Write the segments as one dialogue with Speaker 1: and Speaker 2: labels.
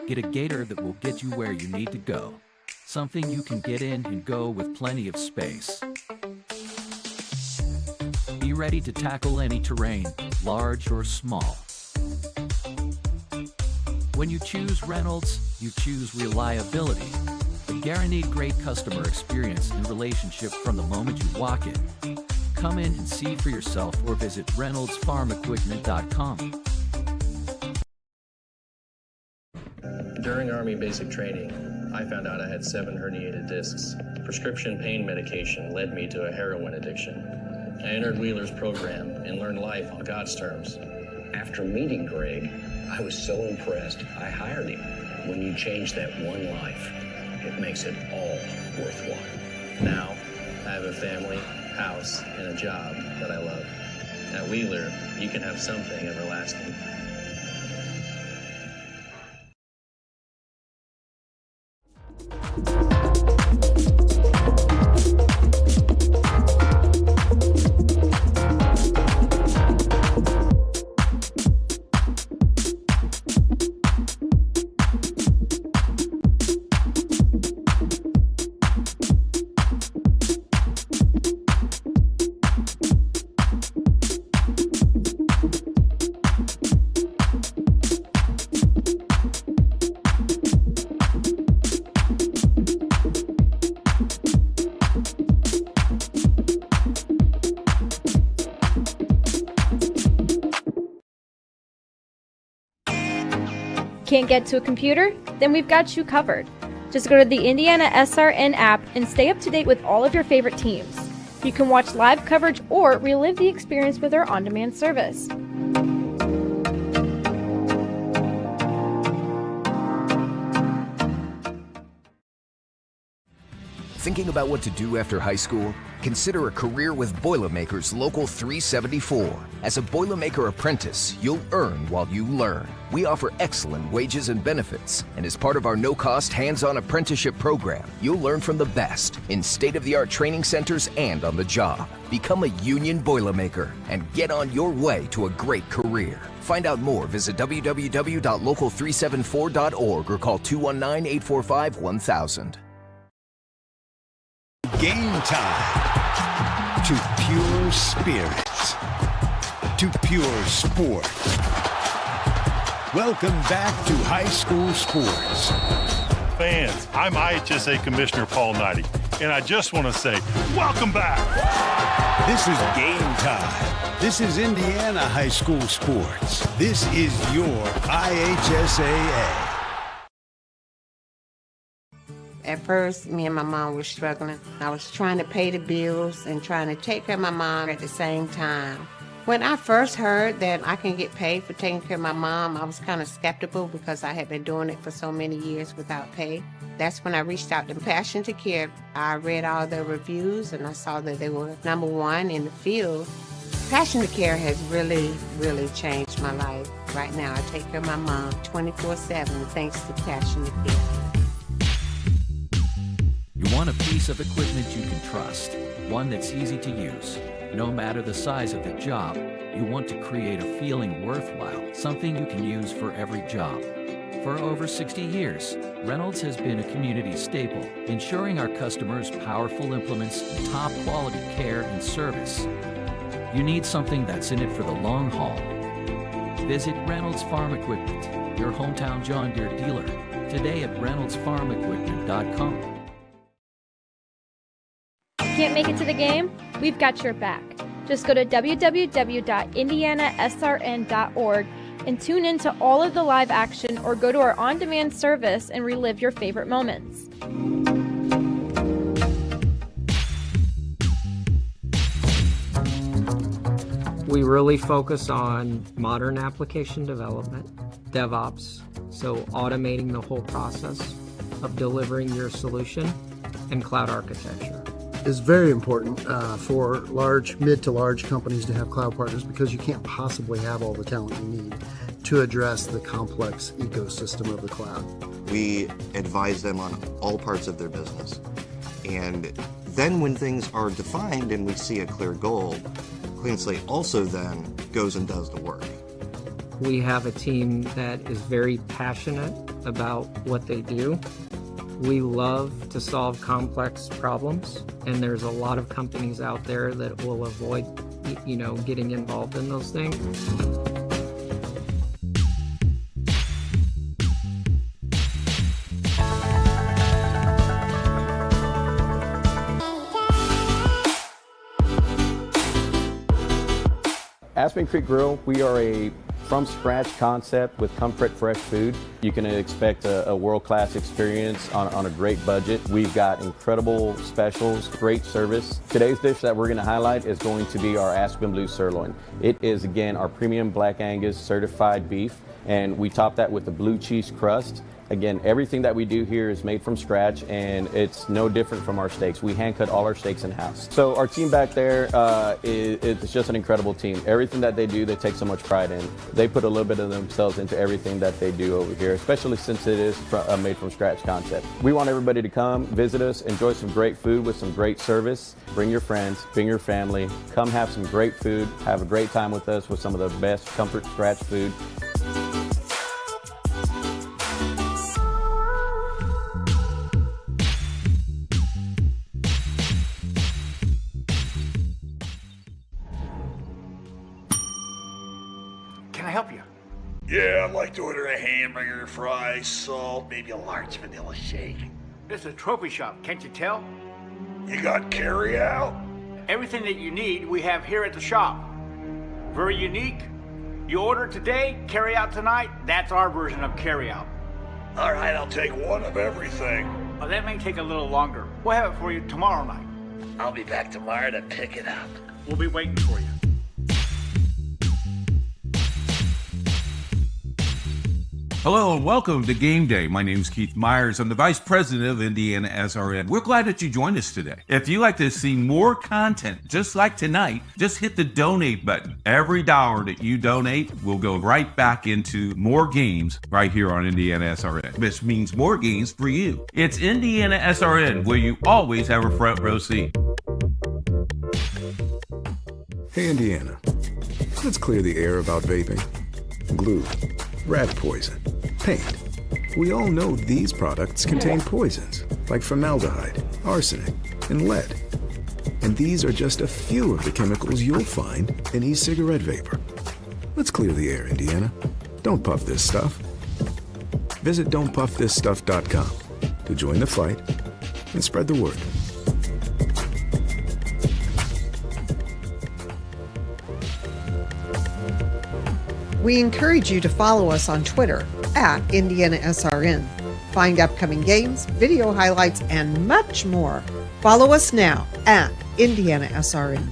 Speaker 1: Get a gator that will get you where you need to go. Something you can get in and go with plenty of space. Be ready to tackle any terrain, large or small. When you choose Reynolds, you choose reliability. A guaranteed great customer experience and relationship from the moment you walk in. Come in and see for yourself or visit reynoldsfarmequipment.com.
Speaker 2: During Army basic training, I found out I had 7 herniated discs. Prescription pain medication led me to a heroin addiction. I entered Wheeler's program and learned life on God's terms.
Speaker 3: After meeting Greg, I was so impressed, I hired him. When you change that one life, it makes it all worthwhile.
Speaker 2: Now, I have a family, house, and a job that I love. At Wheeler, you can have something everlasting.
Speaker 4: Can't get to a computer? Then we've got you covered. Just go to the IndianaSRN app and stay up to date with all of your favorite teams. You can watch live coverage or relive the experience with our on-demand service.
Speaker 5: Thinking about what to do after high school? Consider a career with Boilermakers Local 374. As a Boilermaker apprentice, you'll earn while you learn. We offer excellent wages and benefits, and as part of our no-cost hands-on apprenticeship program, you'll learn from the best in state-of-the-art training centers and on the job. Become a union Boilermaker and get on your way to a great career. Find out more, visit www.local374.org or call 219-845-1000.
Speaker 6: Game time to pure spirits, to pure sport. Welcome back to high school sports.
Speaker 7: Fans, I'm IHSAA Commissioner Paul Knighty, and I just want to say, welcome back.
Speaker 6: This is game time. This is Indiana high school sports. This is your IHSAA.
Speaker 8: At first, me and my mom were struggling. I was trying to pay the bills and trying to take care of my mom at the same time. When I first heard that I can get paid for taking care of my mom, I was kind of skeptical because I had been doing it for so many years without pay. That's when I reached out to Passion to Care. I read all the reviews and I saw that they were #1 in the field. Passion to Care has really, really changed my life. Right now, I take care of my mom 24/7 thanks to Passion to Care.
Speaker 1: You want a piece of equipment you can trust, one that's easy to use. No matter the size of the job, you want to create a feeling worthwhile, something you can use for every job. For over 60 years, Reynolds has been a community staple, ensuring our customers powerful implements and top quality care and service. You need something that's in it for the long haul. Visit Reynolds Farm Equipment, your hometown John Deere dealer, today at reynoldsfarmequipment.com.
Speaker 4: Can't make it to the game? We've got your back. Just go to www.IndianaSRN.org and tune in to all of the live action or go to our on-demand service and relive your favorite moments.
Speaker 9: We really focus on modern application development, DevOps, so automating the whole process of delivering your solution, and cloud architecture.
Speaker 10: is very important for mid to large companies to have cloud partners, because you can't possibly have all the talent you need to address the complex ecosystem of the cloud.
Speaker 11: We advise them on all parts of their business. And then when things are defined and we see a clear goal, Clean Slate also then goes and does the work.
Speaker 9: We have a team that is very passionate about what they do. We love to solve complex problems, and there's a lot of companies out there that will avoid, getting involved in those things.
Speaker 12: Aspen Creek Grill, we are a from-scratch concept with comfort fresh food. You can expect a world-class experience on a great budget. We've got incredible specials, great service. Today's dish that we're going to highlight is going to be our Aspen Blue Sirloin. It is, again, our premium Black Angus certified beef, and we top that with the blue cheese crust. Again, everything that we do here is made from scratch, and it's no different from our steaks. We hand cut all our steaks in-house. So our team back there, it's just an incredible team. Everything that they do, they take so much pride in. They put a little bit of themselves into everything that they do over here, especially since it is a made from scratch concept. We want everybody to come, visit us, enjoy some great food with some great service. Bring your friends, bring your family, come have some great food, have a great time with us with some of the best comfort scratch food.
Speaker 13: Yeah, I'd like to order a hamburger, fries, salt, maybe a large vanilla shake.
Speaker 14: This is a trophy shop, can't you tell?
Speaker 13: You got carry out?
Speaker 14: Everything that you need, we have here at the shop. Very unique. You order today, carry out tonight. That's our version of carry out.
Speaker 13: All right, I'll take one of everything.
Speaker 14: Oh, that may take a little longer. We'll have it for you tomorrow night.
Speaker 13: I'll be back tomorrow to pick it up.
Speaker 14: We'll be waiting for you.
Speaker 15: Hello and welcome to Game Day. My name is Keith Myers. I'm the Vice President of IndianaSRN. We're glad that you joined us today. If you'd like to see more content just like tonight, just hit the donate button. Every dollar that you donate will go right back into more games right here on IndianaSRN, which means more games for you. It's IndianaSRN, where you always have a front row seat.
Speaker 16: Hey, Indiana. Let's clear the air about vaping. Glue, rat poison, paint. We all know these products contain poisons like formaldehyde, arsenic, and lead. And these are just a few of the chemicals you'll find in e-cigarette vapor. Let's clear the air, Indiana. Don't puff this stuff. Visit don'tpuffthisstuff.com to join the fight and spread the word.
Speaker 17: We encourage you to follow us on Twitter at IndianaSRN. Find upcoming games, video highlights, and much more. Follow us now at IndianaSRN.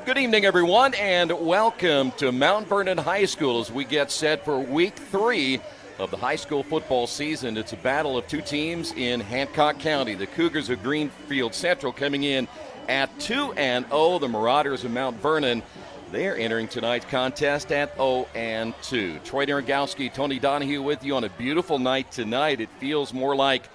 Speaker 18: Good evening, everyone, and welcome to Mount Vernon High School as we get set for week 3 of the high school football season. It's a battle of two teams in Hancock County. The Cougars of Greenfield Central coming in at 2-0. The Marauders of Mount Vernon, they're entering tonight's contest at 0-2. Troy Naragowski, Tony Donahue with you on a beautiful night tonight. It feels more like,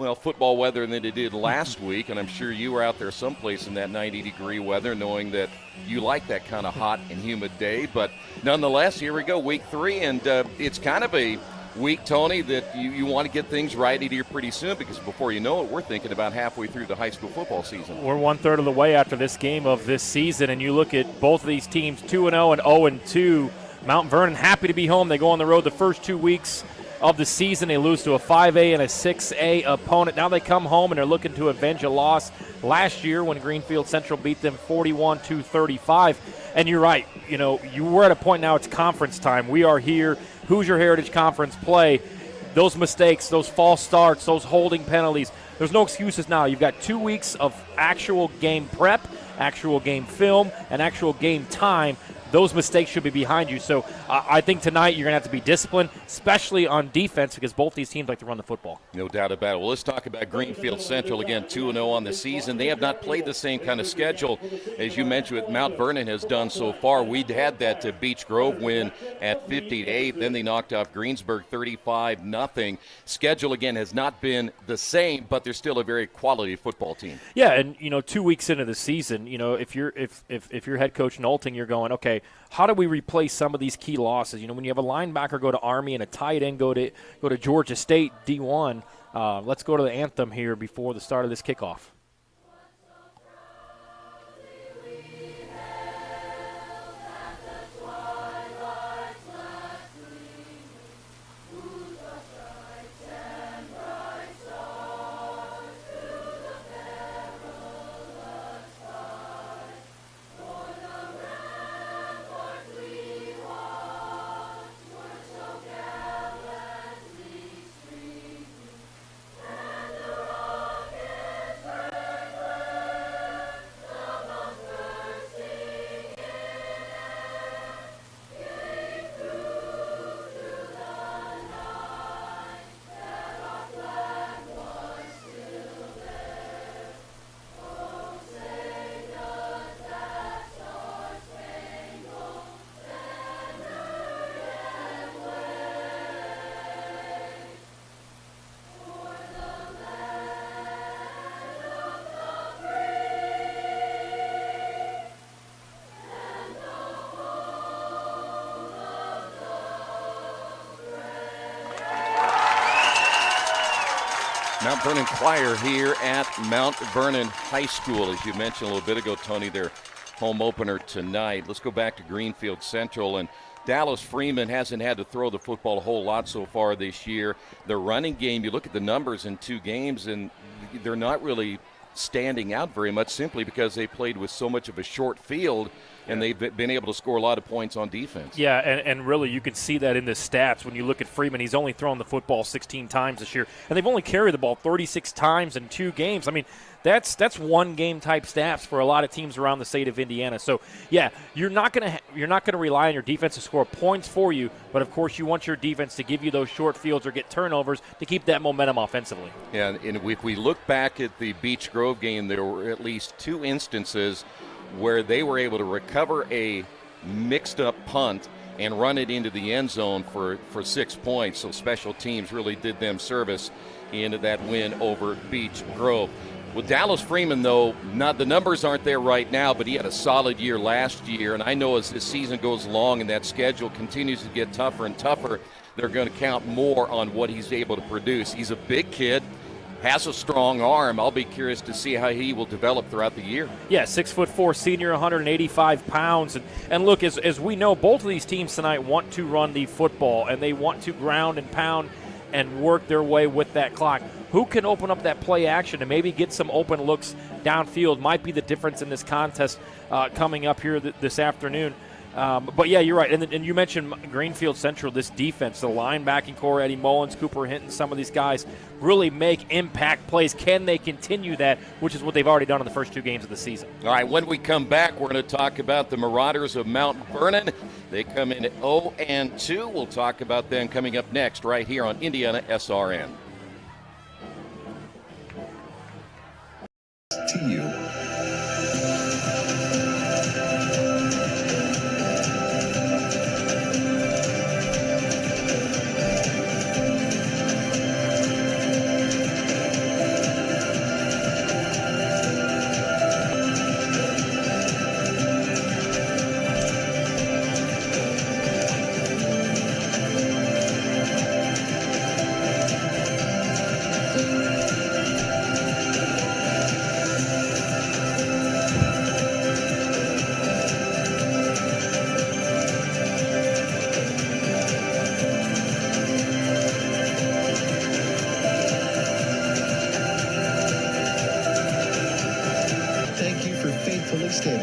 Speaker 18: well, football weather than it did last week, and I'm sure you were out there someplace in that 90-degree weather, knowing that you like that kind of hot and humid day. But nonetheless, here we go, week 3, and it's kind of a week, Tony, that you want to get things right here pretty soon, because before you know it, we're thinking about halfway through the high school football season.
Speaker 19: We're 1/3 of the way after this game of this season, and you look at both of these teams, 2-0 and 0-2. Mount Vernon happy to be home. They go on the road the first 2 weeks of the season. They lose to a 5A and a 6A opponent. Now they come home and they're looking to avenge a loss last year when Greenfield Central beat them 41-35. And you're right, you were at a point now it's conference time. We are here, Hoosier Heritage Conference play. Those mistakes, those false starts, those holding penalties, there's no excuses now. You've got 2 weeks of actual game prep, actual game film, and actual game time. Those mistakes should be behind you. So I think tonight you're going to have to be disciplined, especially on defense, because both these teams like to run the football.
Speaker 18: No doubt about it. Well, let's talk about Greenfield Central. Again, 2-0 on the season. They have not played the same kind of schedule, as you mentioned, what Mount Vernon has done so far. We'd had that Beech Grove win at 50-8. Then they knocked off Greensburg 35-0. Schedule, again, has not been the same, but they're still a very quality football team.
Speaker 19: Yeah, and, 2 weeks into the season, if you're head coach Knowlton, you're going, okay, how do we replace some of these key losses? When you have a linebacker go to Army and a tight end go to Georgia State D1, let's go to the anthem here before the start of this kickoff.
Speaker 18: Mount Vernon Choir here at Mount Vernon High School. As you mentioned a little bit ago, Tony, their home opener tonight. Let's go back to Greenfield Central. And Dallas Freeman hasn't had to throw the football a whole lot so far this year. Their running game, you look at the numbers in 2 games, and they're not really standing out very much simply because they played with so much of a short field, and they've been able to score a lot of points on defense.
Speaker 19: Yeah, and really you can see that in the stats when you look at Freeman. He's only thrown the football 16 times this year, and they've only carried the ball 36 times in 2 games. I mean, that's one game type stats for a lot of teams around the state of Indiana. So yeah, you're not gonna rely on your defense to score points for you, but of course you want your defense to give you those short fields or get turnovers to keep that momentum offensively.
Speaker 18: Yeah, and if we look back at the Beech Grove game, there were at least 2 instances where they were able to recover a mixed-up punt and run it into the end zone for 6 points. So special teams really did them service into that win over Beech Grove. With Dallas Freeman, though, the numbers aren't there right now, but he had a solid year last year. And I know as this season goes along and that schedule continues to get tougher and tougher, they're going to count more on what he's able to produce. He's a big kid, has a strong arm. I'll be curious to see how he will develop throughout the year.
Speaker 19: Yeah, 6'4" senior, 185 pounds. And look, as we know, both of these teams tonight want to run the football, and they want to ground and pound and work their way with that clock. Who can open up that play action and maybe get some open looks downfield might be the difference in this contest coming up here this afternoon. But, yeah, you're right. And you mentioned Greenfield Central, this defense, the linebacking core, Eddie Mullins, Cooper Hinton, some of these guys really make impact plays. Can they continue that, which is what they've already done in the first 2 games of the season?
Speaker 18: All right, when we come back, we're going to talk about the Marauders of Mount Vernon. They come in at 0-2. We'll talk about them coming up next right here on IndianaSRN.
Speaker 20: To you.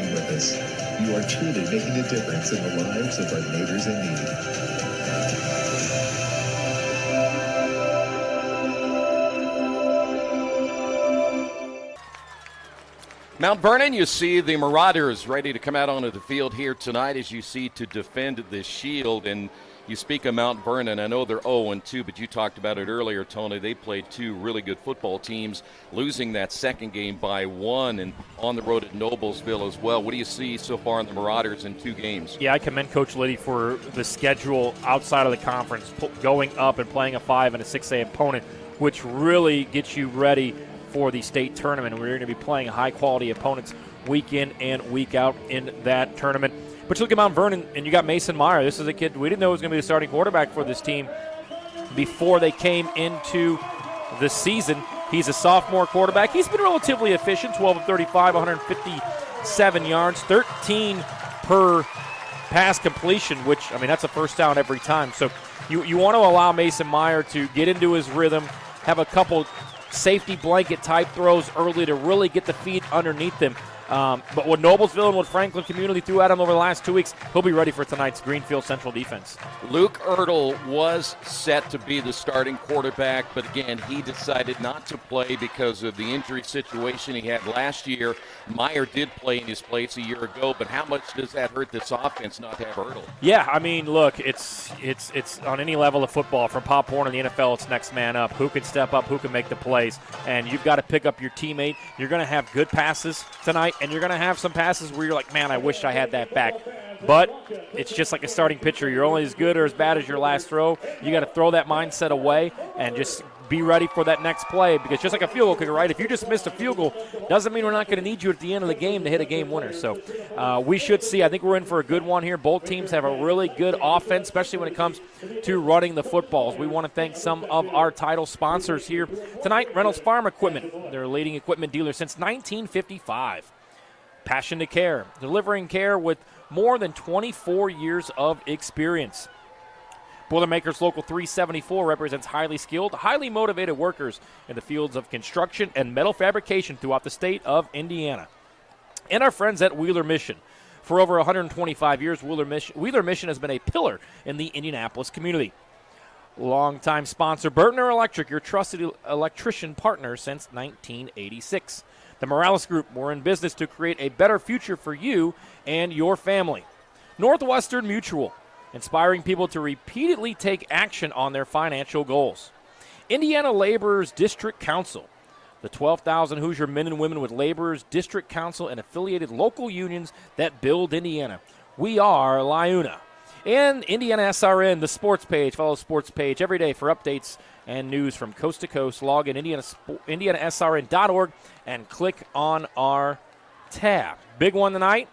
Speaker 20: sharing with us. You are truly making a difference in the lives of our neighbors in need.
Speaker 18: Mount Vernon, you see the Marauders ready to come out onto the field here tonight, as you see, to defend the Shield. And you speak of Mount Vernon, I know they're 0-2, but you talked about it earlier, Tony. They played two really good football teams, losing that second game by 1 and on the road at Noblesville as well. What do you see so far in the Marauders in 2 games?
Speaker 19: Yeah, I commend Coach Liddy for the schedule outside of the conference, going up and playing a 5 and a 6A opponent, which really gets you ready for the state tournament. We're going to be playing high-quality opponents week in and week out in that tournament. But you look at Mount Vernon, and you got Mason Meyer. This is a kid we didn't know was going to be the starting quarterback for this team before they came into the season. He's a sophomore quarterback. He's been relatively efficient, 12 of 35, 157 yards, 13 per pass completion, which, I mean, that's a first down every time. So you want to allow Mason Meyer to get into his rhythm, have a couple safety blanket type throws early to really get the feet underneath him. But what Noblesville and what Franklin community threw at him over the last 2 weeks, he'll be ready for tonight's Greenfield Central defense.
Speaker 18: Luke Ertl was set to be the starting quarterback, but again, he decided not to play because of the injury situation he had last year. Meyer did play in his place a year ago, but how much does that hurt this offense not to have Ertl?
Speaker 19: Yeah, I mean, look, it's on any level of football, from Pop Warner in the NFL, it's next man up. Who can step up, who can make the plays, and you've got to pick up your teammate. You're going to have good passes tonight, and you're going to have some passes where you're like, man, I wish I had that back. But it's just like a starting pitcher. You're only as good or as bad as your last throw. You got to throw that mindset away and just be ready for that next play, because just like a field goal kicker, right? If you just missed a field goal, doesn't mean we're not going to need you at the end of the game to hit a game winner. So we should see. I think we're in for a good one here. Both teams have a really good offense, especially when it comes to running the footballs. We want to thank some of our title sponsors here tonight. Reynolds Farm Equipment, their leading equipment dealer since 1955. Passion to care, delivering care with more than 24 years of experience. Boilermakers Local 374 represents highly skilled, highly motivated workers in the fields of construction and metal fabrication throughout the state of Indiana. And our friends at Wheeler Mission. For over 125 years, Wheeler Mission has been a pillar in the Indianapolis community. Longtime sponsor, Burtner Electric, your trusted electrician partner since 1986. The Morales Group, we're in business to create a better future for you and your family. Northwestern Mutual, inspiring people to repeatedly take action on their financial goals. Indiana Laborers District Council, the 12,000 Hoosier men and women with Laborers District Council and affiliated local unions that build Indiana. We are LIUNA. And IndianaSRN, the sports page. Follow the sports page every day for updates and news from coast to coast. Log in IndianaSRN.org and click on our tab. Big one tonight.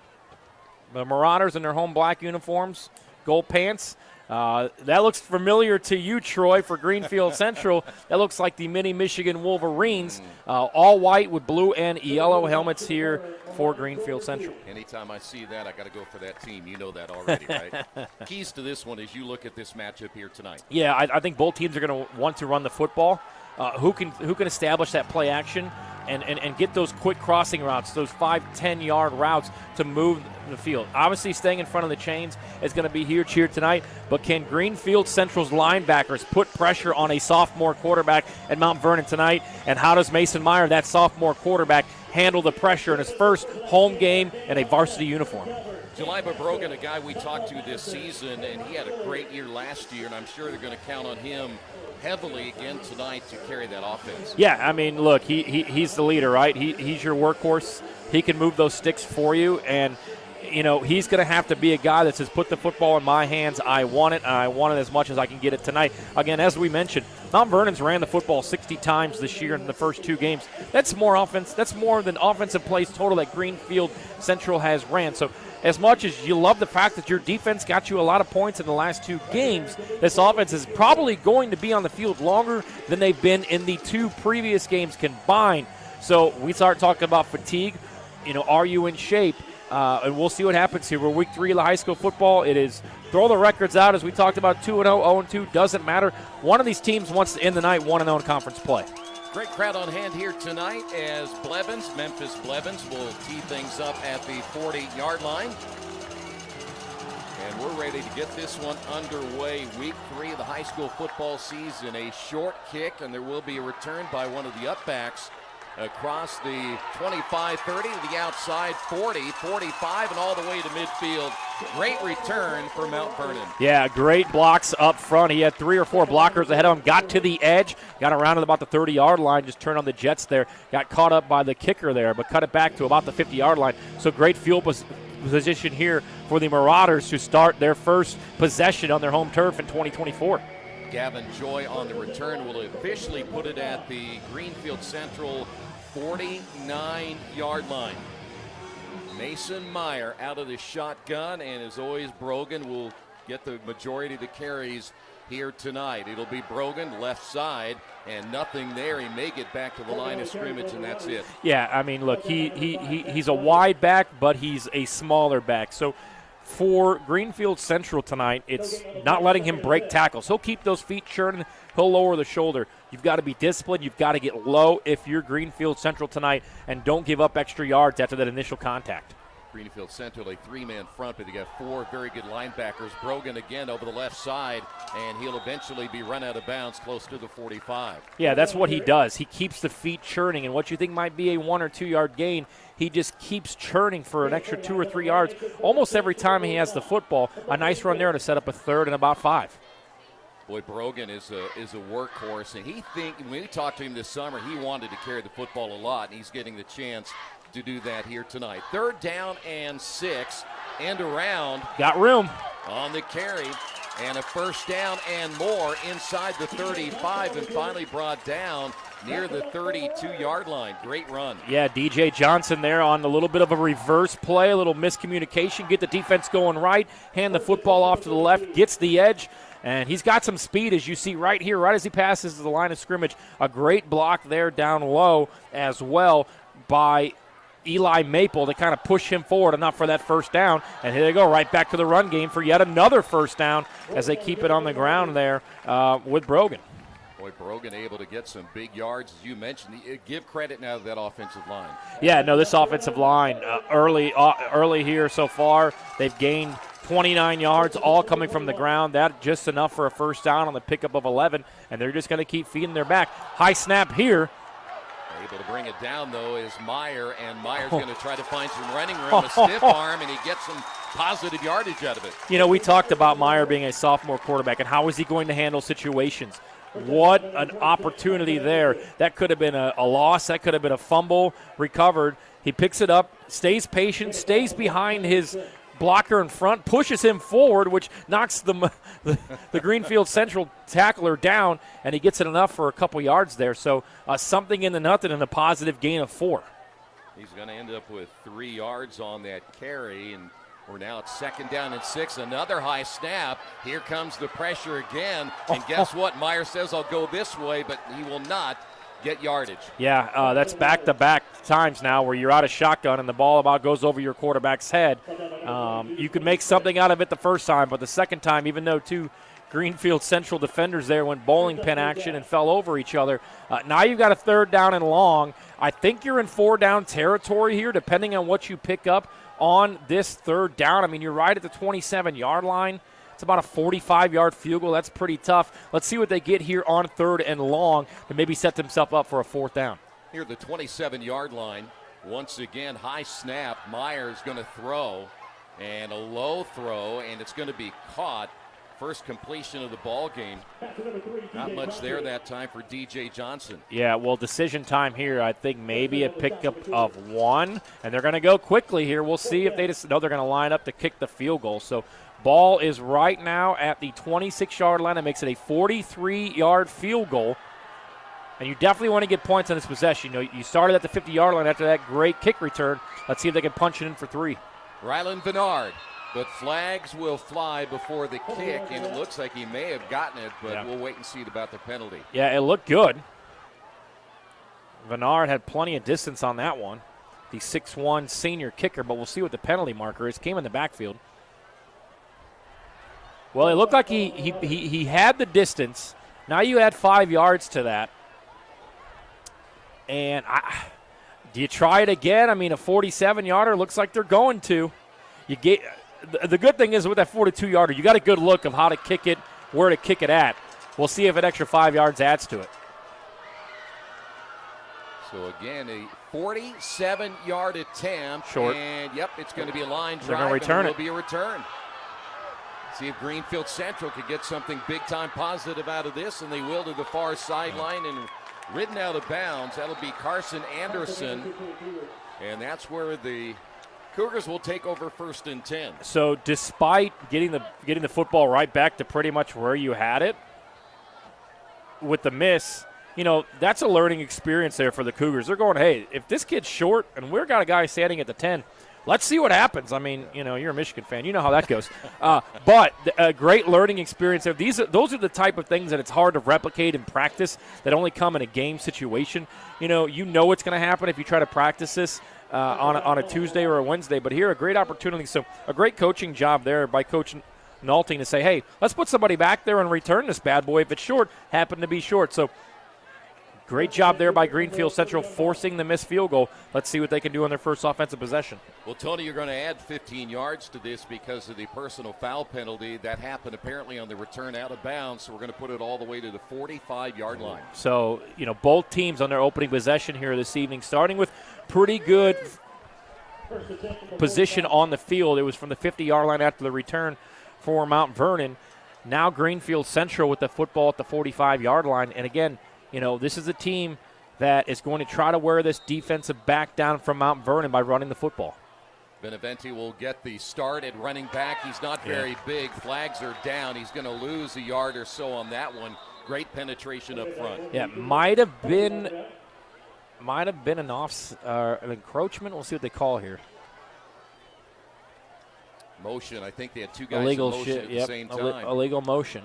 Speaker 19: The Marauders in their home black uniforms, gold pants. That looks familiar to you, Troy, for Greenfield Central. That looks like the mini Michigan Wolverines. All white with blue and yellow helmets here for Greenfield Central.
Speaker 18: Anytime I see that, I got to go for that team. You know that already, right? Keys to this one as you look at this matchup here tonight.
Speaker 19: Yeah, I think both teams are going to want to run the football. Who can establish that play action and get those quick crossing routes, those 5-10 yard routes to move the field. Obviously, staying in front of the chains is going to be huge here tonight, but can Greenfield Central's linebackers put pressure on a sophomore quarterback at Mount Vernon tonight? And how does Mason Meyer, that sophomore quarterback, handle the pressure in his first home game in a varsity uniform?
Speaker 18: Jeliba Brogan, a guy we talked to this season, and he had a great year last year, and I'm sure they're going to count on him heavily again tonight to carry that offense.
Speaker 19: Yeah, I mean, look, he's the leader, right? He's your workhorse. He can move those sticks for you, and you know, he's going to have to be a guy that says, put the football in my hands. I want it, and I want it as much as I can get it tonight. Again, as we mentioned, Mount Vernon's ran the football 60 times this year in the first 2 games. That's more offense. That's more than offensive plays total that Greenfield Central has ran. So as much as you love the fact that your defense got you a lot of points in the last 2 games, this offense is probably going to be on the field longer than they've been in the 2 previous games combined. So we start talking about fatigue. You know, are you in shape? And we'll see what happens here. We're week 3 of the high school football. It is throw the records out, as we talked about, 2-0, 0-2, doesn't matter. One of these teams wants to end the night 1-0 in conference play.
Speaker 18: Great crowd on hand here tonight as Memphis Blevins, will tee things up at the 40-yard line. And we're ready to get this one underway. Week 3 of the high school football season. A short kick, and there will be a return by one of the upbacks across the 25-30 to the outside 40, 45, and all the way to midfield. Great return for Mount Vernon.
Speaker 19: Yeah, great blocks up front. He had 3 or 4 blockers ahead of him, got to the edge, got around at about the 30-yard line, just turned on the jets there, got caught up by the kicker there, but cut it back to about the 50-yard line. So great field position here for the Marauders to start their first possession on their home turf in 2024.
Speaker 18: Gavin Joy on the return will officially put it at the Greenfield Central 49-yard line. Mason Meyer out of the shotgun, and as always, Brogan will get the majority of the carries here tonight. It'll be Brogan left side, and nothing there. He may get back to the line of scrimmage, and that's it.
Speaker 19: Yeah, I mean, look, he's a wide back, but he's a smaller back. So for Greenfield Central tonight, it's not letting him break tackles. He'll keep those feet churning. He'll lower the shoulder. You've got to be disciplined. You've got to get low if you're Greenfield Central tonight, and don't give up extra yards after that initial contact.
Speaker 18: Greenfield Central, a 3-man front, but they got 4 very good linebackers. Brogan again over the left side, and he'll eventually be run out of bounds close to the 45.
Speaker 19: Yeah, that's what he does. He keeps the feet churning, and what you think might be a 1 or 2 yard gain, he just keeps churning for an extra 2 or 3 yards almost every time he has the football. A nice run there to set up a third and about 5.
Speaker 18: Boy, Brogan is a workhorse, and when we talked to him this summer, he wanted to carry the football a lot, and he's getting the chance to do that here tonight. 3rd down and 6, end around.
Speaker 19: Got room
Speaker 18: on the carry, and a 1st down and more inside the 35, and finally brought down near the 32-yard line. Great run.
Speaker 19: Yeah, DJ Johnson there on a little bit of a reverse play, a little miscommunication, get the defense going right, hand the football off to the left, gets the edge, and he's got some speed, as you see right here, right as he passes the line of scrimmage. A great block there down low as well by Eli Maple to kind of push him forward enough for that 1st down. And here they go, right back to the run game for yet another 1st down as they keep it on the ground there with Brogan.
Speaker 18: Boy, Brogan able to get some big yards, as you mentioned. Give credit now to that offensive line.
Speaker 19: Yeah, no, this offensive line early here so far, they've gained 29 yards, all coming from the ground. That just enough for a 1st down on the pickup of 11, and they're just going to keep feeding their back. High snap here.
Speaker 18: Able to bring it down, though, is Meyer, and Meyer's going to try to find some running room, a stiff arm, and he gets some positive yardage out of it.
Speaker 19: You know, we talked about Meyer being a sophomore quarterback, and how is he going to handle situations? What an opportunity there. That could have been a loss. That could have been a fumble recovered. He picks it up, stays patient, stays behind his blocker in front, pushes him forward, which knocks the Greenfield Central tackler down, and he gets it enough for a couple yards there. So something in the nothing and a positive gain of 4.
Speaker 18: He's going to end up with 3 yards on that carry, and we're now at 2nd down and 6. Another high snap. Here comes the pressure again, and guess what? Meyer says, I'll go this way, but he will not get yardage.
Speaker 19: Yeah, that's back-to-back times now where you're out of shotgun and the ball about goes over your quarterback's head. You could make something out of it the first time, but the second time, even though 2 Greenfield Central defenders there went bowling pin action and fell over each other, now you've got a 3rd down and long. I think you're in 4-down territory here, depending on what you pick up on this 3rd down. I mean, you're right at the 27-yard line. It's about a 45-yard field goal. That's pretty tough. Let's see what they get here on 3rd and long to maybe set themselves up for a 4th down.
Speaker 18: Here at the 27-yard line, once again, high snap. Meyer's going to throw, and a low throw, and it's going to be caught. First completion of the ball game. Not much there that time for DJ Johnson.
Speaker 19: Yeah, well, decision time here. I think maybe a pickup of 1, and they're going to go quickly here. We'll see if they just know they're going to line up to kick the field goal. So ball is right now at the 26-yard line. That makes it a 43-yard field goal. And you definitely want to get points on this possession. You know, you started at the 50-yard line after that great kick return. Let's see if they can punch it in for 3.
Speaker 18: Rylan Bernard. But flags will fly before the kick, and it looks like he may have gotten it, but we'll wait and see about the penalty.
Speaker 19: Yeah, it looked good. Venard had plenty of distance on that one, the 6'1 senior kicker, but we'll see what the penalty marker is. Came in the backfield. Well, it looked like he had the distance. Now you add 5 yards to that. And do you try it again? I mean, a 47-yarder looks like they're going to. The good thing is with that 42-yarder, you got a good look of how to kick it, where to kick it at. We'll see if an extra 5 yards adds to it.
Speaker 18: So, again, a 47-yard attempt.
Speaker 19: Short.
Speaker 18: And, yep, it's going to be a line
Speaker 19: They're
Speaker 18: drive.
Speaker 19: gonna return
Speaker 18: and
Speaker 19: it.
Speaker 18: Will be a return. See if Greenfield Central could get something big-time positive out of this, and they will to the far sideline and ridden out of bounds. That'll be Carson Anderson, and that's where the Cougars will take over 1st and 10.
Speaker 19: So despite getting the football right back to pretty much where you had it, with the miss, that's a learning experience there for the Cougars. They're going, hey, if this kid's short and we've got a guy standing at the 10, let's see what happens. I mean, you're a Michigan fan. You know how that goes. But a great learning experience there. Those are the type of things that it's hard to replicate in practice that only come in a game situation. You know what's going to happen if you try to practice this on a Tuesday or a Wednesday. But here, a great opportunity. So a great coaching job there by Coach Nalting to say, hey, let's put somebody back there and return this bad boy if it's short. Happened to be short. So great job there by Greenfield Central forcing the missed field goal. Let's see what they can do on their first offensive possession.
Speaker 18: Well, Tony, you're going to add 15 yards to this because of the personal foul penalty. That happened apparently on the return out of bounds, so we're going to put it all the way to the 45-yard line.
Speaker 19: So, both teams on their opening possession here this evening, starting with pretty good position on the field. It was from the 50-yard line after the return for Mount Vernon. Now Greenfield Central with the football at the 45-yard line. And again, this is a team that is going to try to wear this defensive back down from Mount Vernon by running the football.
Speaker 18: Beneventi will get the start at running back. He's not very big. Flags are down. He's going to lose a yard or so on that one. Great penetration up front.
Speaker 19: Yeah, might have been an encroachment. We'll see what they call here.
Speaker 18: Motion. I think they had two guys
Speaker 19: illegal
Speaker 18: in motion
Speaker 19: shit,
Speaker 18: at the same time.
Speaker 19: Illegal motion.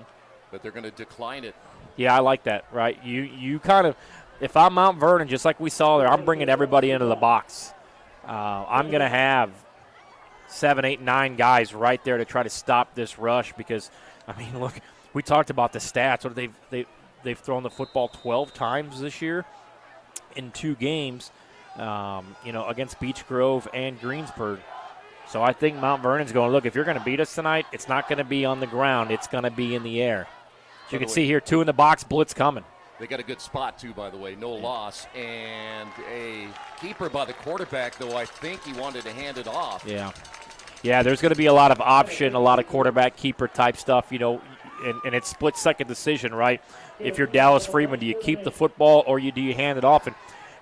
Speaker 18: But they're going to decline it.
Speaker 19: Yeah, I like that, right? You kind of, if I'm Mount Vernon, just like we saw there, I'm bringing everybody into the box. I'm going to have 7, 8, 9 guys right there to try to stop this rush because, look, we talked about the stats. What they've thrown the football 12 times this year in 2 games, against Beech Grove and Greensburg. So I think Mount Vernon's going, look, if you're going to beat us tonight, it's not going to be on the ground. It's going to be in the air. So you can see here, 2 in the box, blitz coming.
Speaker 18: They got a good spot, too, by the way. No loss. And a keeper by the quarterback, though I think he wanted to hand it off.
Speaker 19: Yeah, there's going to be a lot of option, a lot of quarterback keeper type stuff, and it's split-second decision, right? If you're Dallas Freeman, do you keep the football or do you hand it off?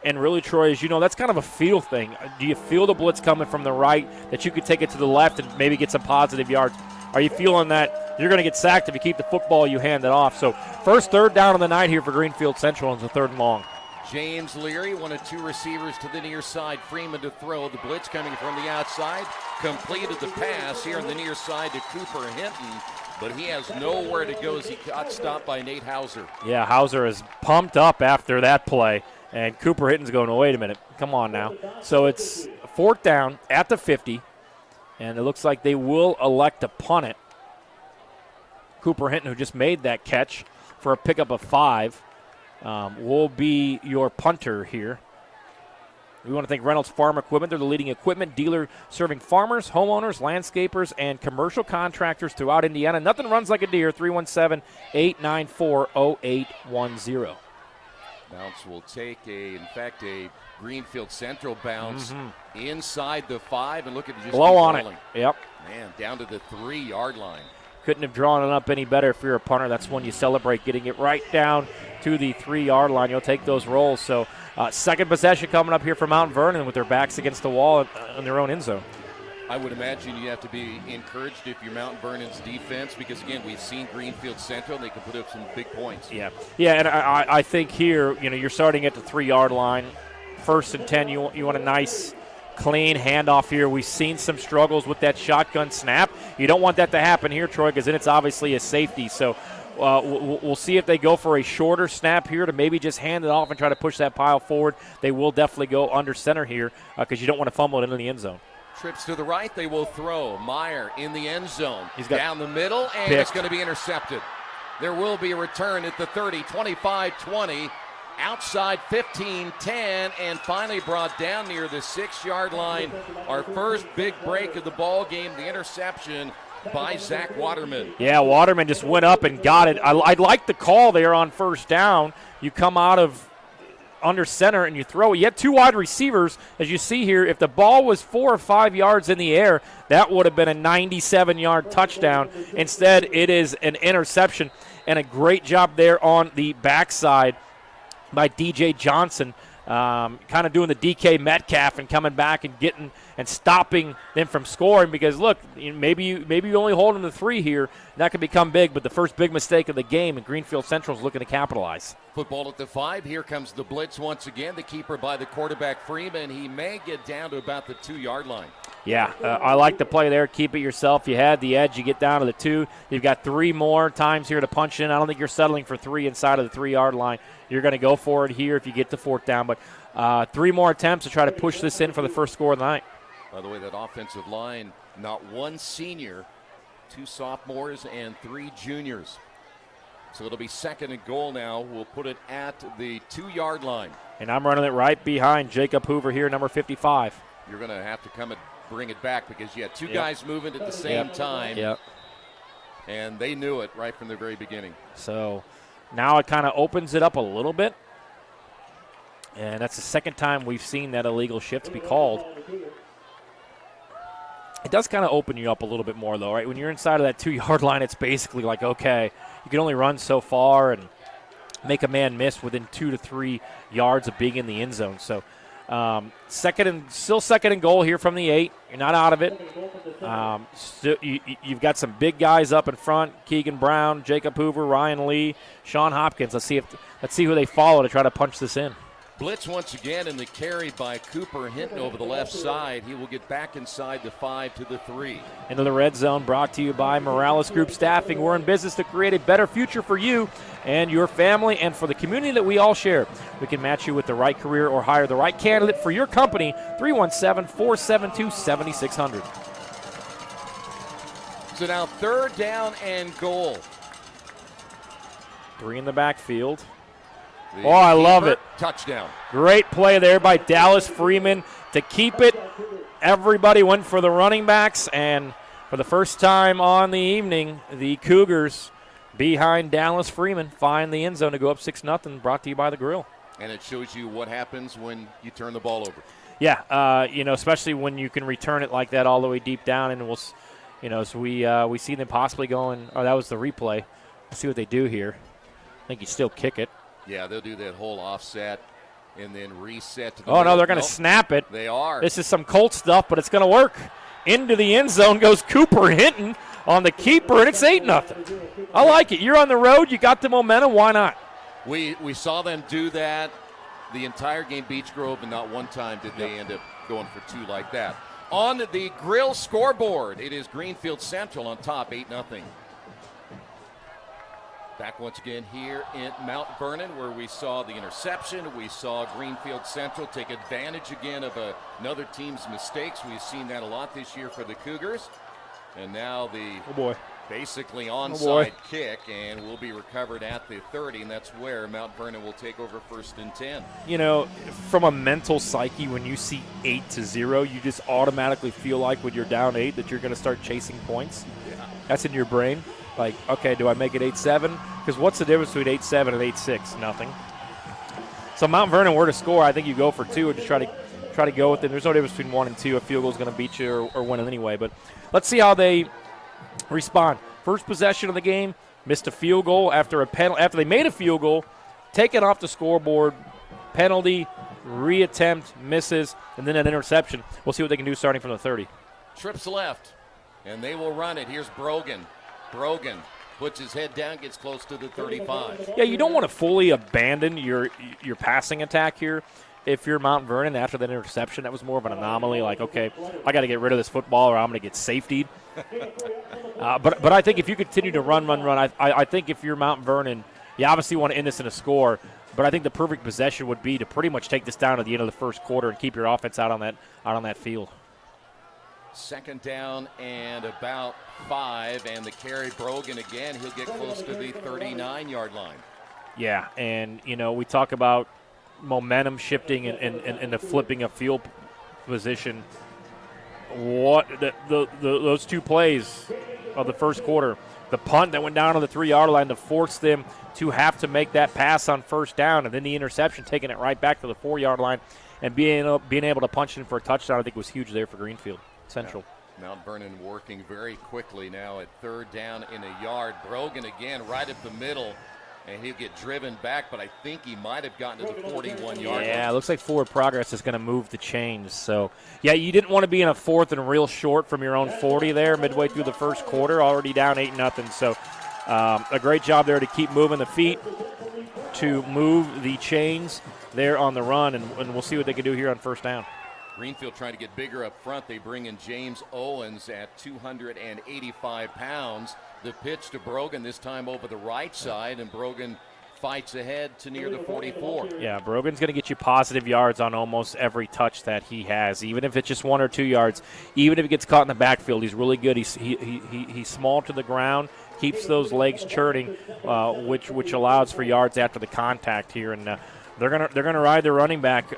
Speaker 19: And really, Troy, as you know, that's kind of a feel thing. Do you feel the blitz coming from the right that you could take it to the left and maybe get some positive yards? Are you feeling that you're going to get sacked if you keep the football, you hand it off? So first third down of the night here for Greenfield Central, and it's a 3rd and long.
Speaker 18: James Leary, one of 2 receivers to the near side. Freeman to throw. The blitz coming from the outside. Completed the pass here on the near side to Cooper Hinton, but he has nowhere to go as he got stopped by Nate Hauser.
Speaker 19: Yeah, Hauser is pumped up after that play, and Cooper Hinton's going, oh, wait a minute, come on now. So it's 4th down at the 50, and it looks like they will elect to punt it. Cooper Hinton, who just made that catch for a pickup of 5, will be your punter here. We want to thank Reynolds Farm Equipment. They're the leading equipment dealer serving farmers, homeowners, landscapers, and commercial contractors throughout Indiana. Nothing runs like a deer. 317-894-0810.
Speaker 18: Bounce will take a Greenfield Central bounce inside the 5, and look at it just
Speaker 19: blow on
Speaker 18: rolling.
Speaker 19: It. Yep.
Speaker 18: Man, down to the 3-yard line.
Speaker 19: Couldn't have drawn it up any better if you're a punter. That's when you celebrate, getting it right down to the 3-yard line. You'll take those rolls. So second possession coming up here for Mount Vernon with their backs against the wall in their own end zone.
Speaker 18: I would imagine you have to be encouraged if you're Mount Vernon's defense because, again, we've seen Greenfield Central, and they can put up some big points.
Speaker 19: Yeah, and I think here, you're starting at the 3-yard line. 1st and 10, you want a nice, clean handoff here. We've seen some struggles with that shotgun snap. You don't want that to happen here, Troy, because then it's obviously a safety. So we'll see if they go for a shorter snap here to maybe just hand it off and try to push that pile forward. They will definitely go under center here because you don't want to fumble it into the end zone.
Speaker 18: Trips to the right, they will throw. Meyer in the end zone.
Speaker 19: He's got
Speaker 18: down the middle, and
Speaker 19: picked.
Speaker 18: It's going to be intercepted. There will be a return at the 30, 25, 20, outside 15, 10, and finally brought down near the 6-yard line. Our first big break of the ball game, the interception by Zach Waterman.
Speaker 19: Yeah, Waterman just went up and got it. I like the call there on first down. You come out of under center and you throw it. You had 2 wide receivers, as you see here. If the ball was 4 or 5 yards in the air, that would have been a 97-yard touchdown. Instead, it is an interception, and a great job there on the backside by DJ Johnson, kind of doing the DK Metcalf and coming back and getting and stopping them from scoring, because look, maybe you only hold them to 3 here. That could become big, but the first big mistake of the game, and Greenfield Central is looking to capitalize.
Speaker 18: Football at the 5. Here comes the blitz once again. The keeper by the quarterback, Freeman. He may get down to about the 2-yard line.
Speaker 19: Yeah, I like the play there. Keep it yourself. You had the edge. You get down to the 2. You've got 3 more times here to punch in. I don't think you're settling for 3 inside of the 3-yard line. You're going to go for it here if you get the 4th down. But 3 more attempts to try to push this in for the first score of the night.
Speaker 18: By the way, that offensive line, not 1 senior, 2 sophomores, and 3 juniors. So it'll be 2nd and goal now. We'll put it at the 2-yard line.
Speaker 19: And I'm running it right behind Jacob Hoover here, number 55.
Speaker 18: You're going to have to come and bring it back, because you had 2 guys moving at the same time.
Speaker 19: Yep.
Speaker 18: And they knew it right from the very beginning.
Speaker 19: So now it kind of opens it up a little bit. And that's the 2nd time we've seen that illegal shift be called. It does kind of open you up a little bit more, though, right? When you're inside of that 2-yard line, it's basically like, okay, you can only run so far and make a man miss within 2 to 3 yards of being in the end zone. So still 2nd and goal here from the 8. You're not out of it. You've got some big guys up in front: Keegan Brown, Jacob Hoover, Ryan Lee, Sean Hopkins. Let's see who they follow to try to punch this in.
Speaker 18: Blitz once again, and the carry by Cooper Hinton over the left side. He will get back inside the 5 to the 3.
Speaker 19: Into the red zone, brought to you by Morales Group Staffing. We're in business to create a better future for you and your family and for the community that we all share. We can match you with the right career or hire the right candidate for your company. 317-472-7600.
Speaker 18: So now 3rd down and goal.
Speaker 19: 3 in the backfield. I love it.
Speaker 18: Touchdown.
Speaker 19: Great play there by Dallas Freeman to keep it. Everybody went for the running backs, and for the first time on the evening, the Cougars behind Dallas Freeman find the end zone to go up 6-0, brought to you by the Grill.
Speaker 18: And it shows you what happens when you turn the ball over.
Speaker 19: Yeah, especially when you can return it like that all the way deep down, and so we see them possibly going. Oh, that was the replay. Let's see what they do here. I think you still kick it.
Speaker 18: Yeah, they'll do that whole offset and then reset to the
Speaker 19: middle. No, they're going to snap it.
Speaker 18: They are.
Speaker 19: This is some Colt stuff, but it's going to work. Into the end zone goes Cooper Hinton on the keeper, and it's 8-0. I like it. You're on the road. You got the momentum. Why not?
Speaker 18: We saw them do that the entire game, Beech Grove, and not one time did they end up going for 2 like that. On the Grill scoreboard, it is Greenfield Central on top, 8-0. Back once again here in Mount Vernon, where we saw the interception. We saw Greenfield Central take advantage again of another team's mistakes. We've seen that a lot this year for the Cougars. And now the basically onside kick, and will be recovered at the 30, and that's where Mount Vernon will take over 1st and 10.
Speaker 19: From a mental psyche, when you see 8-0, you just automatically feel like when you're down 8 that you're going to start chasing points.
Speaker 18: Yeah.
Speaker 19: That's in your brain. Like, okay, do I make it 8-7? Because what's the difference between 8-7 and 8-6? Nothing. So Mount Vernon were to score, I think you go for 2 and just try to go with it. There's no difference between 1 and 2. A field goal is going to beat you or win it anyway. But let's see how they respond. First possession of the game, missed a field goal after they made a field goal, taken off the scoreboard, penalty, reattempt, misses, and then an interception. We'll see what they can do starting from the 30.
Speaker 18: Trips left, and they will run it. Here's Brogan. Brogan puts his head down, gets close to the 35.
Speaker 19: Yeah, you don't want to fully abandon your passing attack here. If you're Mount Vernon after that interception, that was more of an anomaly. Like, okay, I got to get rid of this football or I'm going to get safetied. But I think if you continue to run, I think if you're Mount Vernon, you obviously want to end this in a score. But I think the perfect possession would be to pretty much take this down at the end of the first quarter and keep your offense out on that field.
Speaker 18: 2nd down and about 5, and the carry Brogan again. He'll get close to the 39-yard line.
Speaker 19: Yeah, and, we talk about momentum shifting and the flipping of field position. Those two plays of the first quarter, the punt that went down on the 3-yard line to force them to have to make that pass on first down, and then the interception taking it right back to the 4-yard line and being able to punch in for a touchdown, I think was huge there for Greenfield Central.
Speaker 18: Yeah. Mount Vernon working very quickly now at 3rd down in a yard. Brogan again right up the middle, and he'll get driven back, but I think he might have gotten to the 41-yard line.
Speaker 19: Yeah, it looks like forward progress is going to move the chains. So, yeah, you didn't want to be in a 4th and real short from your own 40 there midway through the first quarter, already down 8-0. So a great job there to keep moving the feet, to move the chains there on the run, and we'll see what they can do here on first down.
Speaker 18: Greenfield trying to get bigger up front. They bring in James Owens at 285 pounds. The pitch to Brogan, this time over the right side, and Brogan fights ahead to near the 44.
Speaker 19: Yeah, Brogan's going to get you positive yards on almost every touch that he has, even if it's just 1 or 2 yards. Even if he gets caught in the backfield, he's really good. He's small to the ground, keeps those legs churning, which allows for yards after the contact here. And they're gonna ride the running back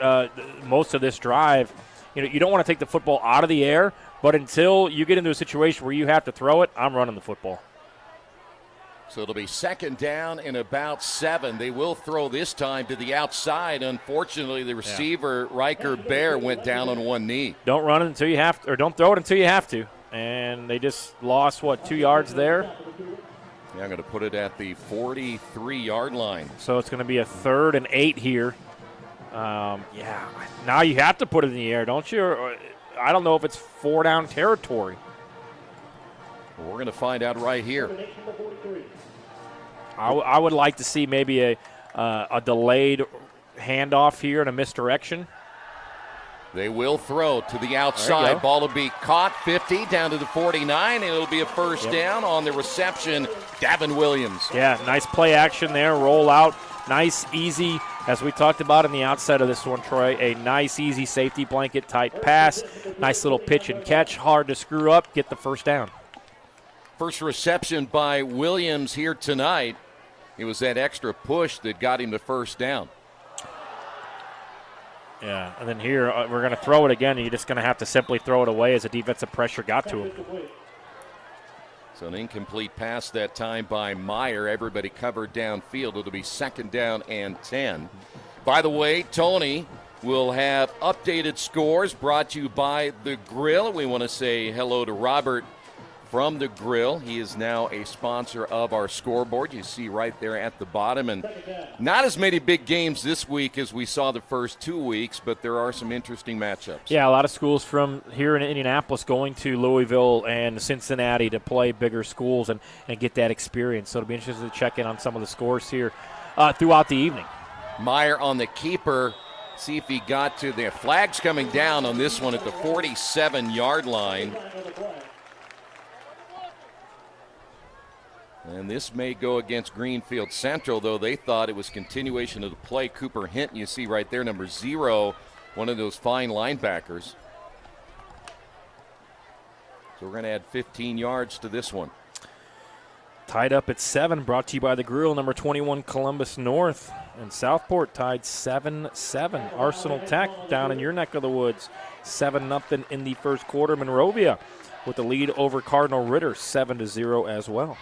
Speaker 19: most of this drive. You don't want to take the football out of the air, but until you get into a situation where you have to throw it, I'm running the football.
Speaker 18: So it'll be 2nd down and about 7. They will throw this time to the outside. Unfortunately, the receiver, Riker Bear, went down on one knee.
Speaker 19: Don't run it until you have to, or don't throw it until you have to. And they just lost, 2 yards there?
Speaker 18: Yeah, I'm going to put it at the 43-yard line.
Speaker 19: So it's going to be a 3rd and 8 here. Now you have to put it in the air, don't you? I don't know if it's 4-down territory.
Speaker 18: Well, we're going to find out right here.
Speaker 19: I would like to see maybe a delayed handoff here and a misdirection.
Speaker 18: They will throw to the outside. Ball will be caught 50 down to the 49, and it'll be a first down on the reception. Davin Williams.
Speaker 19: Yeah, nice play action there. Roll out. Nice, easy, as we talked about in the outside of this one, Troy, a nice, easy safety blanket type pass. Nice little pitch and catch. Hard to screw up. Get the first down.
Speaker 18: First reception by Williams here tonight. It was that extra push that got him the first down.
Speaker 19: Yeah, and then here we're going to throw it again, and you're just going to have to simply throw it away as the defensive pressure got to him.
Speaker 18: So an incomplete pass that time by Meyer. Everybody covered downfield. It'll be 2nd down and 10. By the way, Tony will have updated scores brought to you by The Grill. We want to say hello to Robert from The Grill. He is now a sponsor of our scoreboard. You see right there at the bottom. And not as many big games this week as we saw the first 2 weeks, but there are some interesting matchups.
Speaker 19: Yeah, a lot of schools from here in Indianapolis going to Louisville and Cincinnati to play bigger schools and get that experience. So it'll be interesting to check in on some of the scores here throughout the evening.
Speaker 18: Meyer on the keeper. See if he got to the flags coming down on this one at the 47-yard line. And this may go against Greenfield Central, though they thought it was continuation of the play. Cooper Hinton, you see right there, number 0, one of those fine linebackers. So we're going to add 15 yards to this one.
Speaker 19: Tied up at 7, brought to you by The Grill, number 21, Columbus North. And Southport tied 7-7. Arsenal Tech down in your neck of the woods, 7-0 in the first quarter. Monrovia with the lead over Cardinal Ritter, 7-0 as well.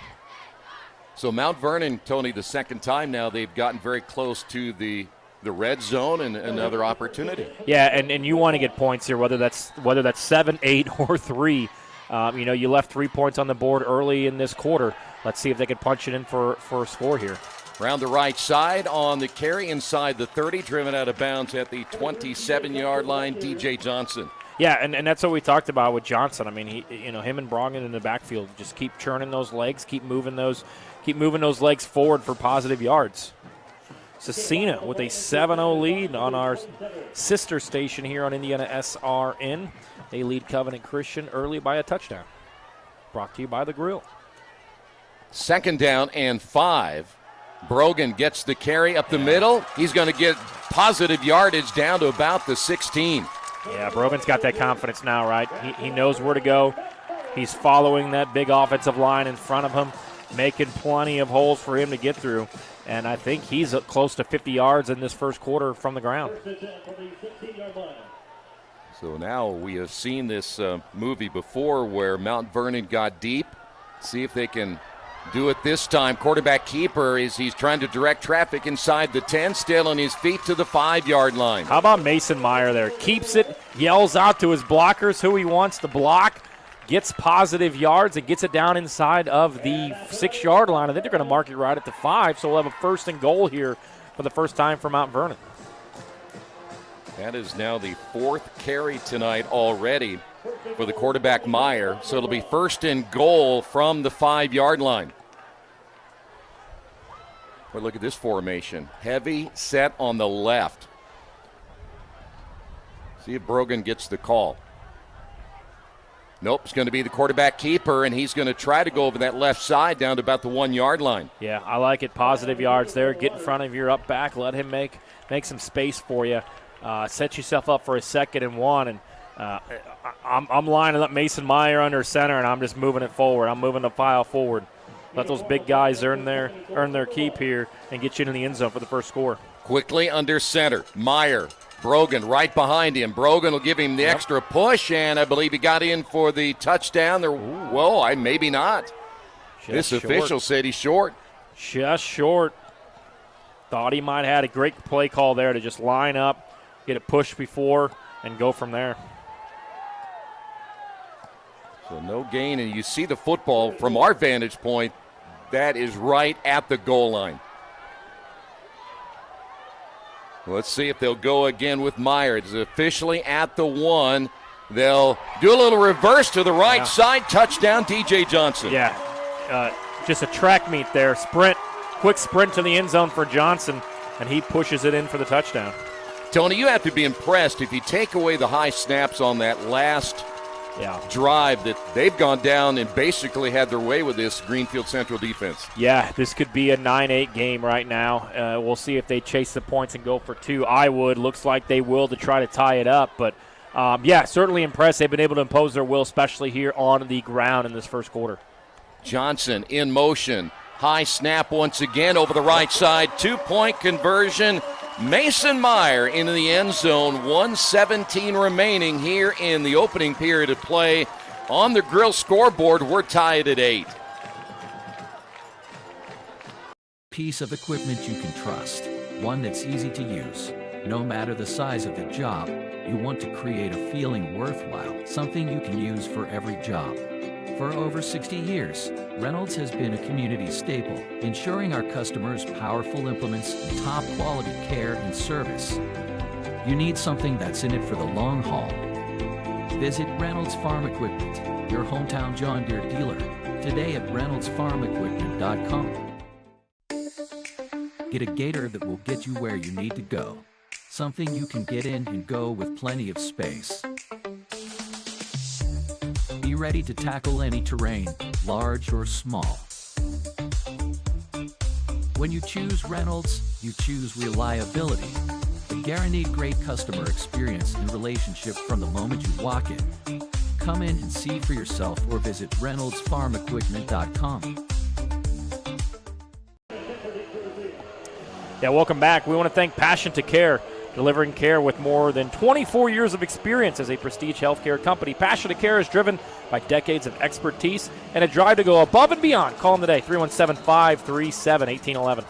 Speaker 18: So Mount Vernon, Tony, the second time now they've gotten very close to the red zone and another opportunity.
Speaker 19: Yeah, and you want to get points here, whether that's 7, 8, or 3. You left 3 points on the board early in this quarter. Let's see if they can punch it in for a score here.
Speaker 18: Around the right side on the carry inside the 30, driven out of bounds at the 27-yard line, DJ Johnson.
Speaker 19: Yeah, and that's what we talked about with Johnson. I mean, him and Brogan in the backfield just keep churning those legs, keep moving those legs forward for positive yards. Cecina with a 7-0 lead on our sister station here on IndianaSRN. They lead Covenant Christian early by a touchdown. Brought to you by The Grill.
Speaker 18: 2nd down and 5. Brogan gets the carry up the middle. He's going to get positive yardage down to about the 16.
Speaker 19: Yeah, Brogan's got that confidence now, right? He knows where to go. He's following that big offensive line in front of him, making plenty of holes for him to get through. and I think he's close to 50 yards in this first quarter from the ground.
Speaker 18: So now we have seen this movie before where Mount Vernon got deep. See if they can do it this time. Quarterback keeper he's trying to direct traffic inside the 10, still on his feet to the 5-yard line.
Speaker 19: How about Mason Meyer there? Keeps it, yells out to his blockers who he wants to block, gets positive yards, and gets it down inside of the 6-yard line. I think they're going to mark it right at the 5, so we'll have a 1st and goal here for the first time for Mount Vernon.
Speaker 18: That is now the 4th carry tonight already for the quarterback Meyer. So it'll be 1st and goal from the 5-yard line. But look at this formation. Heavy set on the left. See if Brogan gets the call. Nope, it's going to be the quarterback keeper, and he's going to try to go over that left side down to about the 1-yard line.
Speaker 19: Yeah, I like it. Positive yards there. Get in front of your up back. Let him make some space for you. Set yourself up for a 2nd and 1, and I'm lining up Mason Meyer under center, and I'm just moving it forward. I'm moving the file forward. Let those big guys earn their keep here and get you into the end zone for the first score.
Speaker 18: Quickly under center, Meyer, Brogan right behind him. Brogan will give him the extra push, and I believe he got in for the touchdown. Whoa, maybe not. This official said he's short.
Speaker 19: Just short. Thought he might have had a great play call there to just line up, get it pushed before, and go from there.
Speaker 18: So no gain, and you see the football from our vantage point. That is right at the goal line. Let's see if they'll go again with Meyer. It's officially at the 1. They'll do a little reverse to the right side. Touchdown, DJ Johnson.
Speaker 19: Yeah, just a track meet there. Quick sprint to the end zone for Johnson, and he pushes it in for the touchdown.
Speaker 18: Tony, you have to be impressed if you take away the high snaps on that last drive that they've gone down and basically had their way with this Greenfield Central defense.
Speaker 19: Yeah, this could be a 9-8 game right now. We'll see if they chase the points and go for 2. Looks like they will to try to tie it up. But, certainly impressed. They've been able to impose their will, especially here on the ground in this first quarter.
Speaker 18: Johnson in motion. High snap once again over the right side. 2-point conversion. Mason Meyer into the end zone. 1:17 remaining here in the opening period of play. On the Grill scoreboard, we're tied at 8.
Speaker 1: Piece of equipment you can trust. One that's easy to use. No matter the size of the job, you want to create a feeling worthwhile. Something you can use for every job. For over 60 years, Reynolds has been a community staple, ensuring our customers powerful implements and top quality care and service. You need something that's in it for the long haul. Visit Reynolds Farm Equipment, your hometown John Deere dealer, today at reynoldsfarmequipment.com. Get a gator that will get you where you need to go. Something you can get in and go with plenty of space. Be ready to tackle any terrain, large or small. When you choose Reynolds, you choose reliability. A guaranteed great customer experience and relationship from the moment you walk in. Come in and see for yourself or visit reynoldsfarmequipment.com.
Speaker 19: Yeah, welcome back. We want to thank Passion to Care, delivering care with more than 24 years of experience as a prestige healthcare company. Passion to Care is driven by decades of expertise and a drive to go above and beyond. Call them today, 317-537-1811.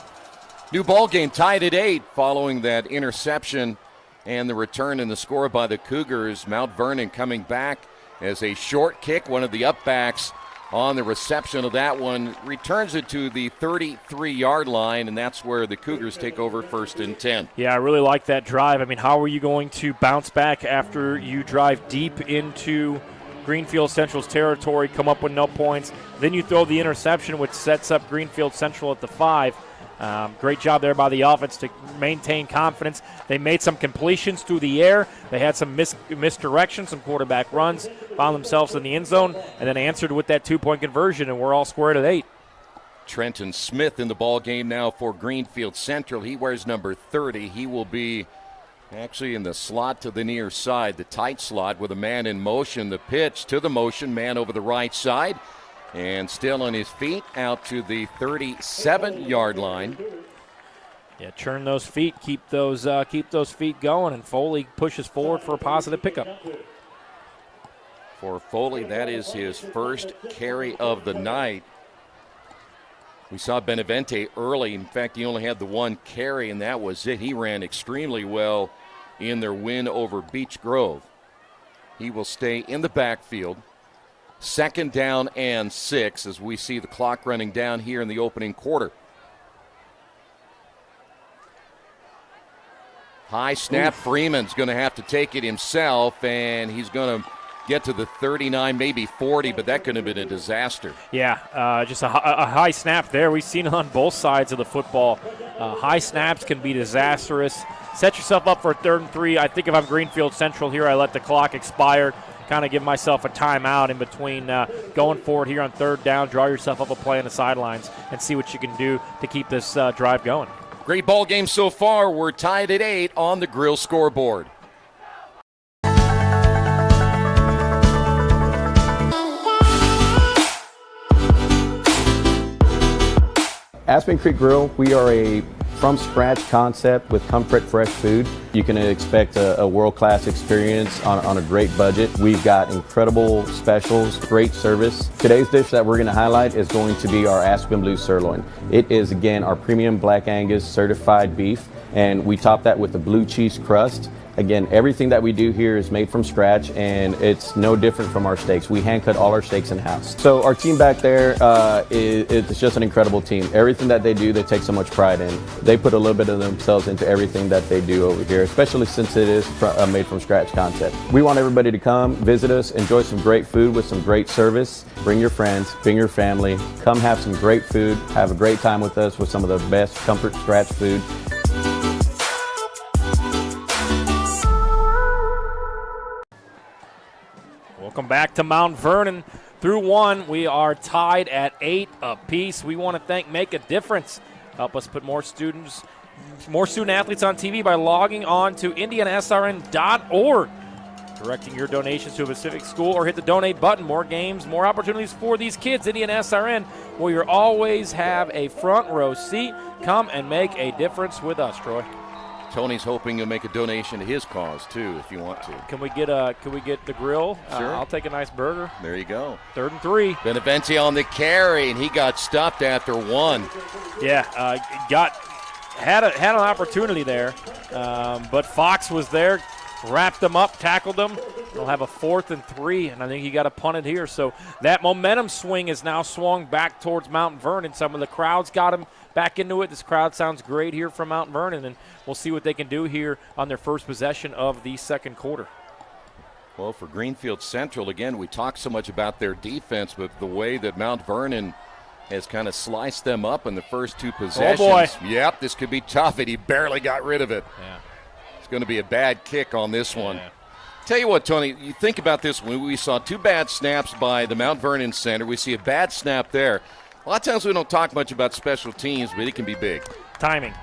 Speaker 18: New ball game tied at 8 following that interception and the return in the score by the Cougars. Mount Vernon coming back as a short kick. One of the upbacks on the reception of that one returns it to the 33-yard line, and that's where the Cougars take over 1st and 10.
Speaker 19: Yeah, I really like that drive. I mean, how are you going to bounce back after you drive deep into Greenfield Central's territory, come up with no points? Then you throw the interception, which sets up Greenfield Central at the 5. Great job there by the offense to maintain confidence. They made some completions through the air. They had some misdirections, some quarterback runs, found themselves in the end zone, and then answered with that 2-point conversion, and we're all squared at 8.
Speaker 18: Trenton Smith in the ball game now for Greenfield Central. He wears number 30. He will be actually in the slot to the near side, the tight slot with a man in motion. The pitch to the motion, man over the right side. And still on his feet, out to the 37-yard line.
Speaker 19: Yeah, churn those feet, keep those feet going, and Foley pushes forward for a positive pickup.
Speaker 18: For Foley, that is his first carry of the night. We saw Benavente early. In fact, he only had the one carry, and that was it. He ran extremely well in their win over Beech Grove. He will stay in the backfield. 2nd down and 6 as we see the clock running down here in the opening quarter. High snap. Freeman's going to have to take it himself, and he's going to get to the 39, maybe 40, but that could have been a disaster.
Speaker 19: Yeah, just a high snap there. We've seen it on both sides of the football. High snaps can be disastrous. Set yourself up for a 3rd and 3. I think if I'm Greenfield Central here, I let the clock expire, kind of give myself a timeout in between going forward here on 3rd down, draw yourself up a play on the sidelines, and see what you can do to keep this drive going.
Speaker 18: Great ball game so far. We're tied at 8 on the Grill scoreboard.
Speaker 12: Aspen Creek Grill, we are a from-scratch concept with comfort fresh food. You can expect a world-class experience on a great budget. We've got incredible specials, great service. Today's dish that we're going to highlight is going to be our Aspen Blue Sirloin. It is, again, our premium Black Angus certified beef, and we top that with a blue cheese crust. Again, everything that we do here is made from scratch, and it's no different from our steaks. We hand cut all our steaks in-house. So our team back there, it's just an incredible team. Everything that they do, they take so much pride in. They put a little bit of themselves into everything that they do over here, especially since it is a made from scratch concept. We want everybody to come, visit us, enjoy some great food with some great service. Bring your friends, bring your family. Come have some great food, have a great time with us with some of the best comfort scratch food.
Speaker 19: Welcome back to Mount Vernon. Through 1, we are tied at 8 apiece. We want to thank Make a Difference. Help us put more student athletes on TV by logging on to IndianaSRN.org. Directing your donations to a specific school or hit the donate button. More games, more opportunities for these kids. IndianaSRN, where you always have a front row seat. Come and make a difference with us, Troy.
Speaker 18: Tony's hoping you'll make a donation to his cause, too, if you want to.
Speaker 19: Can we get the grill?
Speaker 18: Sure.
Speaker 19: I'll take a nice burger.
Speaker 18: There you go.
Speaker 19: 3rd and 3.
Speaker 18: Benavente on the carry, and he got stuffed after 1.
Speaker 19: Yeah, had an opportunity there, but Fox was there, wrapped them up, tackled them. They'll have a 4th and 3, and I think he got a punted here. So that momentum swing is now swung back towards Mount Vernon. Some of the crowds got him back into it. This crowd sounds great here from Mount Vernon, and we'll see what they can do here on their first possession of the 2nd quarter.
Speaker 18: Well, for Greenfield Central, again, we talk so much about their defense, but the way that Mount Vernon has kind of sliced them up in the first 2 possessions.
Speaker 19: Oh, boy.
Speaker 18: Yep, this could be tough, and he barely got rid of it.
Speaker 19: Yeah.
Speaker 18: It's going to be a bad kick on this one. Yeah. Tell you what, Tony, you think about this one. We saw 2 bad snaps by the Mount Vernon center. We see a bad snap there. A lot of times we don't talk much about special teams, but it can be big.
Speaker 19: Timing,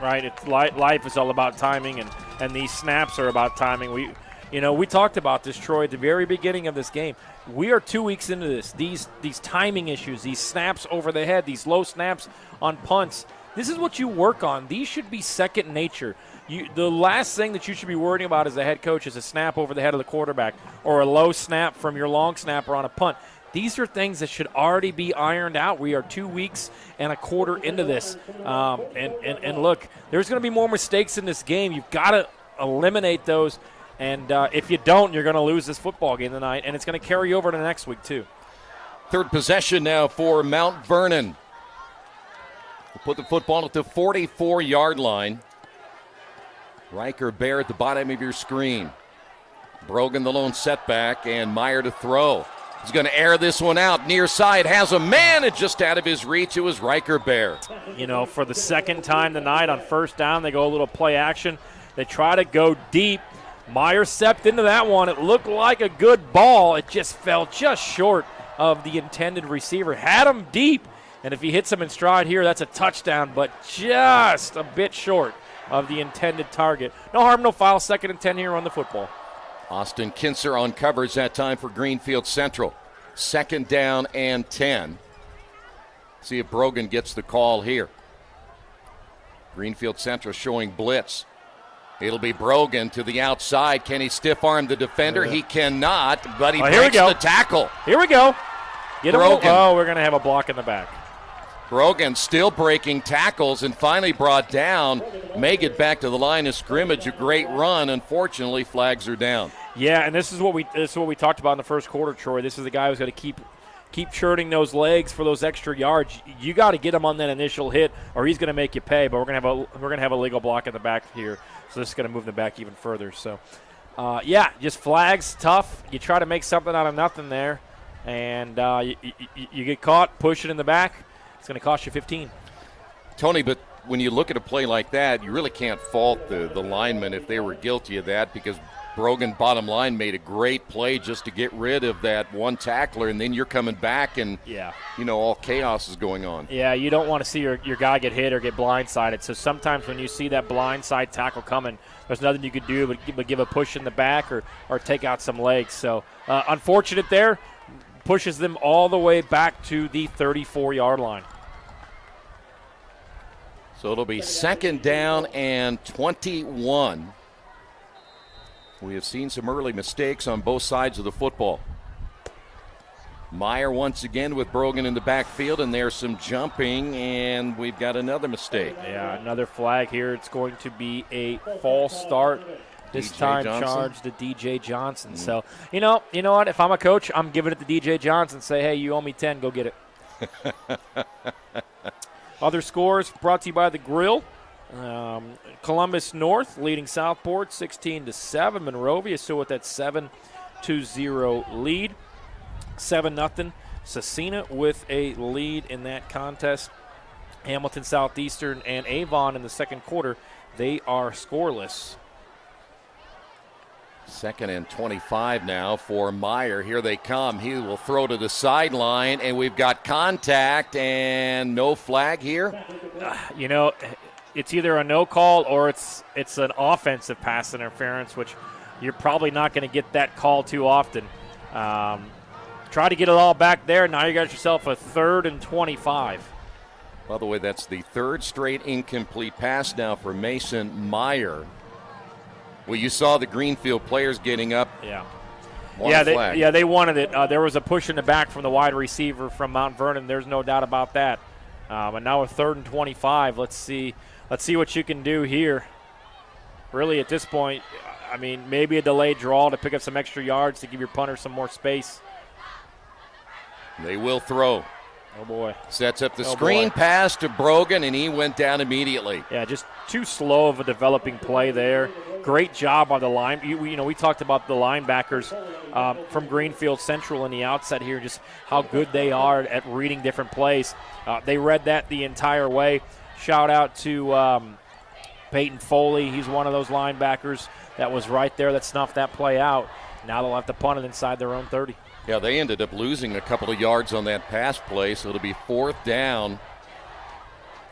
Speaker 19: right? It's life is all about timing, and these snaps are about timing. We talked about this, Troy, at the very beginning of this game. We are 2 weeks into this. These timing issues, these snaps over the head, these low snaps on punts. This is what you work on. These should be second nature. The last thing that you should be worrying about as a head coach is a snap over the head of the quarterback or a low snap from your long snapper on a punt. These are things that should already be ironed out. We are 2 weeks and a quarter into this. And look, there's going to be more mistakes in this game. You've got to eliminate those. And if you don't, you're going to lose this football game tonight. And it's going to carry over to next week, too.
Speaker 18: 3rd possession now for Mount Vernon. We'll put the football at the 44-yard line. Riker Bear at the bottom of your screen. Brogan the lone setback, and Meyer to throw. He's going to air this one out. Near side has a man, and just out of his reach, it was Riker Bear.
Speaker 19: For the 2nd time tonight on 1st down, they go a little play action. They try to go deep. Meyer stepped into that one. It looked like a good ball. It just fell just short of the intended receiver. Had him deep, and if he hits him in stride here, that's a touchdown, but just a bit short of the intended target. No harm, no foul. 2nd and 10 here on the football.
Speaker 18: Austin Kinser on covers that time for Greenfield Central. 2nd down and 10. See if Brogan gets the call here. Greenfield Central showing blitz. It'll be Brogan to the outside. Can he stiff arm the defender? He cannot, but he breaks the tackle.
Speaker 19: Here we go. Get
Speaker 18: Brogan.
Speaker 19: Oh, we're going to have a block in the back.
Speaker 18: Brogan still breaking tackles and finally brought down. Make it back to the line of scrimmage. A great run. Unfortunately, flags are down.
Speaker 19: Yeah, and this is what we talked about in the first quarter, Troy. This is the guy who's going to keep churning those legs for those extra yards. You got to get him on that initial hit, or he's going to make you pay. But we're going to have a legal block in the back here, so this is going to move them back even further. So, just flags, tough. You try to make something out of nothing there, and you get caught pushing in the back. It's going to cost you 15.
Speaker 18: Tony, but when you look at a play like that, you really can't fault the linemen if they were guilty of that, because Brogan, bottom line, made a great play just to get rid of that one tackler, and then you're coming back and, all chaos is going on.
Speaker 19: Yeah, you don't want to see your guy get hit or get blindsided. So sometimes when you see that blindside tackle coming, there's nothing you could do but give a push in the back or take out some legs. So unfortunate there. Pushes them all the way back to the 34-yard line.
Speaker 18: So it'll be 2nd down and 21. We have seen some early mistakes on both sides of the football. Meyer once again with Brogan in the backfield, and there's some jumping, and we've got another mistake.
Speaker 19: Yeah, another flag here. It's going to be a false start. This time charged to DJ Johnson. So, you know what? If I'm a coach, I'm giving it to DJ Johnson. Say, hey, you owe me 10. Go get it. Other scores brought to you by The Grill. Columbus North leading Southport 16-7. Monrovia still with that 7-0 lead. 7-0. Cecina with a lead in that contest. Hamilton Southeastern and Avon in the second quarter, they are scoreless.
Speaker 18: 2nd and 25 now for Meyer. Here they come. He will throw to the sideline, and we've got contact and no flag here.
Speaker 19: It's either a no call or it's an offensive pass interference, which you're probably not going to get that call too often. Try to get it all back there. Now you got yourself a 3rd and 25.
Speaker 18: By the way, that's the 3rd straight incomplete pass now for Mason Meyer. Well, you saw the Greenfield players getting up.
Speaker 19: They wanted it. There was a push in the back from the wide receiver from Mount Vernon. There's no doubt about that. And now a 3rd and 25. Let's see what you can do here. Really, at this point, I mean, maybe a delayed draw to pick up some extra yards to give your punter some more space.
Speaker 18: They will throw.
Speaker 19: Oh, boy.
Speaker 18: Sets up the screen pass to Brogan, and he went down immediately.
Speaker 19: Yeah, just too slow of a developing play there. Great job on the line. We talked about the linebackers from Greenfield Central in the outset here, just how good they are at reading different plays. They read that the entire way. Shout out to Peyton Foley. He's one of those linebackers that was right there that snuffed that play out. Now they'll have to punt it inside their own 30.
Speaker 18: Yeah, they ended up losing a couple of yards on that pass play, so it'll be 4th down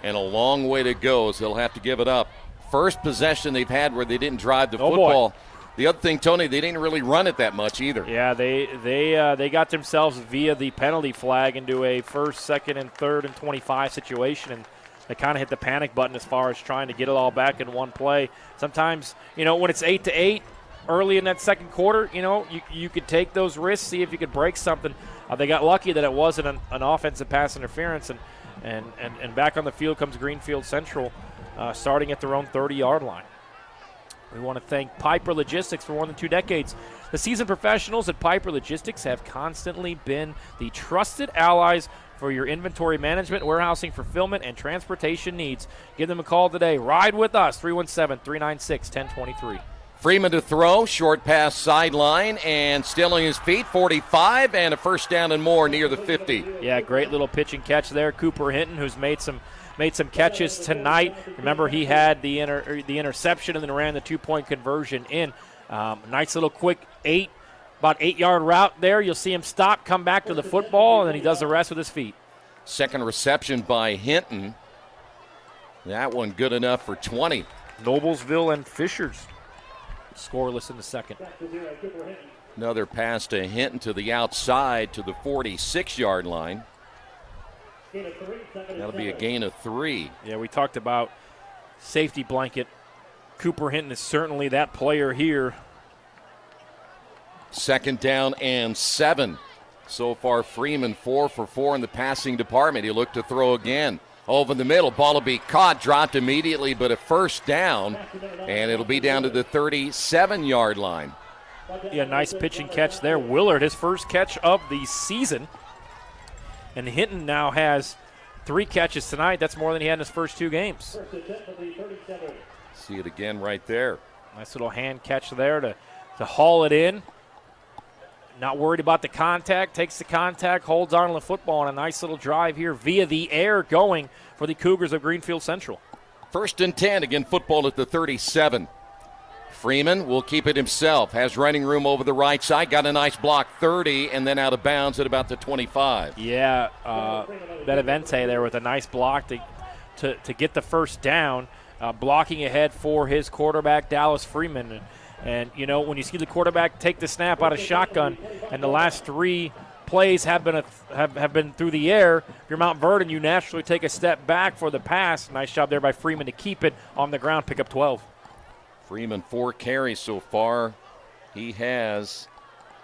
Speaker 18: and a long way to go, so they'll have to give it up. First possession they've had where they didn't drive the football.
Speaker 19: Boy.
Speaker 18: The other thing, Tony, they didn't really run it that much either.
Speaker 19: Yeah, they got themselves via the penalty flag into a 1st, 2nd, and 3rd and 25 situation, and they kind of hit the panic button as far as trying to get it all back in one play. Sometimes, when it's 8-8, early in that second quarter, you could take those risks, see if you could break something. They got lucky that it wasn't an offensive pass interference, and back on the field comes Greenfield Central, starting at their own 30-yard line. We want to thank Piper Logistics for more than 2 decades. The seasoned professionals at Piper Logistics have constantly been the trusted allies for your inventory management, warehousing, fulfillment, and transportation needs. Give them a call today. Ride with us, 317-396-1023.
Speaker 18: Freeman to throw, short pass sideline, and still on his feet, 45, and a 1st down and more near the 50.
Speaker 19: Yeah, great little pitch and catch there. Cooper Hinton, who's made some catches tonight. Remember, he had the interception and then ran the 2-point conversion in. Nice little quick about 8-yard route there. You'll see him stop, come back to the football, and then he does the rest with his feet.
Speaker 18: Second reception by Hinton. That one good enough for 20.
Speaker 19: Noblesville and Fishers scoreless in the second.
Speaker 18: Another pass to Hinton to the outside to the 46-yard line. That'll be a gain of 3.
Speaker 19: Yeah, we talked about safety blanket. Cooper Hinton is certainly that player here.
Speaker 18: 2nd down and 7. So far, Freeman 4 for 4 in the passing department. He'll look to throw again. Over the middle, ball will be caught, dropped immediately, but a first down, and it'll be down to the 37-yard line.
Speaker 19: Yeah, nice pitch and catch there. Willard, his first catch of the season. And Hinton now has 3 catches tonight. That's more than he had in his first 2 games.
Speaker 18: See it again right there.
Speaker 19: Nice little hand catch there to haul it in. Not worried about the contact, takes the contact, holds on to the football, and a nice little drive here via the air going for the Cougars of Greenfield Central.
Speaker 18: 1st and 10, again football at the 37. Freeman will keep it himself, has running room over the right side, got a nice block 30, and then out of bounds at about the 25.
Speaker 19: Yeah, Benavente there with a nice block to get the first down, blocking ahead for his quarterback, Dallas Freeman. And, you know, when you see the quarterback take the snap out of shotgun, and the last 3 plays have been through the air, if you're Mount Vernon, you naturally take a step back for the pass. Nice job there by Freeman to keep it on the ground, pick up 12.
Speaker 18: Freeman 4 carries so far. He has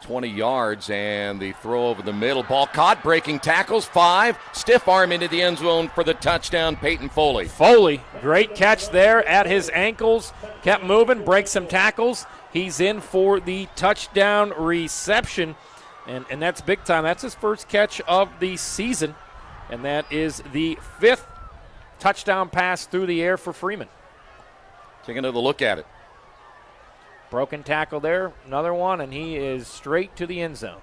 Speaker 18: 20 yards, and the throw over the middle. Ball caught, breaking tackles, 5. Stiff arm into the end zone for the touchdown, Peyton Foley.
Speaker 19: Foley, great catch there at his ankles. Kept moving, breaks some tackles. He's in for the touchdown reception, and that's big time. That's his first catch of the season, and that is the 5th touchdown pass through the air for Freeman.
Speaker 18: Taking another look at it.
Speaker 19: Broken tackle there, another one, and he is straight to the end zone.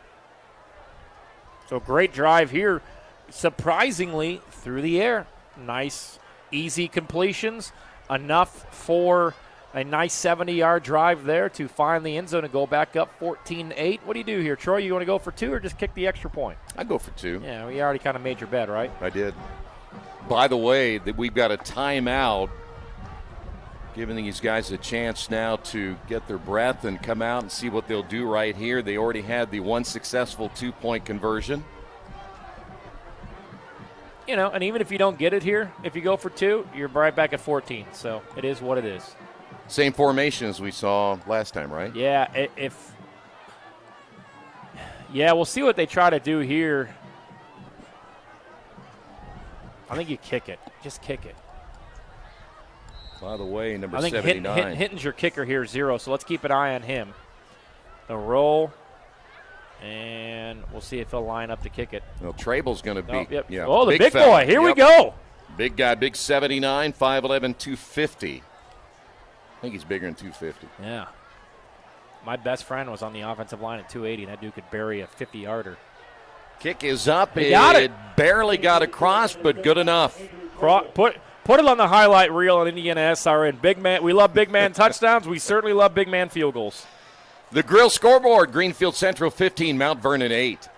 Speaker 19: So great drive here, surprisingly through the air. Nice, easy completions, enough for a nice 70-yard drive there to find the end zone and go back up 14-8. What do you do here, Troy? You want to go for 2 or just kick the extra point?
Speaker 18: I go for 2.
Speaker 19: Yeah, we already kind of made your bet, right?
Speaker 18: I did. By the way, that we've got a timeout, giving these guys a chance now to get their breath and come out and see what they'll do right here. They already had the 1 successful 2-point conversion.
Speaker 19: You know, and even if you don't get it here, if you go for 2, you're right back at 14. So it is what it is.
Speaker 18: Same formation as we saw last time, right?
Speaker 19: Yeah, we'll see what they try to do here. I think you kick it. Just kick it.
Speaker 18: By the way, number
Speaker 19: 79. I think Hinton's your kicker here, 0, so let's keep an eye on him. The roll, and we'll see if he'll line up to kick it.
Speaker 18: Well, Trable's going to be.
Speaker 19: Yep.
Speaker 18: Yeah,
Speaker 19: oh, the big boy. Here we go.
Speaker 18: Big guy, big 79, 5'11", 250. I think he's bigger than 250.
Speaker 19: Yeah. My best friend was on the offensive line at 280, and that dude could bury a 50-yarder.
Speaker 18: Kick is up.
Speaker 19: It
Speaker 18: barely got across, but good enough.
Speaker 19: Put it on the highlight reel on IndianaSRN. Big man. We love big man touchdowns. We certainly love big man field goals.
Speaker 18: The Grill scoreboard, Greenfield Central 15, Mount Vernon 8.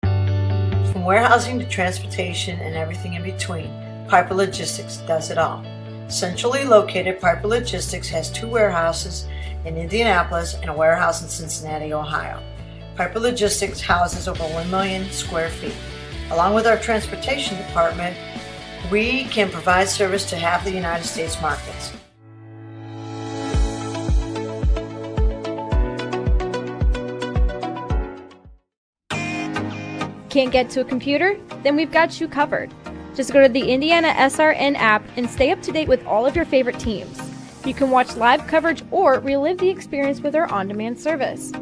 Speaker 21: From warehousing to transportation and everything in between, Piper Logistics does it all. Centrally located, Piper Logistics has 2 warehouses in Indianapolis and a warehouse in Cincinnati, Ohio. Piper Logistics houses over 1 million square feet. Along with our transportation department, we can provide service to half the United States markets.
Speaker 4: Can't get to a computer? Then we've got you covered. Just go to the IndianaSRN app and stay up to date with all of your favorite teams. You can watch live coverage or relive the experience with our on-demand service.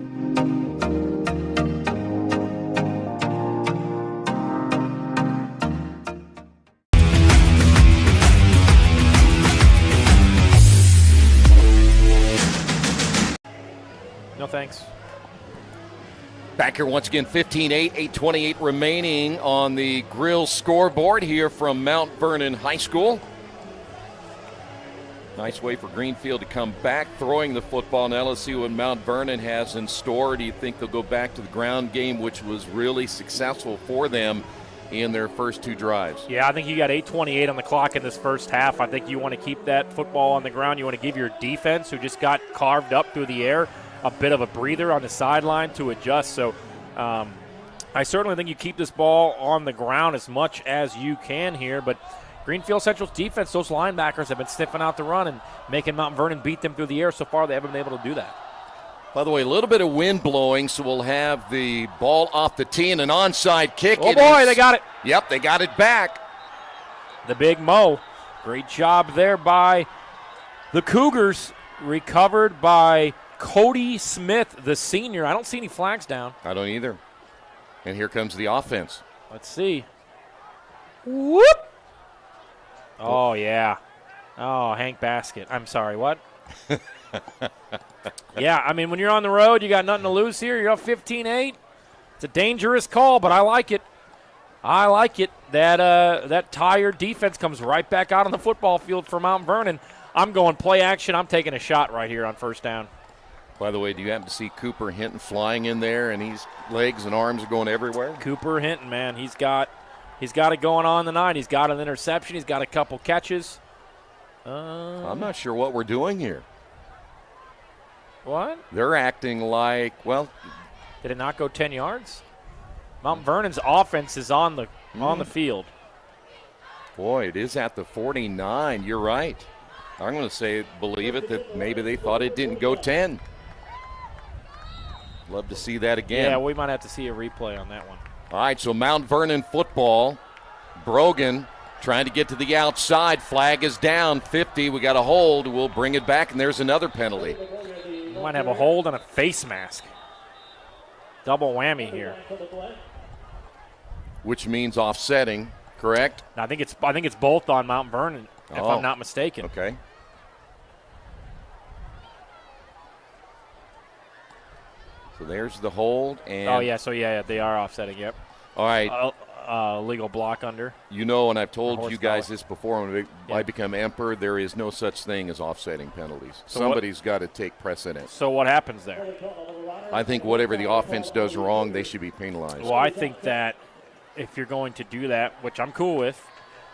Speaker 19: No thanks.
Speaker 18: Back here once again, 15-8, 8:28 remaining on the Grill scoreboard here from Mount Vernon High School. Nice way for Greenfield to come back throwing the football. Now let's see what Mount Vernon has in store. Do you think they'll go back to the ground game, which was really successful for them in their first 2 drives?
Speaker 19: Yeah, I think you got 8:28 on the clock in this first half. I think you want to keep that football on the ground. You want to give your defense, who just got carved up through the air, a bit of a breather on the sideline to adjust. So I certainly think you keep this ball on the ground as much as you can here. But, Greenfield Central's defense, those linebackers have been sniffing out the run and making Mount Vernon beat them through the air. So far, they haven't been able to do that.
Speaker 18: By the way, a little bit of wind blowing, so we'll have the ball off the tee and an onside kick.
Speaker 19: Oh, boy, they got it.
Speaker 18: Yep, they got it back.
Speaker 19: The Big Mo. Great job there by the Cougars. Recovered by Cody Smith, the senior. I don't see any flags down.
Speaker 18: I don't either. And here comes the offense.
Speaker 19: Let's see. Whoop. Oh, yeah. Oh, Hank Basket. I'm sorry, what? Yeah, I mean, when you're on the road, you got nothing to lose here. You're up 15-8. It's a dangerous call, but I like it. I like it. That tired defense comes right back out on the football field for Mount Vernon. I'm going play action. I'm taking a shot right here on first down.
Speaker 18: By the way, do you happen to see Cooper Hinton flying in there, and his legs and arms are going everywhere?
Speaker 19: Cooper Hinton, man, he's got it going on tonight. He's got an interception. He's got a couple catches.
Speaker 18: I'm not sure what we're doing here.
Speaker 19: What?
Speaker 18: They're acting like, well.
Speaker 19: Did it not go 10 yards? Mount Vernon's offense is on the field.
Speaker 18: Boy, it is at the 49. You're right. I'm going to believe it, that maybe they thought it didn't go 10. Love to see that again.
Speaker 19: Yeah, we might have to see a replay on that one.
Speaker 18: All right, so Mount Vernon football. Brogan trying to get to the outside. Flag is down, 50. We got a hold. We'll bring it back, and there's another penalty.
Speaker 19: We might have a hold and a face mask. Double whammy here.
Speaker 18: Which means offsetting, correct?
Speaker 19: I think it's both on Mount Vernon, if I'm not mistaken.
Speaker 18: Okay. So there's the hold. And
Speaker 19: they are offsetting, yep.
Speaker 18: All right.
Speaker 19: Legal block under.
Speaker 18: You know, and I've told you guys this before, when I become emperor, there is no such thing as offsetting penalties.
Speaker 19: So
Speaker 18: somebody's got to take precedence.
Speaker 19: So what happens there?
Speaker 18: I think whatever the offense does wrong, they should be penalized.
Speaker 19: Well, I think that if you're going to do that, which I'm cool with,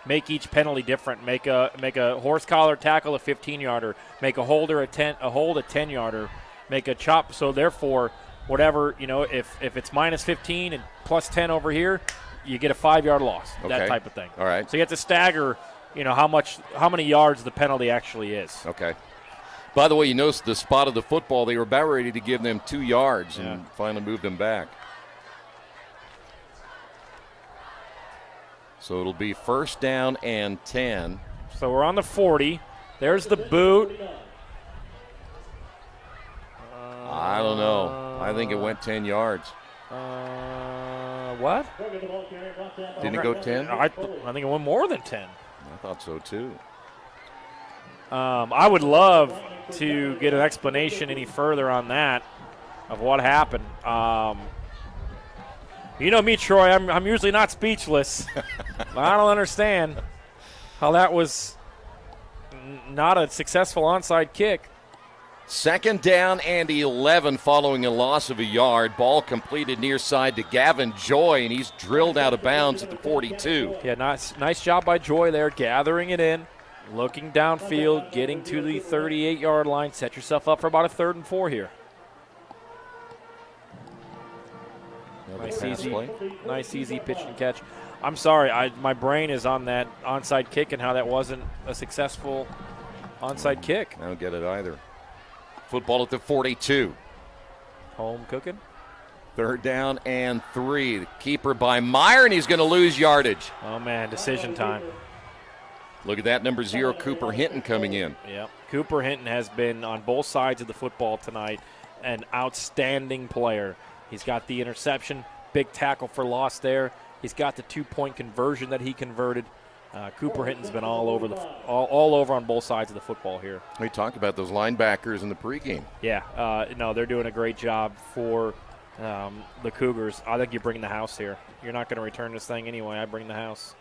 Speaker 19: make each penalty different. Make a horse collar tackle a 15-yarder. Make a hold a 10-yarder. Make a chop. So therefore, whatever, if it's minus 15 and plus 10 over here, you get a 5-yard loss.
Speaker 18: Okay.
Speaker 19: That type of thing.
Speaker 18: All right.
Speaker 19: So you have to stagger, how many yards the penalty actually is.
Speaker 18: Okay. By the way, you notice the spot of the football, they were about ready to give them 2 yards and finally moved them back. So it'll be first down and 10.
Speaker 19: So we're on the 40. There's the boot.
Speaker 18: I don't know. I think it went 10 yards.
Speaker 19: What?
Speaker 18: Didn't it go 10?
Speaker 19: I think it went more than 10.
Speaker 18: I thought so, too.
Speaker 19: I would love to get an explanation any further on that of what happened. You know me, Troy. I'm usually not speechless. I don't understand how that was not a successful onside kick.
Speaker 18: Second down and 11 following a loss of a yard. Ball completed near side to Gavin Joy, and he's drilled out of bounds at the 42.
Speaker 19: Yeah, nice job by Joy there, gathering it in, looking downfield, getting to the 38-yard line. Set yourself up for about a 3rd and 4 here. Nice easy pitch and catch. I'm sorry, my brain is on that onside kick and how that wasn't a successful onside kick.
Speaker 18: I don't get it either. Football at the 42.
Speaker 19: Home cooking.
Speaker 18: 3rd down and 3. The keeper by Meyer, and he's going to lose yardage.
Speaker 19: Oh, man, decision time.
Speaker 18: Look at that, number 0, Cooper Hinton coming in.
Speaker 19: Yep. Cooper Hinton has been on both sides of the football tonight, an outstanding player. He's got the interception, big tackle for loss there. He's got the 2-point conversion that he converted. Cooper Hinton's been all over on both sides of the football here.
Speaker 18: We talked about those linebackers in the pregame.
Speaker 19: Yeah, they're doing a great job for the Cougars. I think you bring the house here. You're not going to return this thing anyway. I bring the house.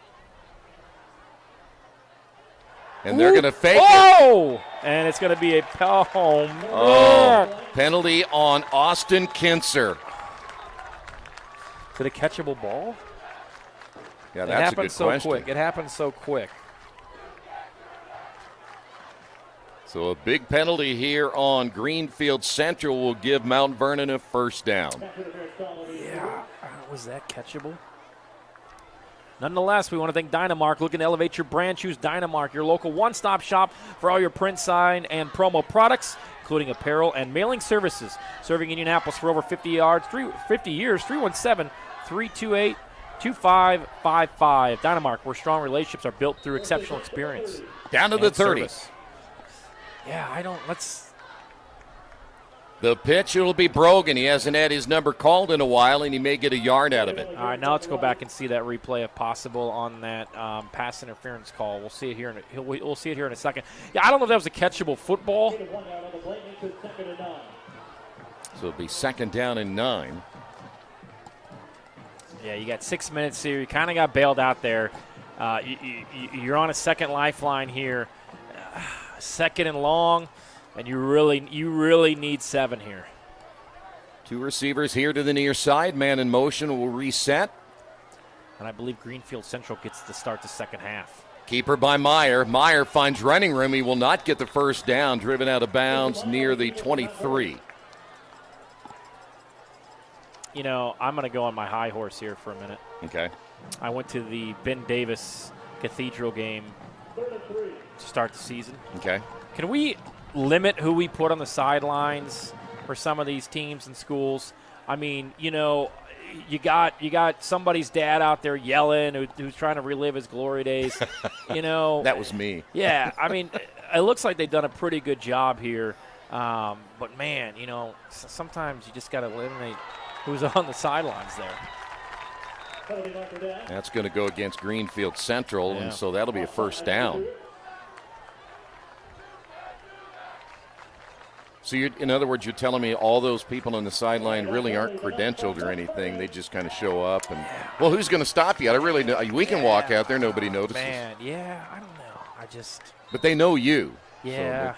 Speaker 18: And they're going to fake
Speaker 19: it. And it's going to be a home.
Speaker 18: Penalty on Austin Kinser.
Speaker 19: Is it a catchable ball?
Speaker 18: Yeah, that's a good question.
Speaker 19: It happened so quick.
Speaker 18: So a big penalty here on Greenfield Central will give Mount Vernon a first down.
Speaker 19: Yeah, was that catchable? Nonetheless, we want to thank Dynamark. Looking to elevate your brand? Choose Dynamark, your local one-stop shop for all your print, sign, and promo products, including apparel and mailing services. Serving Indianapolis for over 50 years, 317-328-2555. Dynamark, where strong relationships are built through exceptional experience.
Speaker 18: Down to the 30.
Speaker 19: Service. Yeah,
Speaker 18: The pitch, it'll be Brogan. He hasn't had his number called in a while, and he may get a yard out of it.
Speaker 19: All right, now let's go back and see that replay if possible on that pass interference call. We'll see it here we'll see it here in a second. Yeah, I don't know if that was a catchable football.
Speaker 18: So it'll be 2nd down and 9.
Speaker 19: Yeah, you got 6 minutes here. You kind of got bailed out there. You're on a second lifeline here. 2nd and long, and you really need 7 here.
Speaker 18: 2 receivers here to the near side. Man in motion will reset.
Speaker 19: And I believe Greenfield Central gets to start the second half.
Speaker 18: Keeper by Meyer. Meyer finds running room. He will not get the first down. Driven out of bounds near the 23.
Speaker 19: I'm going to go on my high horse here for a minute.
Speaker 18: Okay.
Speaker 19: I went to the Ben Davis Cathedral game to start the season.
Speaker 18: Okay.
Speaker 19: Can we limit who we put on the sidelines for some of these teams and schools? I mean, you got somebody's dad out there yelling who's trying to relive his glory days.
Speaker 18: That was me.
Speaker 19: Yeah, I mean, it looks like they've done a pretty good job here. But man, sometimes you just got to eliminate who's on the sidelines there.
Speaker 18: That's going to go against Greenfield Central, and so that'll be a first down. So, in other words, you're telling me all those people on the sideline really aren't credentialed or anything. They just kind of show up. And well, who's going to stop you? I really know. We can walk out there. Nobody notices.
Speaker 19: Man, yeah, I don't know.
Speaker 18: But they know you.
Speaker 19: Yeah.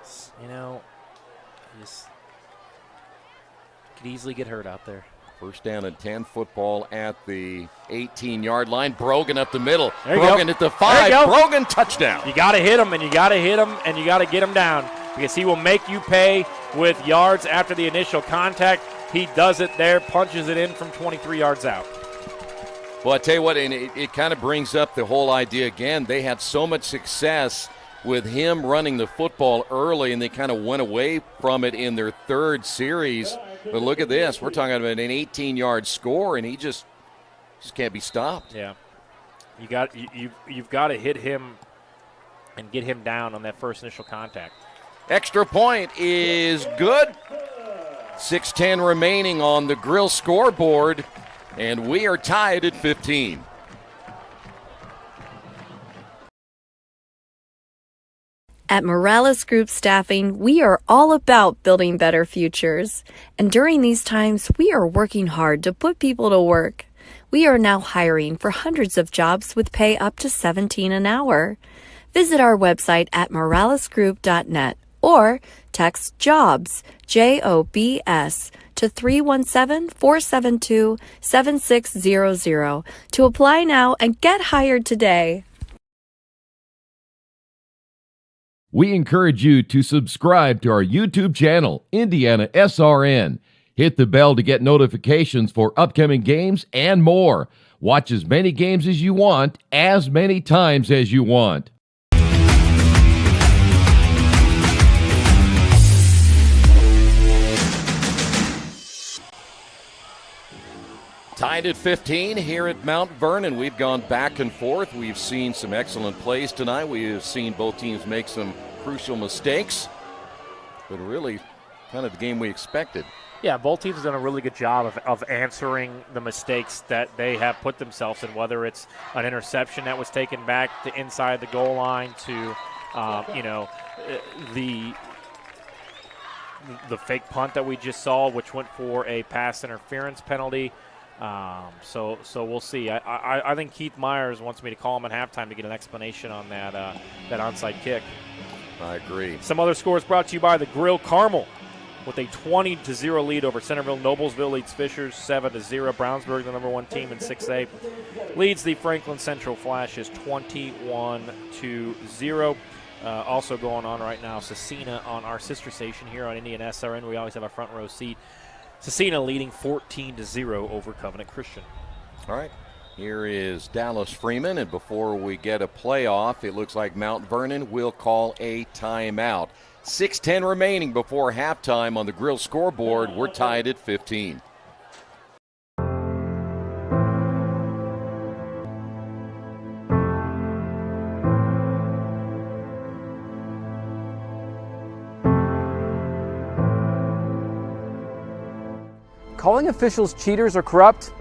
Speaker 18: So
Speaker 19: just could easily get hurt out there.
Speaker 18: First down and 10, football at the 18-yard line. Brogan up the middle.
Speaker 19: There you
Speaker 18: Brogan
Speaker 19: go.
Speaker 18: at the 5. Brogan, touchdown.
Speaker 19: You got to hit him, and you got to hit him, and you got to get him down because he will make you pay with yards after the initial contact. He does it there, punches it in from 23 yards out.
Speaker 18: Well, I tell you what, and it kind of brings up the whole idea again. They had so much success with him running the football early, and they kind of went away from it in their third series. But look at this. We're talking about an 18-yard score, and he just can't be stopped.
Speaker 19: Yeah. You've got to hit him and get him down on that first initial contact.
Speaker 18: Extra point is good. 6:10 remaining on the Grill scoreboard, and we are tied at 15.
Speaker 3: At Morales Group Staffing, we are all about building better futures. And during these times, we are working hard to put people to work. We are now hiring for hundreds of jobs with pay up to $17 an hour. Visit our website at moralesgroup.net or text JOBS, JOBS, to 317-472-7600 to apply now and get hired today.
Speaker 22: We encourage you to subscribe to our YouTube channel, IndianaSRN. Hit the bell to get notifications for upcoming games and more. Watch as many games as you want, as many times as you want.
Speaker 18: Tied at 15 here at Mount Vernon. We've gone back and forth. We've seen some excellent plays tonight. We have seen both teams make some crucial mistakes, but really kind of the game we expected.
Speaker 19: Yeah, both teams have done a really good job of answering the mistakes that they have put themselves in, whether it's an interception that was taken back to inside the goal line to, the fake punt that we just saw, which went for a pass interference penalty. So we'll see. I think Keith Myers wants me to call him at halftime to get an explanation on that onside kick.
Speaker 18: I agree.
Speaker 19: Some other scores brought to you by the Grill. Carmel with a 20-0 lead over Centerville. Noblesville leads Fishers 7-0. Brownsburg, the number 1 team in 6A, leads the Franklin Central Flashes 21-0. Also going on right now, Cecina on our sister station here on IndianaSRN. We always have a front row seat. Cecina leading 14-0 over Covenant Christian.
Speaker 18: All right. Here is Dallas Freeman, and before we get a playoff, it looks like Mount Vernon will call a timeout. 6:10 remaining before halftime on the Grill scoreboard. We're tied at 15.
Speaker 2: Calling officials cheaters or corrupt,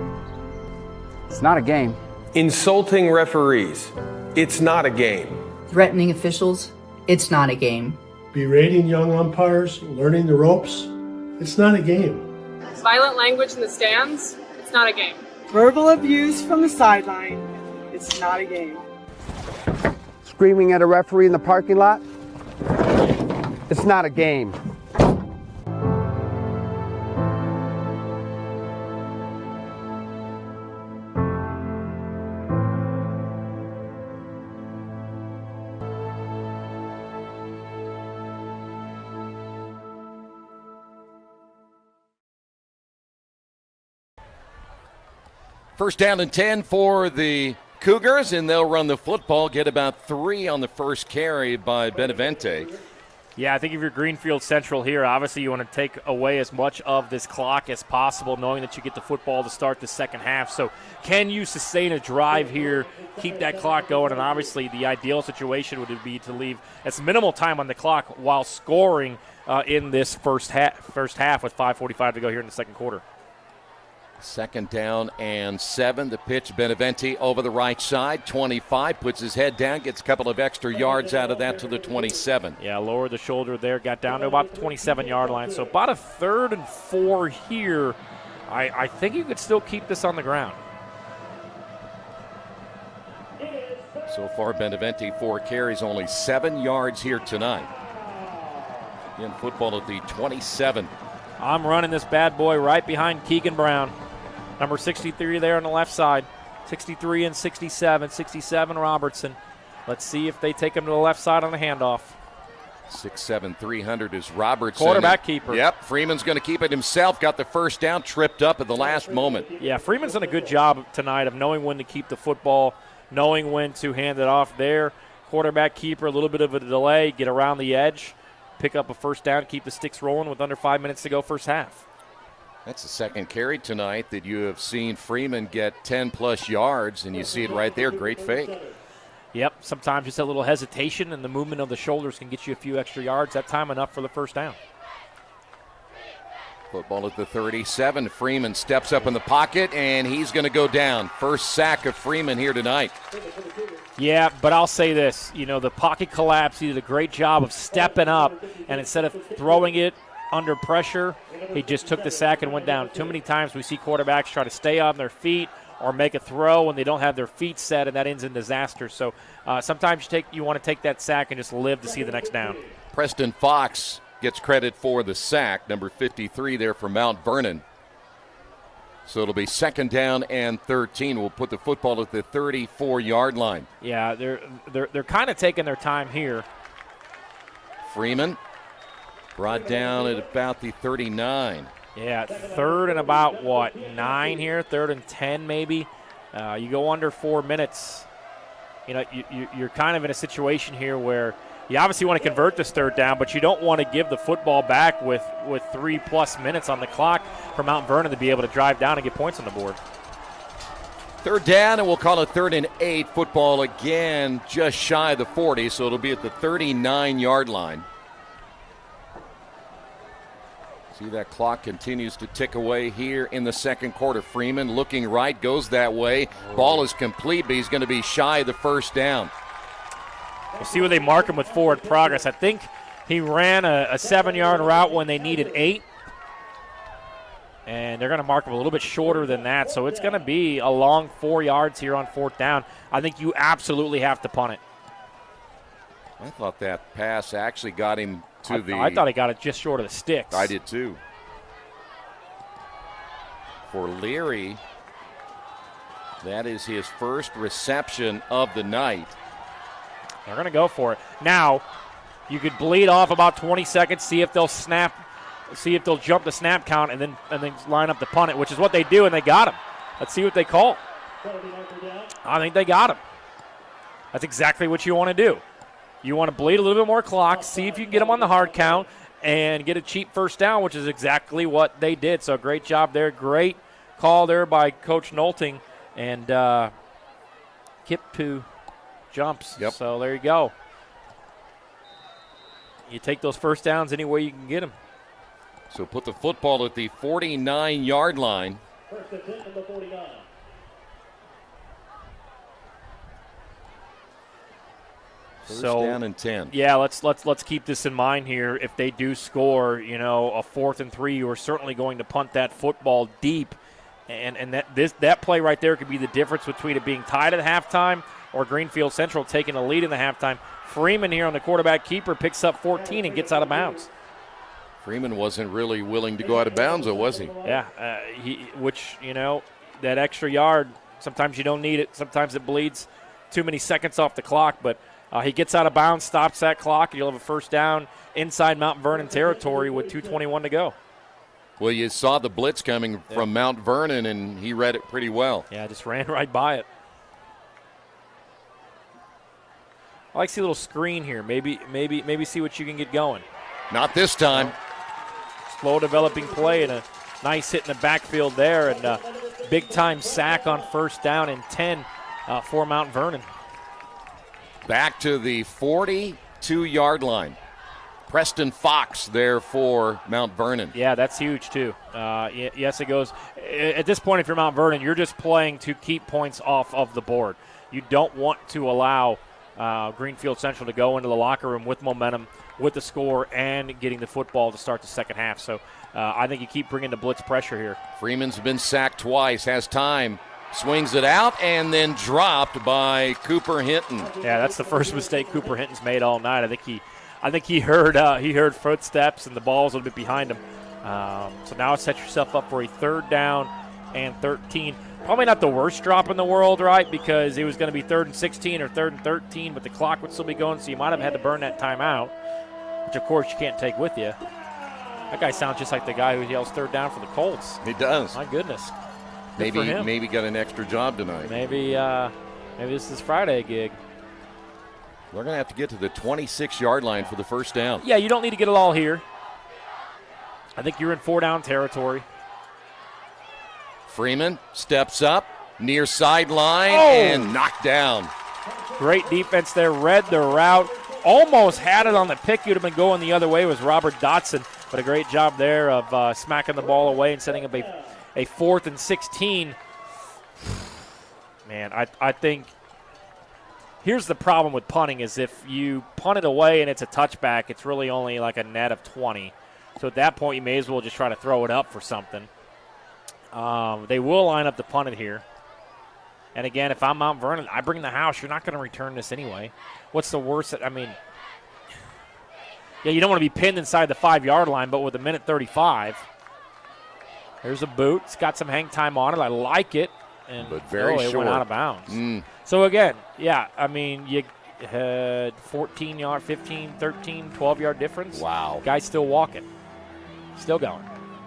Speaker 2: it's not a game.
Speaker 5: Insulting referees, it's not a game.
Speaker 23: Threatening officials, it's not a game.
Speaker 24: Berating young umpires, learning the ropes, it's not a game.
Speaker 25: Violent language in the stands, it's not a game.
Speaker 26: Verbal abuse from the sideline, it's not a game.
Speaker 27: Screaming at a referee in the parking lot, it's not a game.
Speaker 18: First down and 10 for the Cougars, and they'll run the football, get about 3 on the first carry by Benavente.
Speaker 19: Yeah, I think if you're Greenfield Central here, obviously you want to take away as much of this clock as possible, knowing that you get the football to start the second half. So can you sustain a drive here, keep that clock going? And obviously the ideal situation would be to leave as minimal time on the clock while scoring in this first half with 5:45 to go here in the second quarter.
Speaker 18: Second down and 7. The pitch, Benavente over the right side. 25, puts his head down, gets a couple of extra yards out of that to the 27.
Speaker 19: Yeah, lowered the shoulder there, got down to about the 27-yard line. So about a 3rd and 4 here. I think you could still keep this on the ground.
Speaker 18: So far, Benavente, 4 carries, only 7 yards here tonight. In football at the 27.
Speaker 19: I'm running this bad boy right behind Keegan Brown. Number 63 there on the left side. 63 and 67. 67 Robertson. Let's see if they take him to the left side on the handoff.
Speaker 18: 6'7", 300 is Robertson.
Speaker 19: Quarterback keeper.
Speaker 18: Yep, Freeman's going to keep it himself. Got the first down, tripped up at the last moment.
Speaker 19: Yeah, Freeman's done a good job tonight of knowing when to keep the football, knowing when to hand it off there. Quarterback keeper, a little bit of a delay, get around the edge, pick up a first down, keep the sticks rolling with under 5 minutes to go first half.
Speaker 18: That's the second carry tonight that you have seen Freeman get 10-plus yards, and you see it right there, great fake.
Speaker 19: Yep, sometimes just a little hesitation and the movement of the shoulders can get you a few extra yards. That time enough for the first down.
Speaker 18: Football at the 37. Freeman steps up in the pocket, and he's going to go down. First sack of Freeman here tonight.
Speaker 19: Yeah, but I'll say this. You know, the pocket collapse, he did a great job of stepping up, and instead of throwing it under pressure, he just took the sack and went down. Too many times we see quarterbacks try to stay on their feet or make a throw when they don't have their feet set, and that ends in disaster. So sometimes you want to take that sack and just live to see the next down.
Speaker 18: Preston Fox gets credit for the sack, number 53 there for Mount Vernon. So it'll be second down and 13. We'll put the football at the 34-yard line.
Speaker 19: Yeah, they're kind of taking their time here.
Speaker 18: Freeman brought down at about the 39.
Speaker 19: Yeah, 3rd and about, 9 here? 3rd and 10 maybe. You go under 4 minutes. You know, you're kind of in a situation here where you obviously want to convert this 3rd down, but you don't want to give the football back with 3+ minutes on the clock for Mount Vernon to be able to drive down and get points on the board.
Speaker 18: 3rd down, and we'll call it 3rd and 8. Football again just shy of the 40, so it'll be at the 39-yard line. See, that clock continues to tick away here in the second quarter. Freeman looking right, goes that way. Ball is complete, but he's going to be shy of the first down.
Speaker 19: We'll see where they mark him with forward progress. I think he ran a 7-yard route when they needed 8. And they're going to mark him a little bit shorter than that. So it's going to be a long 4 yards here on 4th down. I think you absolutely have to punt it.
Speaker 18: I thought that pass actually got him to
Speaker 19: I thought he got it just short of the sticks.
Speaker 18: I did too. For Leary, that is his first reception of the night.
Speaker 19: They're going to go for it. Now, you could bleed off about 20 seconds, see if they'll jump the snap count, and then line up to punt it, which is what they do, and they got him. Let's see what they call. I think they got him. That's exactly what you want to do. You want to bleed a little bit more clock, see if you can get them on the hard count, and get a cheap first down, which is exactly what they did. So great job there. Great call there by Coach Nolting. And Kippu jumps.
Speaker 18: Yep.
Speaker 19: So there you go. You take those first downs any way you can get them.
Speaker 18: So put the football at the 49-yard line.
Speaker 6: First and 10 from the 49.
Speaker 18: First down and 10.
Speaker 19: Yeah, let's keep this in mind here. If they do score, a 4th and 3, you are certainly going to punt that football deep, and that play right there could be the difference between it being tied at halftime or Greenfield Central taking a lead in the halftime. Freeman here on the quarterback keeper picks up 14 and gets out of bounds.
Speaker 18: Freeman wasn't really willing to go out of bounds, though, was he?
Speaker 19: Yeah, that extra yard, sometimes you don't need it. Sometimes it bleeds too many seconds off the clock, but he gets out of bounds, stops that clock, and you'll have a first down inside Mount Vernon territory with 2:21 to go.
Speaker 18: Well, you saw the blitz coming from Mount Vernon, and he read it pretty well.
Speaker 19: Yeah, just ran right by it. I like to see a little screen here. Maybe see what you can get going.
Speaker 18: Not this time.
Speaker 19: Slow developing play and a nice hit in the backfield there, and a big-time sack on first down and 10 for Mount Vernon.
Speaker 18: Back to the 42-yard line. Preston Fox there for Mount Vernon.
Speaker 19: Yeah, that's huge too. Yes, it goes. At this point, if you're Mount Vernon, you're just playing to keep points off of the board. You don't want to allow Greenfield Central to go into the locker room with momentum, with the score, and getting the football to start the second half. So I think you keep bringing the blitz pressure here.
Speaker 18: Freeman's been sacked twice, has time. Swings it out and then dropped by Cooper Hinton.
Speaker 19: Yeah, that's the first mistake Cooper Hinton's made all night. I think he heard footsteps and the ball's a little bit behind him. So now set yourself up for a 3rd down and 13. Probably not the worst drop in the world, right? Because it was going to be 3rd and 16 or 3rd and 13, but the clock would still be going, so you might have had to burn that timeout, which of course you can't take with you. That guy sounds just like the guy who yells 3rd down for the Colts.
Speaker 18: He does.
Speaker 19: My goodness.
Speaker 18: Maybe got an extra job tonight.
Speaker 19: Maybe this is Friday gig.
Speaker 18: We're going to have to get to the 26-yard line for the first down.
Speaker 19: Yeah, you don't need to get it all here. I think you're in 4-down territory.
Speaker 18: Freeman steps up, near sideline, and knocked down.
Speaker 19: Great defense there. Read the route. Almost had it on the pick. You'd have been going the other way was Robert Dotson, but a great job there of smacking the ball away and setting up a 4th and 16. Man, I think here's the problem with punting is if you punt it away and it's a touchback, it's really only like a net of 20. So at that point, you may as well just try to throw it up for something. They will line up to punt it here. And again, if I'm Mount Vernon, I bring the house. You're not going to return this anyway. What's the worst? Yeah, you don't want to be pinned inside the 5-yard line, but with a minute 35. There's a boot. It's got some hang time on it. I like it.
Speaker 18: But very short.
Speaker 19: It went out of bounds. So, again, you had 14-yard, 15, 13, 12-yard difference.
Speaker 18: Wow.
Speaker 19: Guy's still walking. Still going.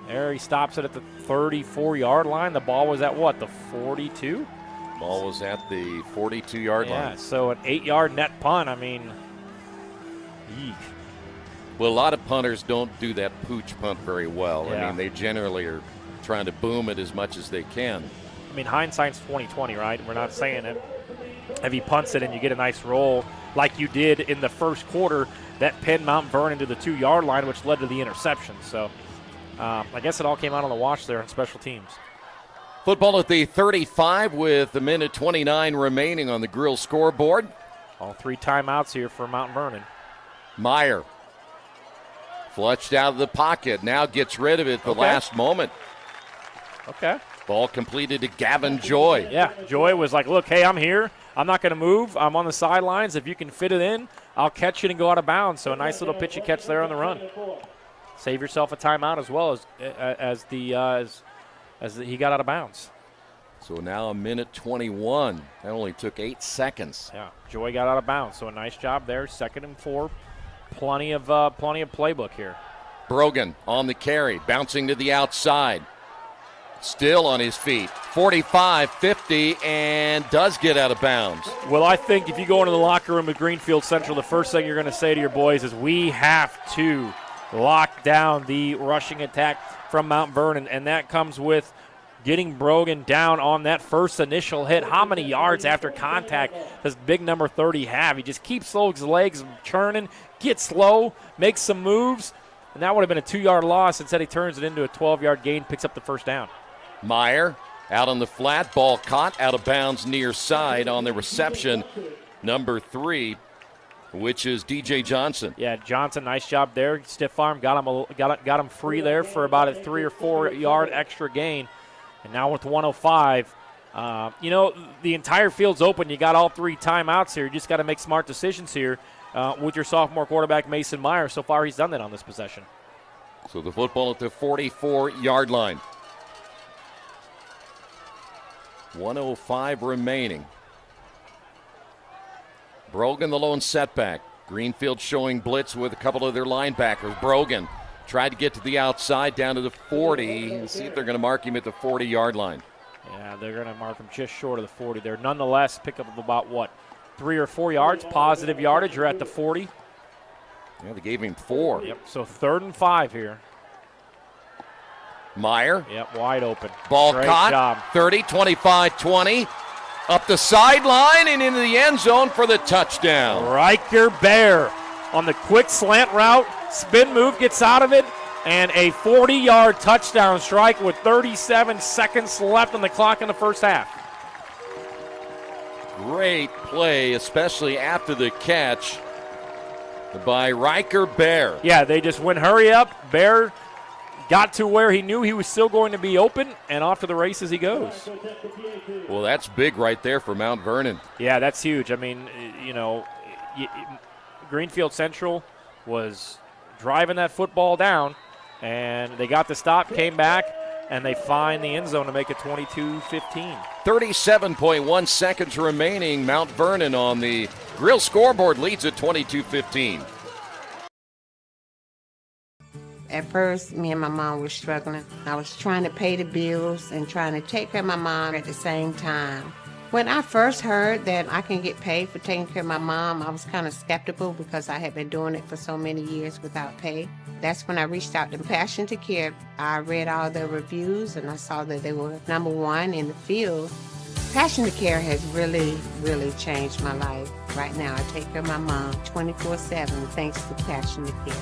Speaker 19: There he stops it at the 34-yard line. The ball was at what, the 42?
Speaker 18: Ball was at the 42-yard line.
Speaker 19: Yeah, so an 8-yard net punt, eek.
Speaker 18: Well, a lot of punters don't do that pooch punt very well.
Speaker 19: Yeah.
Speaker 18: They generally are trying to boom it as much as they can.
Speaker 19: Hindsight's 20/20, right? We're not saying it. If he punts it and you get a nice roll like you did in the first quarter, that pinned Mount Vernon to the 2-yard line, which led to the interception. So I guess it all came out on the wash there on special teams.
Speaker 18: Football at the 35 with a minute 29 remaining on the Grill scoreboard.
Speaker 19: All 3 timeouts here for Mount Vernon.
Speaker 18: Meyer flushed out of the pocket. Now gets rid of it at the last moment.
Speaker 19: Okay.
Speaker 18: Ball completed to Gavin Joy.
Speaker 19: Yeah, Joy was like, look, hey, I'm here. I'm not going to move. I'm on the sidelines. If you can fit it in, I'll catch it and go out of bounds. So a nice little pitch and catch there on the run. Save yourself a timeout as well as he got out of bounds.
Speaker 18: So now a minute 21. That only took 8 seconds.
Speaker 19: Yeah, Joy got out of bounds. So a nice job there. 2nd and 4. Plenty of playbook here.
Speaker 18: Brogan on the carry, bouncing to the outside. Still on his feet. 45, 50, and does get out of bounds.
Speaker 19: Well, I think if you go into the locker room at Greenfield Central, the first thing you're going to say to your boys is we have to lock down the rushing attack from Mount Vernon, and that comes with getting Brogan down on that first initial hit. How many yards after contact does big number 30 have? He just keeps those legs churning, gets slow, makes some moves, and that would have been a 2-yard loss. Instead, he turns it into a 12-yard gain, picks up the first down.
Speaker 18: Meyer out on the flat, ball caught out of bounds near side on the reception. Number 3, which is DJ Johnson.
Speaker 19: Yeah, Johnson, nice job there. Stiff arm, got him free there for about a 3 or 4 yard extra gain. And now with 105, the entire field's open. You got all 3 timeouts here. You just got to make smart decisions here with your sophomore quarterback, Mason Meyer. So far, he's done that on this possession.
Speaker 18: So the football at the 44-yard line. 105 remaining. Brogan the lone setback. Greenfield showing blitz with a couple of their linebackers. Brogan tried to get to the outside down to the 40. Let's see if they're going to mark him at the 40-yard line.
Speaker 19: Yeah, they're going to mark him just short of the 40 there. Nonetheless, pick up about, 3 or 4 yards, positive yardage. You're at the 40.
Speaker 18: Yeah, they gave him 4.
Speaker 19: Yep, so 3rd and 5 here.
Speaker 18: Meyer.
Speaker 19: Yep, wide open.
Speaker 18: Ball
Speaker 19: Great
Speaker 18: caught.
Speaker 19: Job.
Speaker 18: 30, 25, 20. Up the sideline and into the end zone for the touchdown.
Speaker 19: Riker Bear on the quick slant route. Spin move, gets out of it, and a 40-yard touchdown strike with 37 seconds left on the clock in the first half.
Speaker 18: Great play, especially after the catch by Riker Bear.
Speaker 19: Yeah, they just went hurry up. Bear got to where he knew he was still going to be open, and off to the races he goes.
Speaker 18: Well, that's big right there for Mount Vernon.
Speaker 19: Yeah, that's huge. I mean, Greenfield Central was driving that football down, and they got the stop, came back, and they find the end zone to make it 22-15.
Speaker 18: 37.1 seconds remaining. Mount Vernon on the Grill scoreboard leads at 22-15.
Speaker 6: At first, me and my mom were struggling. I was trying to pay the bills and trying to take care of my mom at the same time. When I first heard that I can get paid for taking care of my mom, I was kind of skeptical because I had been doing it for so many years without pay. That's when I reached out to Passion to Care. I read all their reviews and I saw that they were #1 in the field. Passion to Care has really, really changed my life. Right now, I take care of my mom 24/7 thanks to Passion to Care.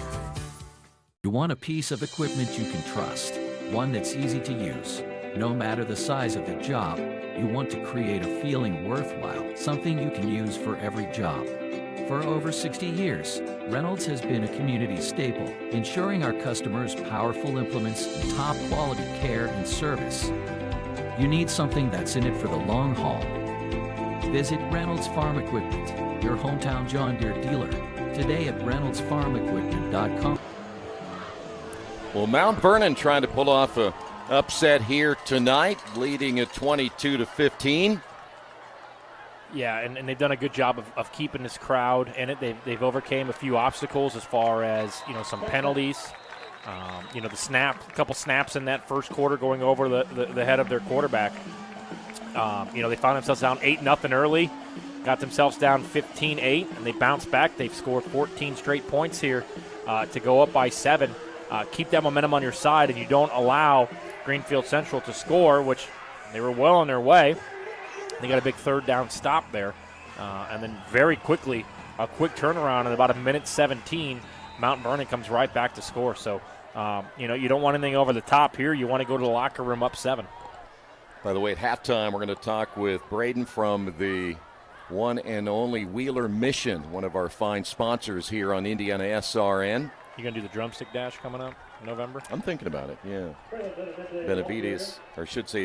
Speaker 1: You want a piece of equipment you can trust, one that's easy to use. No matter the size of the job, you want to create a feeling worthwhile, something you can use for every job. For over 60 years, Reynolds has been a community staple, ensuring our customers powerful implements and top quality care and service. You need something that's in it for the long haul. Visit Reynolds Farm Equipment, your hometown John Deere dealer, today at reynoldsfarmequipment.com.
Speaker 18: Well, Mount Vernon trying to pull off a upset here tonight, leading at 22-15.
Speaker 19: Yeah, and they've done a good job of keeping this crowd in it. They've overcame a few obstacles as far as some penalties. A couple snaps in that first quarter going over the head of their quarterback. They found themselves down 8-0 early, got themselves down 15-8, and they bounced back. They've scored 14 straight points here to go up by 7. Keep that momentum on your side, and you don't allow Greenfield Central to score, which they were well on their way. They got a big 3rd down stop there. And then very quickly, a quick turnaround in about a minute 17, Mount Vernon comes right back to score. So, you don't want anything over the top here. You want to go to the locker room up 7.
Speaker 18: By the way, at halftime, we're going to talk with Braden from the one and only Wheeler Mission, one of our fine sponsors here on IndianaSRN.
Speaker 19: You going to do the drumstick dash coming up in November?
Speaker 18: I'm thinking about it, yeah.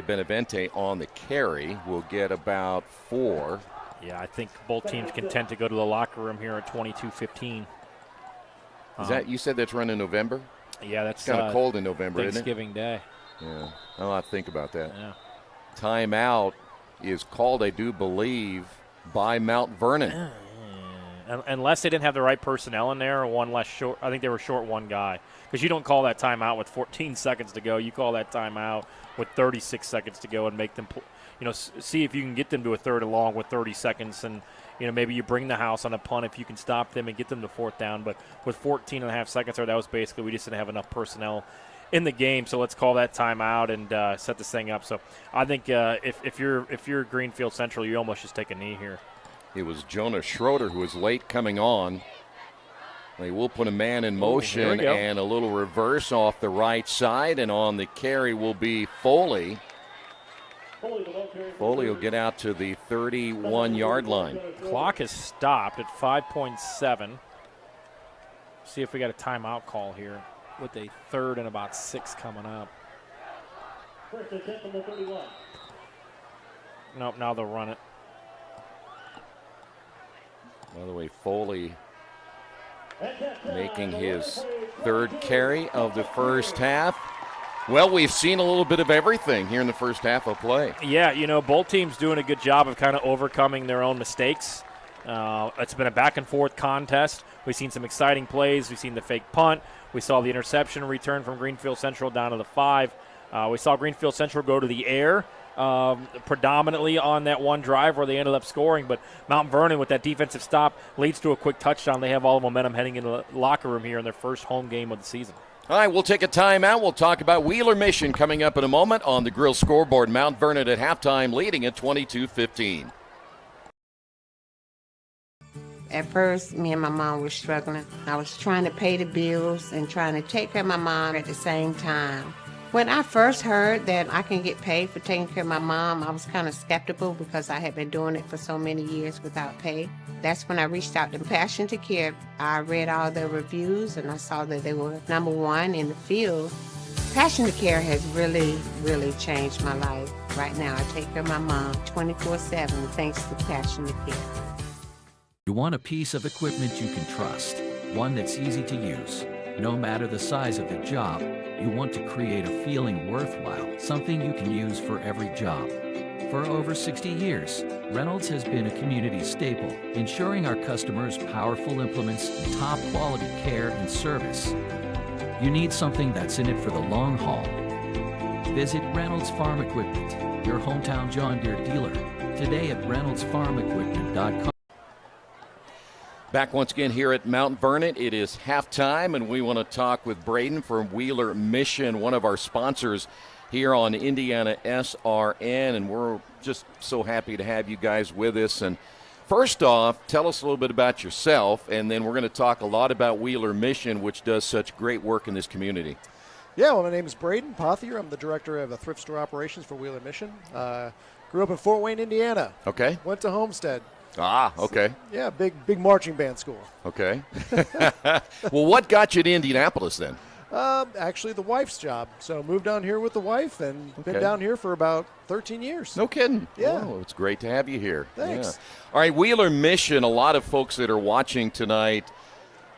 Speaker 18: Benevente on the carry will get about 4.
Speaker 19: Yeah, I think both teams can tend to go to the locker room here at 22-15.
Speaker 18: Is that, you said that's run in November?
Speaker 19: Yeah, that's
Speaker 18: kind of cold in November, isn't it?
Speaker 19: Thanksgiving Day.
Speaker 18: Yeah, I'll have to think about that.
Speaker 19: Yeah.
Speaker 18: Timeout is called, I do believe, by Mount Vernon.
Speaker 19: unless they didn't have the right personnel in there or one less short. I think they were short one guy, because you don't call that timeout with 14 seconds to go. You call that timeout with 36 seconds to go and make them, see if you can get them to a third and long with 30 seconds. And, maybe you bring the house on a punt if you can stop them and get them to fourth down. But with 14 and a half seconds there, that was basically we just didn't have enough personnel in the game. So let's call that timeout and set this thing up. So I think if you're Greenfield Central, you almost just take a knee here.
Speaker 18: It was Jonah Schroeder who was late coming on. They will put a man in motion and a little reverse off the right side, and on the carry will be Foley. Foley will get out to the 31-yard line.
Speaker 19: Clock is stopped at 5.7. See if we got a timeout call here with a third and about 6 coming up. Nope, now they'll run it.
Speaker 18: By the way, Foley making his third carry of the first half. Well, we've seen a little bit of everything here in the first half of play.
Speaker 19: Yeah, both teams doing a good job of kind of overcoming their own mistakes. It's been a back-and-forth contest. We've seen some exciting plays. We've seen the fake punt. We saw the interception return from Greenfield Central down to the 5. We saw Greenfield Central go to the air predominantly on that one drive where they ended up scoring. But Mount Vernon, with that defensive stop, leads to a quick touchdown. They have all the momentum heading into the locker room here in their first home game of the season.
Speaker 18: All right, we'll take a timeout. We'll talk about Wheeler Mission coming up in a moment on the Grill scoreboard. Mount Vernon at halftime leading at 22-15.
Speaker 6: At first, me and my mom were struggling. I was trying to pay the bills and trying to take care of my mom at the same time. When I first heard that I can get paid for taking care of my mom, I was kind of skeptical because I had been doing it for so many years without pay. That's when I reached out to Passion to Care. I read all the reviews and I saw that they were #1 in the field. Passion to Care has really, really changed my life. Right now, I take care of my mom 24/7 thanks to Passion to Care.
Speaker 1: You want a piece of equipment you can trust, one that's easy to use. No matter the size of the job, you want to create a feeling worthwhile, something you can use for every job. For over 60 years, Reynolds has been a community staple, ensuring our customers powerful implements and top quality care and service. You need something that's in it for the long haul. Visit Reynolds Farm Equipment, your hometown John Deere dealer, today at reynoldsfarmequipment.com.
Speaker 18: Back once again here at Mount Vernon. It is halftime, and we want to talk with Braden from Wheeler Mission, one of our sponsors here on Indiana SRN, and we're just so happy to have you guys with us. And first off, tell us a little bit about yourself, and then we're going to talk a lot about Wheeler Mission, which does such great work in this community.
Speaker 7: Yeah, well, my name is Braden Pothier. I'm the director of thrift store operations for Wheeler Mission. Grew up in Fort Wayne, Indiana.
Speaker 18: Okay.
Speaker 7: Went to Homestead.
Speaker 18: Ah, okay.
Speaker 7: So, yeah, big marching band school.
Speaker 18: Okay. Well, what got you to Indianapolis then?
Speaker 7: Actually, the wife's job. So moved down here with the wife and been down here for about 13 years.
Speaker 18: No kidding.
Speaker 7: Yeah.
Speaker 18: Oh, it's great to have you here.
Speaker 7: Thanks.
Speaker 18: Yeah. All right, Wheeler Mission, a lot of folks that are watching tonight,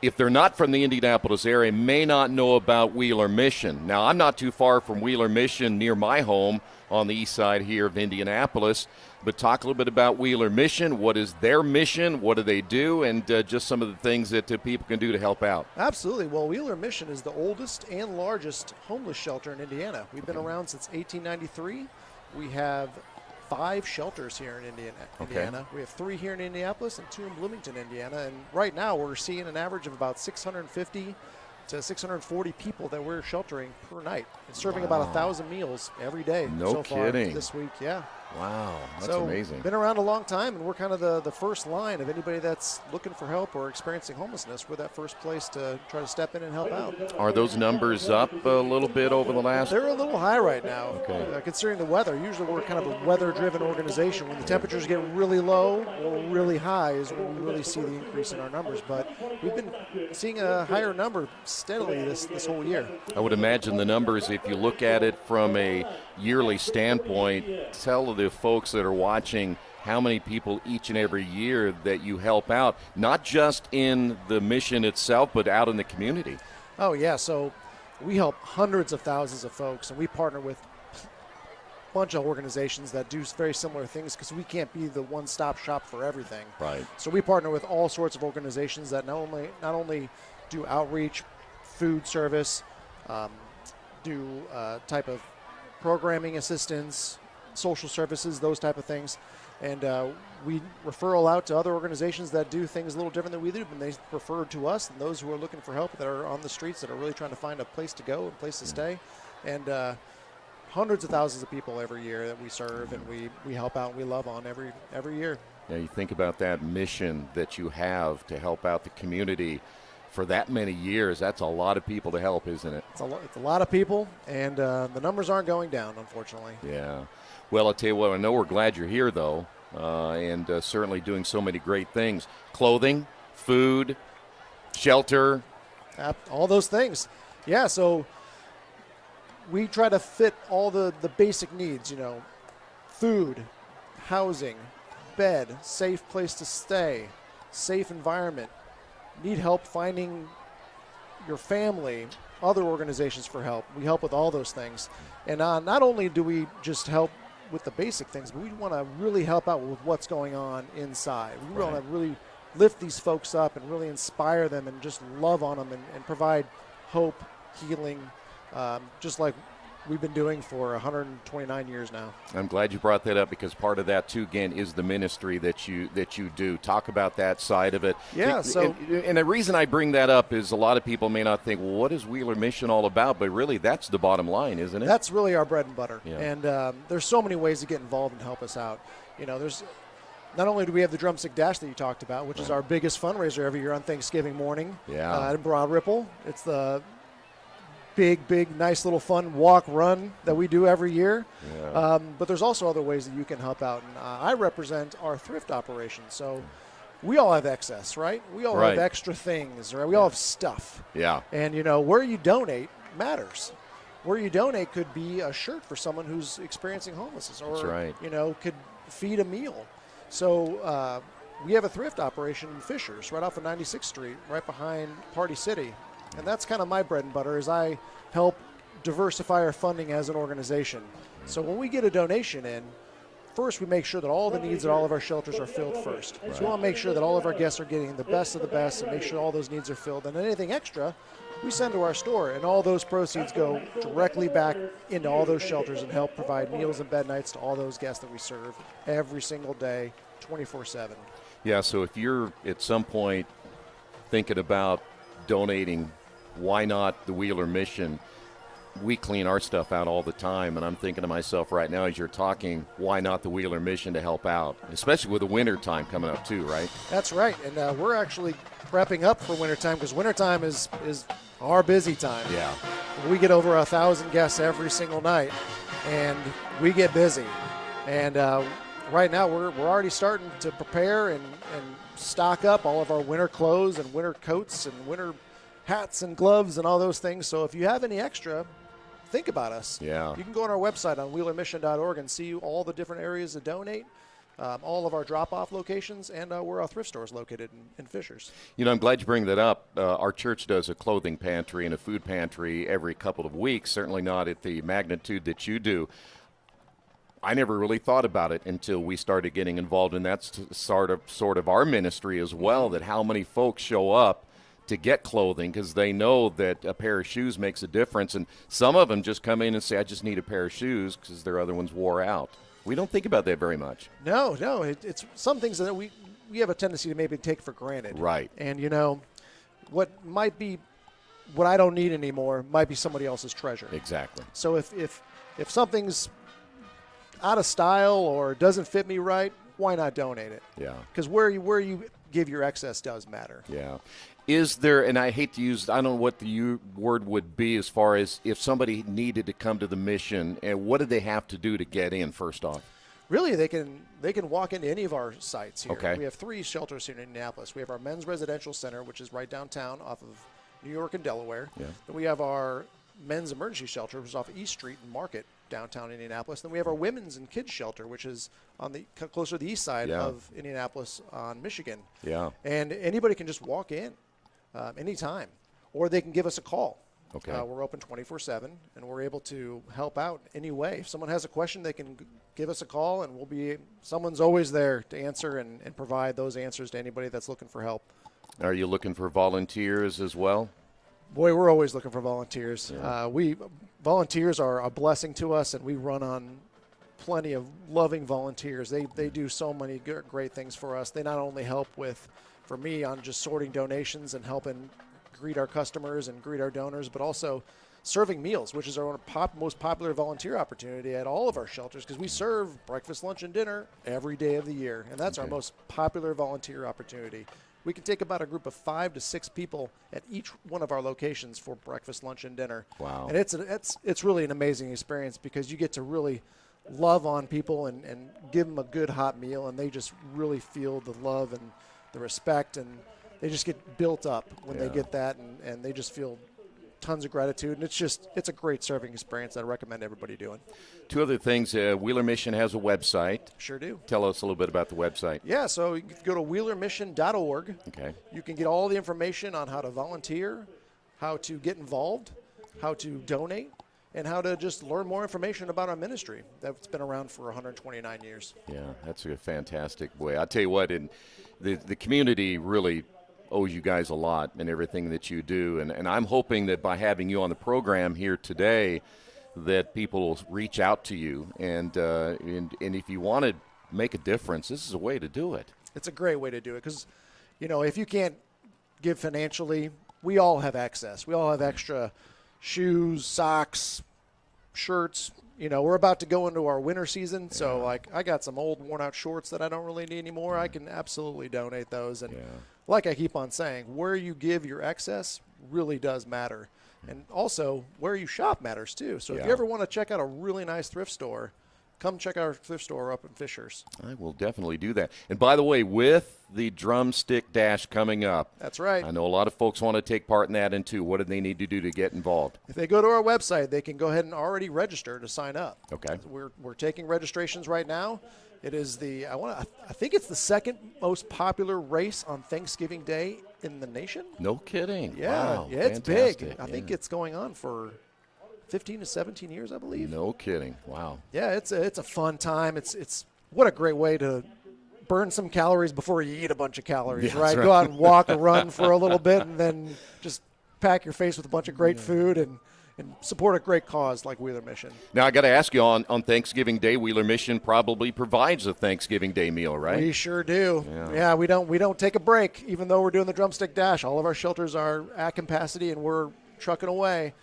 Speaker 18: if they're not from the Indianapolis area, may not know about Wheeler Mission. Now, I'm not too far from Wheeler Mission near my home on the east side here of Indianapolis. But talk a little bit about Wheeler Mission. What is their mission? What do they do? And just some of the things that people can do to help out.
Speaker 7: Absolutely. Well, Wheeler Mission is the oldest and largest homeless shelter in Indiana. We've been around since 1893. We have 5 shelters here in Indiana. We have 3 here in Indianapolis and 2 in Bloomington, Indiana. And right now we're seeing an average of about 650 to 640 people that we're sheltering per night and serving about 1,000 meals every day.
Speaker 18: No
Speaker 7: so
Speaker 18: kidding.
Speaker 7: Far this week, yeah.
Speaker 18: Wow, that's
Speaker 7: so,
Speaker 18: amazing.
Speaker 7: Been around a long time, and we're kind of the first line of anybody that's looking for help or experiencing homelessness. We're that first place to try to step in and help out.
Speaker 18: Are those numbers up a little bit over the last?
Speaker 7: They're a little high right now,
Speaker 18: okay.
Speaker 7: Considering the weather. Usually we're kind of a weather-driven organization. When the temperatures get really low or really high is when we really see the increase in our numbers. But we've been seeing a higher number steadily this whole year.
Speaker 18: I would imagine the numbers, if you look at it from a yearly standpoint, tell the folks that are watching how many people each and every year that you help out, not just in the mission itself, but out in the community.
Speaker 7: Oh, yeah. So we help hundreds of thousands of folks, and we partner with bunch of organizations that do very similar things because we can't be the one-stop shop for everything.
Speaker 18: Right.
Speaker 7: So we partner with all sorts of organizations that not only do outreach, food service, do type of programming assistance, social services, those type of things. And we referral out to other organizations that do things a little different than we do, and they refer to us and those who are looking for help that are on the streets that are really trying to find a place to go, a place to stay. And hundreds of thousands of people every year that we serve and we help out and we love on every year.
Speaker 18: Now you think about that mission that you have to help out the community for that many years. That's a lot of people to help, isn't it?
Speaker 7: It's a lot of people, and the numbers aren't going down, unfortunately.
Speaker 18: Yeah. Well, I'll tell you what, I know we're glad you're here, though, and certainly doing so many great things. Clothing, food, shelter.
Speaker 7: All those things. Yeah, so we try to fit all the basic needs, food, housing, bed, safe place to stay, safe environment. Need help finding your family, other organizations for help. We help with all those things. And not only do we just help with the basic things, but we want to really help out with what's going on inside. We want to really lift these folks up and really inspire them and just love on them and provide hope, healing, just like we've been doing for 129 years now.
Speaker 18: I'm glad you brought that up because part of that, too, again, is the ministry that you do. Talk about that side of it.
Speaker 7: Yeah.
Speaker 18: And the reason I bring that up is a lot of people may not think, well, what is Wheeler Mission all about? But really, that's the bottom line, isn't it?
Speaker 7: That's really our bread and butter.
Speaker 18: Yeah.
Speaker 7: And there's so many ways to get involved and help us out. There's not only do we have the Drumstick Dash that you talked about, which is our biggest fundraiser every year on Thanksgiving morning in Broad Ripple. It's the big, nice little fun walk-run that we do every year.
Speaker 18: Yeah.
Speaker 7: But there's also other ways that you can help out. And I represent our thrift operation. So we all have excess, right? We all have extra things, right? We all have stuff.
Speaker 18: Yeah.
Speaker 7: And, where you donate matters. Where you donate could be a shirt for someone who's experiencing homelessness or, could feed a meal. So we have a thrift operation in Fishers right off of 96th Street, right behind Party City. And that's kind of my bread and butter is I help diversify our funding as an organization. So when we get a donation in, first we make sure that all the needs at all of our shelters are filled first. So we want to make sure that all of our guests are getting the best of the best and make sure all those needs are filled. And anything extra, we send to our store. And all those proceeds go directly back into all those shelters and help provide meals and bed nights to all those guests that we serve every single day, 24/7.
Speaker 18: Yeah, so if you're at some point thinking about donating, why not the Wheeler Mission? We clean our stuff out all the time, and I'm thinking to myself right now as you're talking, why not the Wheeler Mission to help out, especially with the winter time coming up too, right?
Speaker 7: That's right, and we're actually prepping up for wintertime because wintertime is our busy time.
Speaker 18: Yeah.
Speaker 7: We get over 1,000 guests every single night, and we get busy. And right now we're already starting to prepare and stock up all of our winter clothes and winter coats and winter hats and gloves and all those things. So if you have any extra, think about us.
Speaker 18: Yeah.
Speaker 7: You can go on our website on wheelermission.org and see all the different areas to donate, all of our drop-off locations, and where our thrift store is located in Fishers.
Speaker 18: I'm glad you bring that up. Our church does a clothing pantry and a food pantry every couple of weeks, certainly not at the magnitude that you do. I never really thought about it until we started getting involved, and that's sort of our ministry as well, that how many folks show up to get clothing because they know that a pair of shoes makes a difference. And some of them just come in and say, I just need a pair of shoes because their other ones wore out. We don't think about that very much.
Speaker 7: No. It's some things that we have a tendency to maybe take for granted.
Speaker 18: Right.
Speaker 7: And, what might be what I don't need anymore might be somebody else's treasure.
Speaker 18: Exactly.
Speaker 7: So if something's out of style or doesn't fit me right, why not donate it?
Speaker 18: Yeah.
Speaker 7: Because where you give your excess does matter.
Speaker 18: Yeah. Is there, and I hate to use, I don't know what the word would be as far as if somebody needed to come to the mission, and what do they have to do to get in first off?
Speaker 7: Really, they can walk into any of our sites here.
Speaker 18: Okay.
Speaker 7: We have 3 shelters here in Indianapolis. We have our men's residential center, which is right downtown off of New York and Delaware.
Speaker 18: Yeah.
Speaker 7: Then we have our men's emergency shelter, which is off East Street and Market, downtown Indianapolis. Then we have our women's and kids shelter, which is on the closer to the east side of Indianapolis on Michigan.
Speaker 18: Yeah.
Speaker 7: And anybody can just walk in anytime, or they can give us a call.
Speaker 18: Okay.
Speaker 7: We're open 24/7, and we're able to help out any way. If someone has a question, they can give us a call, and someone's always there to answer and provide those answers to anybody that's looking for help.
Speaker 18: Are you looking for volunteers as well?
Speaker 7: Boy, we're always looking for volunteers.
Speaker 18: Yeah.
Speaker 7: Volunteers are a blessing to us, and we run on plenty of loving volunteers. They do so many great things for us. They not only help for me on just sorting donations and helping greet our customers and greet our donors, but also serving meals, which is our most popular volunteer opportunity at all of our shelters, because we serve breakfast, lunch, and dinner every day of the year, and that's our most popular volunteer opportunity. We can take about a group of 5 to 6 people at each one of our locations for breakfast, lunch, and dinner.
Speaker 18: Wow.
Speaker 7: And it's really an amazing experience, because you get to really love on people and give them a good hot meal, and they just really feel the love and the respect, and they just get built up when they get that, and they just feel tons of gratitude, and it's a great serving experience that I recommend everybody doing.
Speaker 18: 2 other things. Wheeler Mission has a website.
Speaker 7: Sure do.
Speaker 18: Tell us a little bit about the website.
Speaker 7: Yeah, so you can go to wheelermission.org.
Speaker 18: Okay.
Speaker 7: You can get all the information on how to volunteer, how to get involved, how to donate, and how to just learn more information about our ministry that's been around for 129 years.
Speaker 18: Yeah, that's a fantastic way. I'll tell you what, the community really owes you guys a lot in everything that you do, and I'm hoping that by having you on the program here today that people will reach out to you, and if you want to make a difference, this is a way to do it.
Speaker 7: It's a great way to do it, because if you can't give financially, we all have access. We all have extra shoes, socks, shirts. We're about to go into our winter season, so I got some old worn out shorts that I don't really need anymore. I can absolutely donate those. And like I keep on saying, where you give your excess really does matter. And also where you shop matters too. So if you ever want to check out a really nice thrift store, come check out our thrift store up in Fishers.
Speaker 18: I will definitely do that. And by the way, with the drumstick dash coming up.
Speaker 7: That's right.
Speaker 18: I know a lot of folks want to take part in that, and too. What do they need to do to get involved?
Speaker 7: If they go to our website, they can go ahead and already register to sign up.
Speaker 18: Okay.
Speaker 7: We're taking registrations right now. It is I think it's the second most popular race on Thanksgiving Day in the nation.
Speaker 18: No kidding.
Speaker 7: Yeah,
Speaker 18: wow.
Speaker 7: Yeah, it's
Speaker 18: Fantastic.
Speaker 7: big. I think it's going on for 15 to 17 years, I believe.
Speaker 18: No kidding. Wow.
Speaker 7: Yeah, it's a fun time. It's what a great way to burn some calories before you eat a bunch of calories, right? Go out and walk or run for a little bit, and then just pack your face with a bunch of great food and support a great cause like Wheeler Mission.
Speaker 18: Now, I got to ask you, on Thanksgiving Day, Wheeler Mission probably provides a Thanksgiving Day meal, right?
Speaker 7: We sure do. Yeah, we don't take a break, even though we're doing the drumstick dash. All of our shelters are at capacity, and we're trucking away,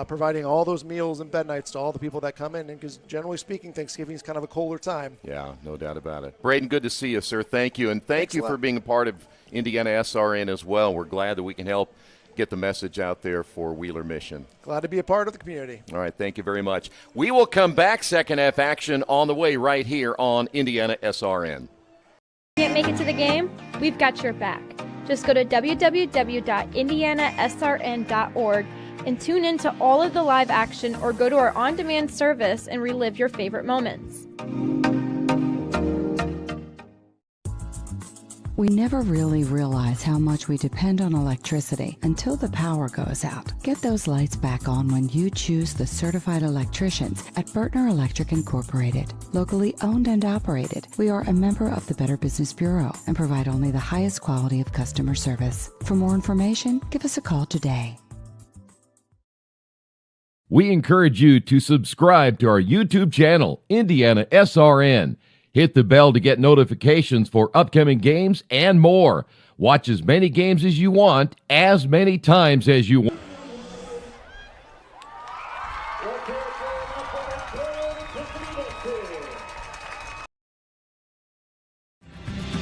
Speaker 7: providing all those meals and bed nights to all the people that come in, because generally speaking, Thanksgiving is kind of a colder time.
Speaker 18: Yeah, no doubt about it. Braden, good to see you, sir. Thank you, and thank you for being a part of IndianaSRN as well. We're glad that we can help get the message out there for Wheeler Mission.
Speaker 7: Glad to be a part of the community.
Speaker 18: All right, thank you very much. We will come back, second half action on the way right here on IndianaSRN.
Speaker 4: Can't make it to the game? We've got your back. Just go to www.IndianaSRN.org and tune in to all of the live action, or go to our on-demand service and relive your favorite moments.
Speaker 8: We never really realize how much we depend on electricity until the power goes out. Get those lights back on when you choose the certified electricians at Bertner Electric Incorporated. Locally owned and operated, we are a member of the Better Business Bureau and provide only the highest quality of customer service. For more information, give us a call today.
Speaker 22: We encourage you to subscribe to our YouTube channel, IndianaSRN. Hit the bell to get notifications for upcoming games and more. Watch as many games as you want, as many times as you want.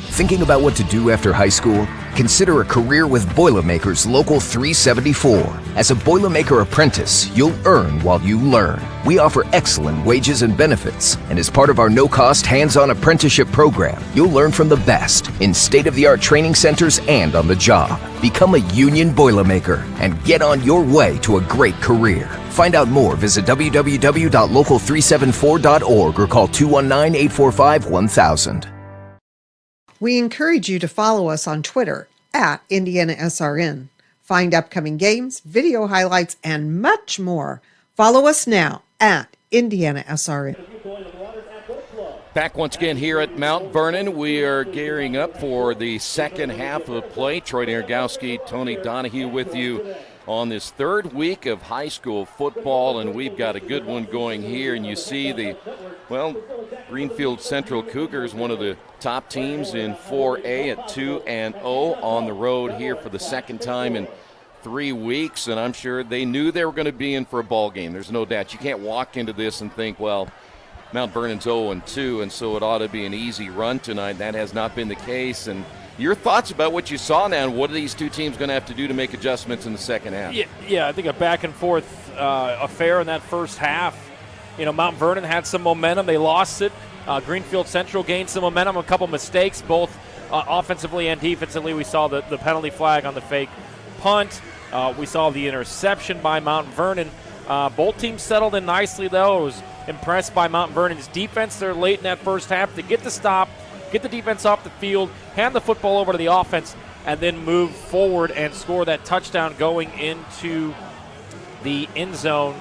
Speaker 9: Thinking about what to do after high school? Consider a career with Boilermakers Local 374. As a Boilermaker apprentice, you'll earn while you learn. We offer excellent wages and benefits, and as part of our no-cost hands-on apprenticeship program, you'll learn from the best in state-of-the-art training centers and on the job. Become a union Boilermaker and get on your way to a great career. Find out more, visit www.local374.org or call 219-845-1000.
Speaker 17: We encourage you to follow us on Twitter @IndianaSRN. Find upcoming games, video highlights, and much more. Follow us now at IndianaSRN.
Speaker 18: Back once again here at Mount Vernon. We are gearing up for the second half of play. Troy Nargowski, Tony Donahue with you on this third week of high school football, and we've got a good one going here. And you see the, Greenfield Central Cougars, one of the top teams in 4A at 2-0 on the road here for the second time in 3 weeks, and I'm sure they knew they were going to be in for a ball game. There's no doubt. You can't walk into this and think, Mount Vernon's 0-2, and so it ought to be an easy run tonight. That has not been the case. And your thoughts about what you saw now, and what are these two teams going to have to do to make adjustments in the second half?
Speaker 19: Yeah, I think a back-and-forth affair in that first half. Mount Vernon had some momentum. They lost it. Greenfield Central gained some momentum, a couple mistakes, both offensively and defensively. We saw the penalty flag on the fake punt. We saw the interception by Mount Vernon. Both teams settled in nicely, though. I was impressed by Mount Vernon's defense there late in that first half to get the stop, get the defense off the field, hand the football over to the offense, and then move forward and score that touchdown going into the end zone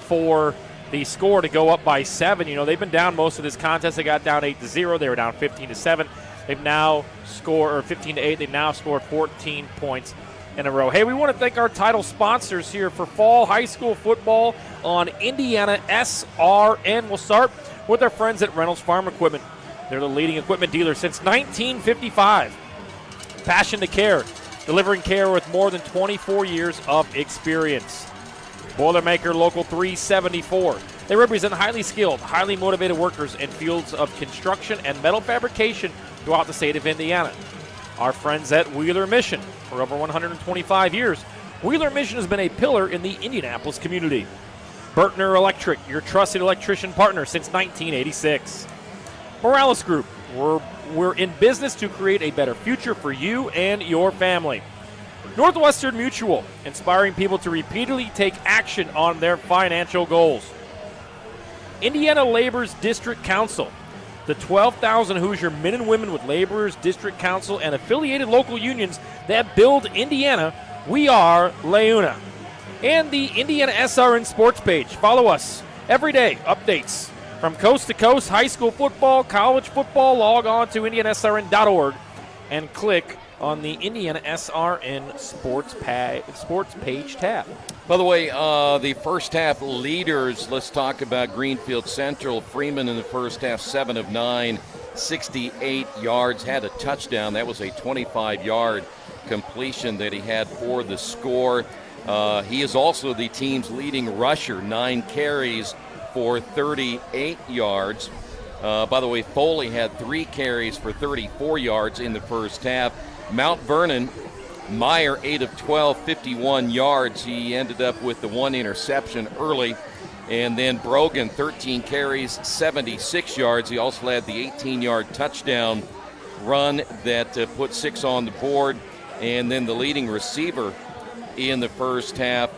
Speaker 19: for the score to go up by 7. They've been down most of this contest. They got down 8-0. They were down 15-7. They've now scored, or 15-8. They've now scored 14 points in a row. Hey, we want to thank our title sponsors here for fall high school football on IndianaSRN. We'll start with our friends at Reynolds Farm Equipment. They're the leading equipment dealer since 1955. Passion to care, delivering care with more than 24 years of experience. Boilermaker Local 374. They represent highly skilled, highly motivated workers in fields of construction and metal fabrication throughout the state of Indiana. Our friends at Wheeler Mission. For over 125 years, Wheeler Mission has been a pillar in the Indianapolis community. Bertner Electric, your trusted electrician partner since 1986. Morales Group, we're in business to create a better future for you and your family. Northwestern Mutual, inspiring people to repeatedly take action on their financial goals. Indiana Laborers District Council, the 12,000 Hoosier men and women with Laborers District Council and affiliated local unions that build Indiana. We are LeUna. And the IndianaSRN sports page. Follow us every day. Updates from coast to coast, high school football, college football. Log on to IndianaSRN.org and click on the IndianaSRN sports page tab.
Speaker 18: By the way, the first half leaders, let's talk about Greenfield Central. Freeman in the first half, 7 of 9, 68 yards, had a touchdown. That was a 25-yard completion that he had for the score. He is also the team's leading rusher, 9 carries for 38 yards. By the way, Foley had 3 carries for 34 yards in the first half. Mount Vernon, Meyer, 8 of 12, 51 yards. He ended up with the 1 interception early. And then Brogan, 13 carries, 76 yards. He also had the 18-yard touchdown run that put 6 on the board. And then the leading receiver in the first half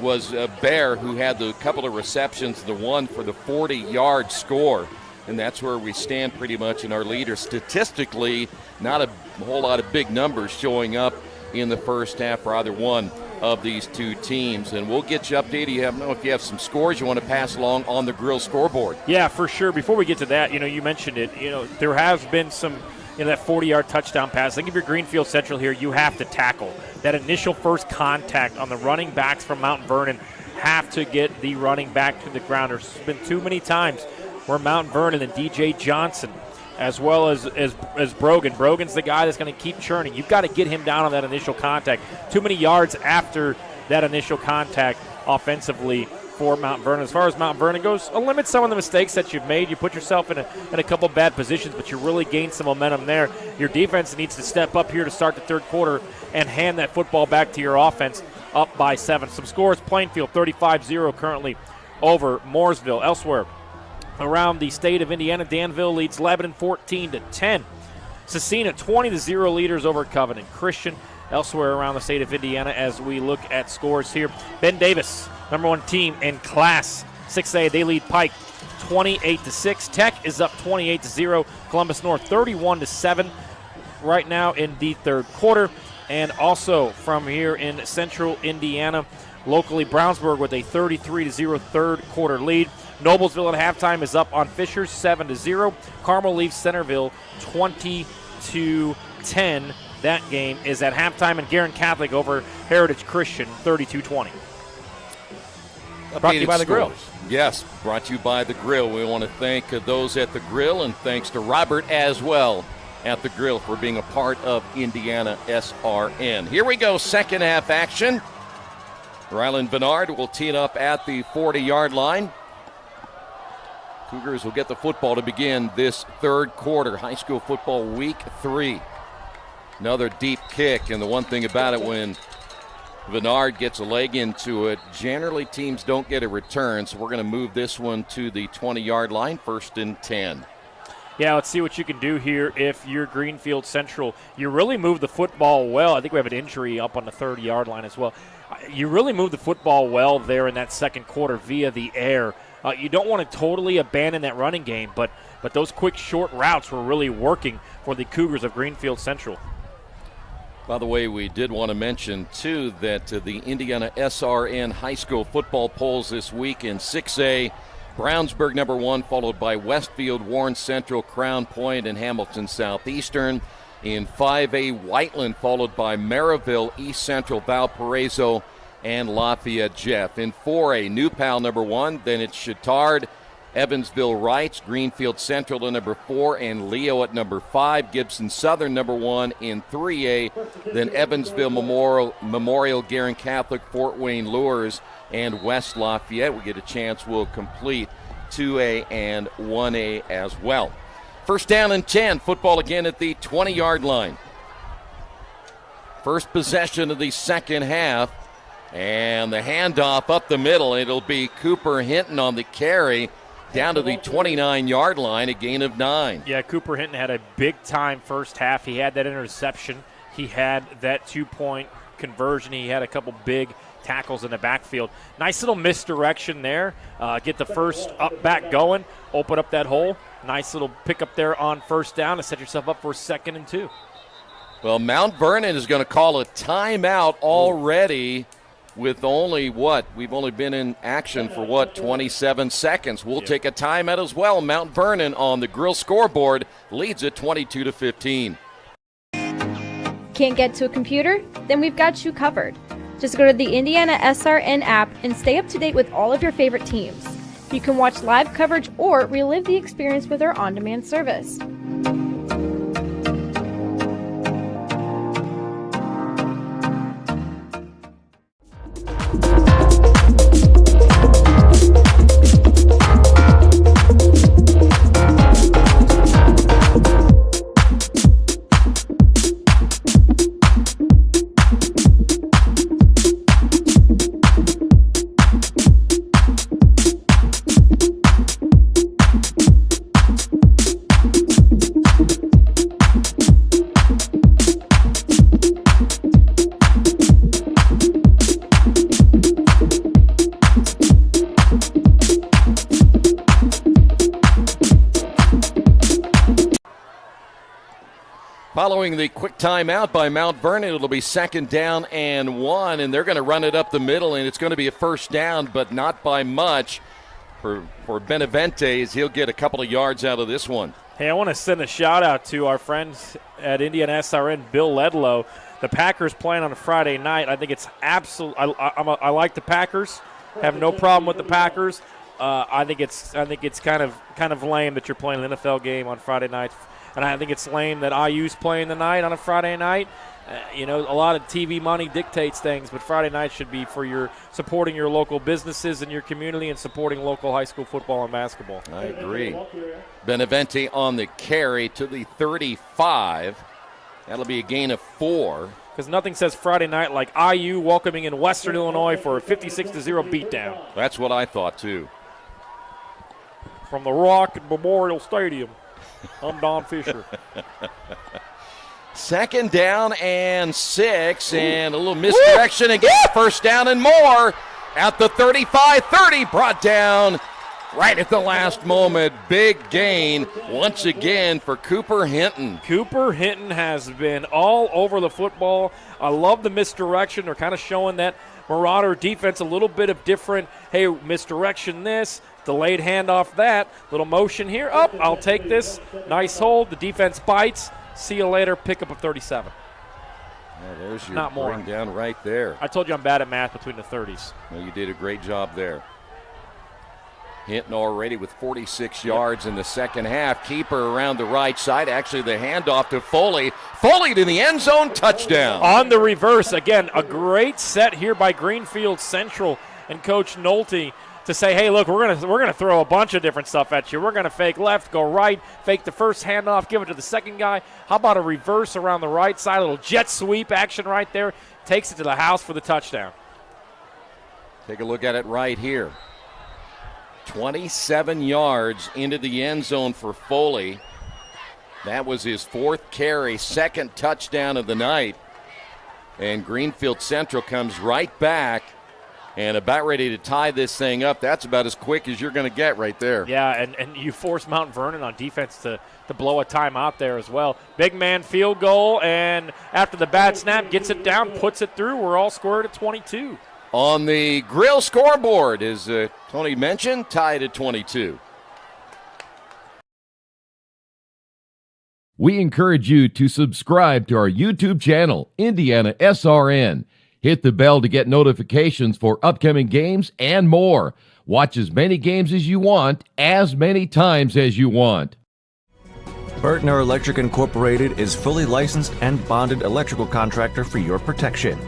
Speaker 18: was Bear, who had the couple of receptions, the one for the 40-yard score. And that's where we stand pretty much in our leaders. Statistically, not a whole lot of big numbers showing up in the first half for either one of these two teams. And we'll get you updated. I don't know if you have some scores you want to pass along on the Grill scoreboard.
Speaker 19: Yeah, for sure. Before we get to that, you mentioned it. There has been some, that 40-yard touchdown pass. I think if you're Greenfield Central here, you have to tackle. That initial first contact on the running backs from Mount Vernon have to get the running back to the ground. There's been too many times where Mount Vernon and DJ Johnson, as well as Brogan. Brogan's the guy that's going to keep churning. You've got to get him down on that initial contact. Too many yards after that initial contact offensively for Mount Vernon. As far as Mount Vernon goes, limit some of the mistakes that you've made. You put yourself in a couple bad positions, but you really gained some momentum there. Your defense needs to step up here to start the third quarter and hand that football back to your offense up by 7. Some scores: Plainfield 35-0 currently over Mooresville. Elsewhere around the state of Indiana, Danville leads Lebanon 14-10. Cecina 20-0 leaders over Covenant Christian. Elsewhere around the state of Indiana, as we look at scores here, Ben Davis, number 1 team in Class 6A, they lead Pike 28-6. Tech is up 28-0. Columbus North 31-7 right now in the third quarter. And also from here in central Indiana, locally Brownsburg with a 33-0 third quarter lead. Noblesville at halftime is up on Fishers 7-0. Carmel leaves Centerville 20-10. That game is at halftime, and Guerin Catholic over Heritage Christian 32-20. Brought to you by The Grill.
Speaker 18: Yes, brought to you by The Grill. We want to thank those at The Grill, and thanks to Robert as well at The Grill for being a part of IndianaSRN. Here we go, second half action. Rylan Bernard will tee it up at the 40-yard line. Cougars will get the football to begin this third quarter. High school football week 3. Another deep kick, and the one thing about it, when Bernard gets a leg into it, generally teams don't get a return, so we're going to move this one to the 20-yard line, 1st and 10.
Speaker 19: Yeah, let's see what you can do here if you're Greenfield Central. You really move the football well. I think we have an injury up on the 30-yard line as well. You really move the football well there in that second quarter via the air. You don't want to totally abandon that running game, but those quick short routes were really working for the Cougars of Greenfield Central.
Speaker 18: By the way, we did want to mention, too, that the IndianaSRN high school football polls this week in 6A, Brownsburg number 1, followed by Westfield, Warren Central, Crown Point, and Hamilton Southeastern. In 5A, Whiteland, followed by Maryville, East Central, Valparaiso, and Lafayette Jeff. In 4A, New Pal number 1, then it's Chittard, Evansville Wrights, Greenfield Central at number 4, and Leo at number 5. Gibson Southern number 1 in 3A. Then Evansville Memorial, Guerin Catholic, Fort Wayne Lures, and West Lafayette. We get a chance, we'll complete 2A and 1A as well. 1st down and 10. Football again at the 20-yard line. First possession of the second half. And the handoff up the middle. It'll be Cooper Hinton on the carry. Down to the 29-yard line, a gain of 9.
Speaker 19: Yeah, Cooper Hinton had a big-time first half. He had that interception. He had that 2-point conversion. He had a couple big tackles in the backfield. Nice little misdirection there. Get the first up back going, open up that hole. Nice little pickup there on 1st down to set yourself up for 2nd and 2.
Speaker 18: Well, Mount Vernon is going to call a timeout already. With only we've only been in action for 27 seconds. We'll take a timeout as well. Mount Vernon on the Grill scoreboard leads it 22-15.
Speaker 4: Can't get to a computer? Then we've got you covered. Just go to the IndianaSRN app and stay up to date with all of your favorite teams. You can watch live coverage or relive the experience with our on-demand service.
Speaker 18: Following the quick timeout by Mount Vernon, it'll be 2nd down and 1, and they're going to run it up the middle, and it's going to be a 1st down, but not by much. For Benaventes, he'll get a couple of yards out of this one.
Speaker 19: Hey, I want to send a shout-out to our friends at IndianaSRN, Bill Ledlow. The Packers playing on a Friday night. I think it's absolute. I like the Packers. Have no problem with the Packers. I think it's kind of lame that you're playing an NFL game on Friday night. And I think it's lame that IU's playing tonight on a Friday night. A lot of TV money dictates things, but Friday night should be for your supporting your local businesses and your community and supporting local high school football and basketball.
Speaker 18: I agree. Benevente on the carry to the 35. That'll be a gain of 4.
Speaker 19: Because nothing says Friday night like IU welcoming in Western Illinois for a 56-0 beatdown.
Speaker 18: That's what I thought, too.
Speaker 19: From the Rock Memorial Stadium. I'm Don Fisher.
Speaker 18: 2nd down and 6, and a little misdirection again. 1st down and more at the 35-30, brought down right at the last moment. Big gain once again for Cooper Hinton.
Speaker 19: Cooper Hinton has been all over the football. I love the misdirection. They're kind of showing that Marauder defense a little bit of different, hey, misdirection this, delayed handoff that, little motion here. I'll take this. Nice hold. The defense bites. See you later. Pickup of 37.
Speaker 18: Yeah, there's your
Speaker 19: Not more.
Speaker 18: bring down right there.
Speaker 19: I told you I'm bad at math between the 30s.
Speaker 18: Well, you did a great job there. Hinton already with 46 yards in the second half. Keeper around the right side. Actually, the handoff to Foley. Foley to the end zone. Touchdown.
Speaker 19: On the reverse, again, a great set here by Greenfield Central and Coach Nolte to say, hey, look, we're gonna throw a bunch of different stuff at you. We're going to fake left, go right, fake the first handoff, give it to the second guy. How about a reverse around the right side, a little jet sweep action right there. Takes it to the house for the touchdown.
Speaker 18: Take a look at it right here. 27 yards into the end zone for Foley. That was his fourth carry, second touchdown of the night. And Greenfield Central comes right back and about ready to tie this thing up. That's about as quick as you're going to get right there.
Speaker 19: Yeah, and you force Mount Vernon on defense to blow a timeout there as well. Big man field goal, and after the bad snap, gets it down, puts it through. We're all squared at 22.
Speaker 18: On the grill scoreboard, as Tony mentioned, tied at 22.
Speaker 22: We encourage you to subscribe to our YouTube channel, IndianaSRN. Hit the bell to get notifications for upcoming games and more. Watch as many games as you want, as many times as you want.
Speaker 10: Bertner Electric Incorporated is fully licensed and bonded electrical contractor for your protection.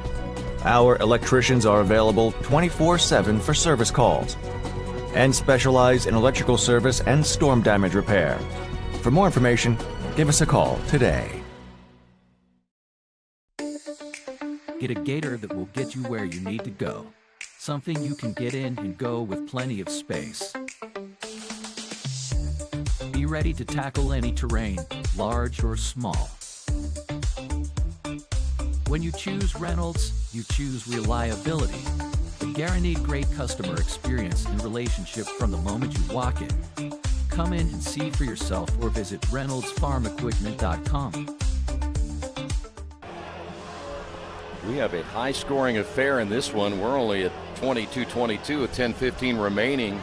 Speaker 10: Our electricians are available 24/7 for service calls and specialize in electrical service and storm damage repair. For more information, give us a call today.
Speaker 1: Get a gator that will get you where you need to go. Something you can get in and go with plenty of space. Be ready to tackle any terrain, large or small. When you choose Reynolds, you choose reliability. The guaranteed great customer experience and relationship from the moment you walk in. Come in and see for yourself or visit reynoldsfarmequipment.com.
Speaker 18: We have a high-scoring affair in this one. We're only at 22-22 with 10:15 remaining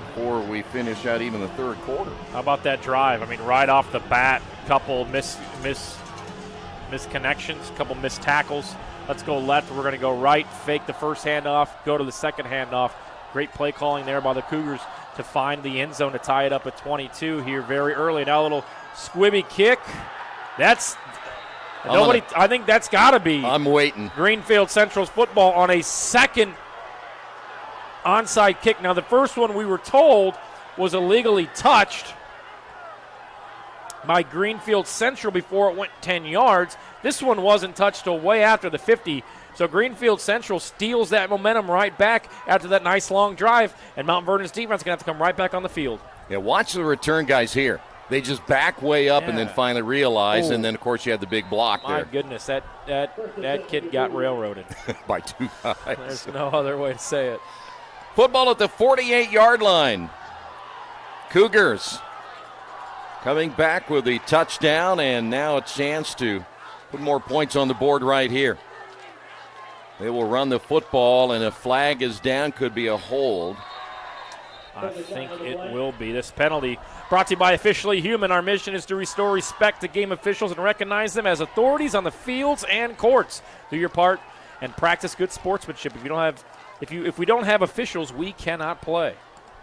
Speaker 18: before we finish out even the third quarter.
Speaker 19: How about that drive? I mean, right off the bat, couple misconnections, couple missed tackles. Let's go left. We're going to go right, fake the first handoff, go to the second handoff. Great play calling there by the Cougars to find the end zone to tie it up at 22 here very early. Now a little squibby kick. That's nobody. I think that's got to be.
Speaker 18: I'm waiting.
Speaker 19: Greenfield Central's football on a second onside kick. Now the first one we were told was illegally touched by Greenfield Central before it went 10 yards. This one wasn't touched till way after the 50. So Greenfield Central steals that momentum right back after that nice long drive, and Mount Vernon's defense is going to have to come right back on the field.
Speaker 18: Yeah, watch the return guys here. They just back way up and then finally realize, and then, of course, you had the big block there.
Speaker 19: My goodness, that kid got railroaded.
Speaker 18: By two guys.
Speaker 19: There's no other way to say it.
Speaker 18: Football at the 48-yard line. Cougars coming back with a touchdown, and now a chance to put more points on the board right here. They will run the football, and a flag is down. Could be a hold.
Speaker 19: I think it will be. This penalty brought to you by Officially Human. Our mission is to restore respect to game officials and recognize them as authorities on the fields and courts. Do your part and practice good sportsmanship. If we don't have officials, we cannot play.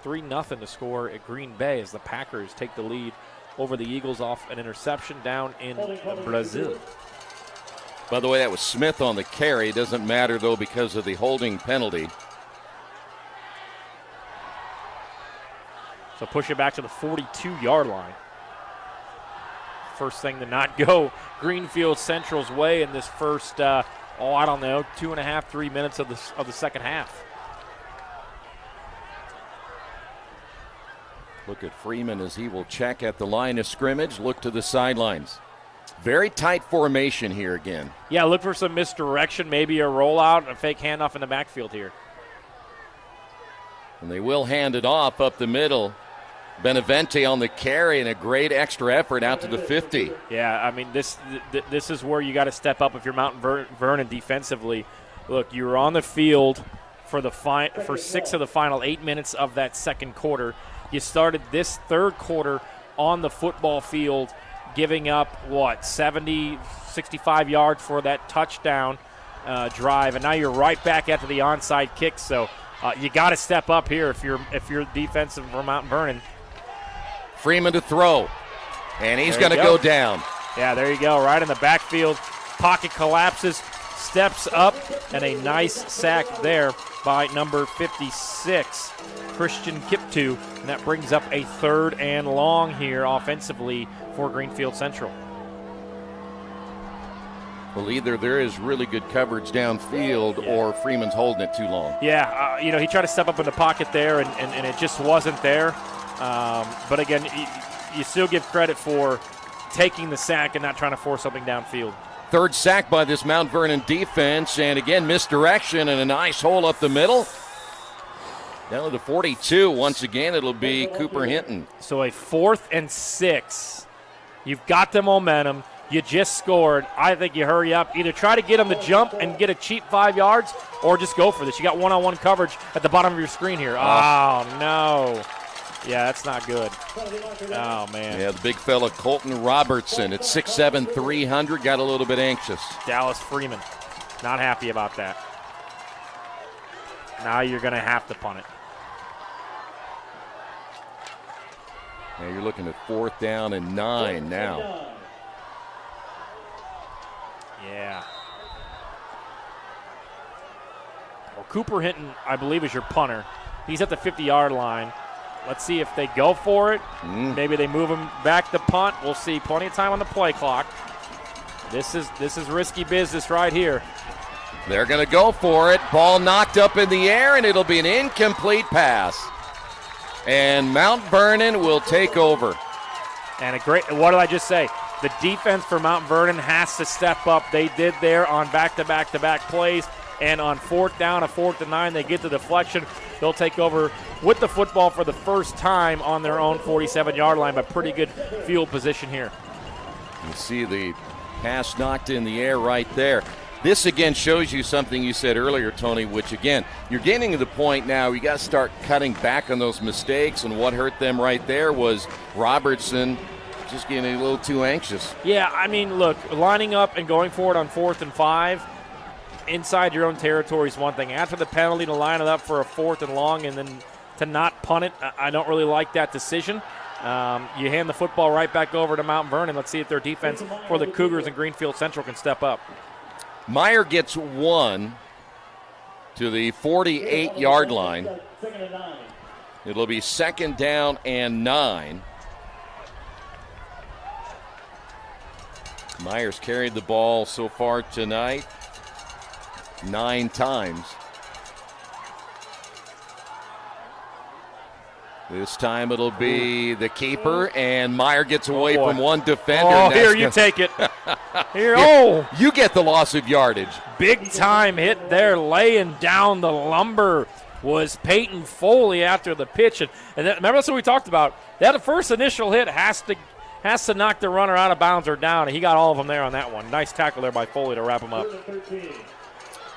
Speaker 19: 3-0 to score at Green Bay as the Packers take the lead over the Eagles off an interception down in Brazil.
Speaker 18: By the way, that was Smith on the carry. Doesn't matter, though, because of the holding penalty.
Speaker 19: So push it back to the 42-yard line. First thing to not go Greenfield Central's way in this first, 2.5, 3 minutes of the second half.
Speaker 18: Look at Freeman as he will check at the line of scrimmage, look to the sidelines. Very tight formation here again.
Speaker 19: Yeah, look for some misdirection, maybe a rollout, a fake handoff in the backfield here.
Speaker 18: And they will hand it off up the middle. Benevente on the carry and a great extra effort out to the 50.
Speaker 19: Yeah, I mean, this is where you got to step up if you're Mount Vernon defensively. Look, you were on the field for 6 of the final 8 minutes of that second quarter. You started this third quarter on the football field, giving up, 65 yards for that touchdown drive, and now you're right back after the onside kick. So you got to step up here if you're defensive for Mount Vernon.
Speaker 18: Freeman to throw, and he's going to go down.
Speaker 19: Yeah, there you go, right in the backfield. Pocket collapses, steps up, and a nice sack there by number 56, Christian Kiptu, and that brings up a 3rd and long here offensively for Greenfield Central.
Speaker 18: Well, either there is really good coverage downfield or Freeman's holding it too long.
Speaker 19: Yeah, he tried to step up in the pocket there, and it just wasn't there. But again, you still give credit for taking the sack and not trying to force something downfield.
Speaker 18: 3rd sack by this Mount Vernon defense, and again, misdirection and a nice hole up the middle. Down to the 42. Once again, it'll be Cooper Hinton.
Speaker 19: So a 4th and 6. You've got the momentum. You just scored. I think you hurry up. Either try to get them to jump and get a cheap 5 yards, or just go for this. You got one-on-one coverage at the bottom of your screen here. Oh, no. Yeah, that's not good. Oh, man.
Speaker 18: Yeah, the big fella, Colton Robertson at 6'7", 300, got a little bit anxious.
Speaker 19: Dallas Freeman, not happy about that. Now you're going to have to punt it.
Speaker 18: Now you're looking at 4th down and 9 now.
Speaker 19: Yeah. Well, Cooper Hinton, I believe, is your punter. He's at the 50-yard line. Let's see if they go for it. Maybe they move him back to punt. We'll see. Plenty of time on the play clock. This is risky business right here.
Speaker 18: They're going to go for it. Ball knocked up in the air, and it'll be an incomplete pass. And Mount Vernon will take over.
Speaker 19: And what did I just say? The defense for Mount Vernon has to step up. They did there on back-to-back-to-back plays. And on 4th down, a 4th and 9, they get the deflection. They'll take over with the football for the first time on their own 47-yard line, but pretty good field position here.
Speaker 18: You see the pass knocked in the air right there. This, again, shows you something you said earlier, Tony, which, again, you're getting to the point now you got to start cutting back on those mistakes, and what hurt them right there was Robertson just getting a little too anxious.
Speaker 19: Yeah, I mean, look, lining up and going for it on 4th and 5 inside your own territory is one thing. After the penalty, to line it up for a 4th and long and then to not punt it, I don't really like that decision. You hand the football right back over to Mount Vernon. Let's see if their defense for the Cougars and Greenfield Central can step up.
Speaker 18: Meyer gets 1 to the 48-yard line. It'll be 2nd down and 9. Meyer's carried the ball so far tonight 9 times. This time it'll be the keeper, and Meyer gets away from one defender.
Speaker 19: Oh, here, you take it. Here,
Speaker 18: you get the loss of yardage.
Speaker 19: Big time hit there, laying down the lumber was Peyton Foley after the pitch. And remember, that's what we talked about. That first initial hit has to knock the runner out of bounds or down, and he got all of them there on that one. Nice tackle there by Foley to wrap him up.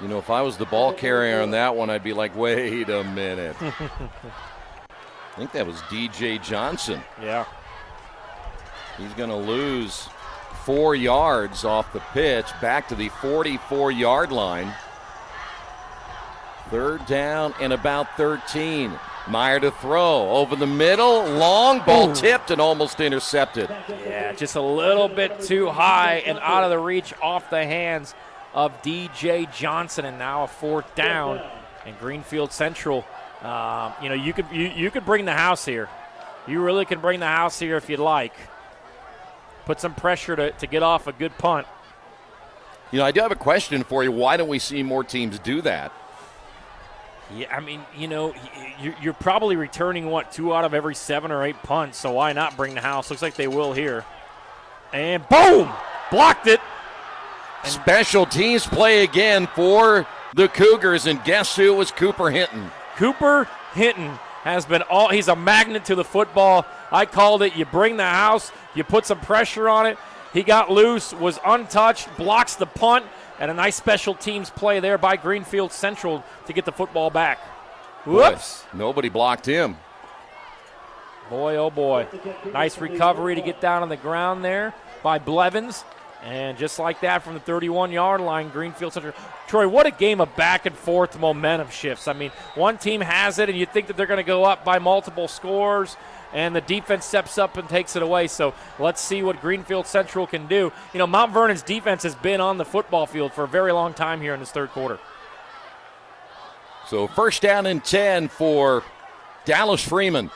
Speaker 18: You know, if I was the ball carrier on that one, I'd be like, wait a minute. I think that was DJ Johnson.
Speaker 19: Yeah.
Speaker 18: He's going to lose 4 yards off the pitch, back to the 44-yard line. 3rd down and about 13. Meyer to throw over the middle, long ball tipped and almost intercepted.
Speaker 19: Yeah, just a little bit too high and out of the reach off the hands of DJ Johnson, and now a 4th down. And Greenfield Central, you could bring the house here. You really can bring the house here if you'd like. Put some pressure to get off a good punt.
Speaker 18: You know, I do have a question for you. Why don't we see more teams do that?
Speaker 19: Yeah, I mean, you're probably returning, 2 out of every 7 or 8 punts, so why not bring the house? Looks like they will here. And boom! Blocked it.
Speaker 18: And special teams play again for the Cougars, and guess who? It was Cooper Hinton.
Speaker 19: Cooper Hinton has been he's a magnet to the football. I called it. You bring the house, you put some pressure on it. He got loose, was untouched, blocks the punt, and a nice special teams play there by Greenfield Central to get the football back. Whoops.
Speaker 18: Boy, nobody blocked him.
Speaker 19: Boy, oh boy. Nice recovery to get down on the ground there by Blevins. And just like that from the 31-yard line, Greenfield Central. Troy, what a game of back-and-forth momentum shifts. I mean, one team has it, and you think that they're going to go up by multiple scores, and the defense steps up and takes it away. So let's see what Greenfield Central can do. You know, Mount Vernon's defense has been on the football field for a very long time here in this third quarter.
Speaker 18: So first down and 10 for Dallas Freeman.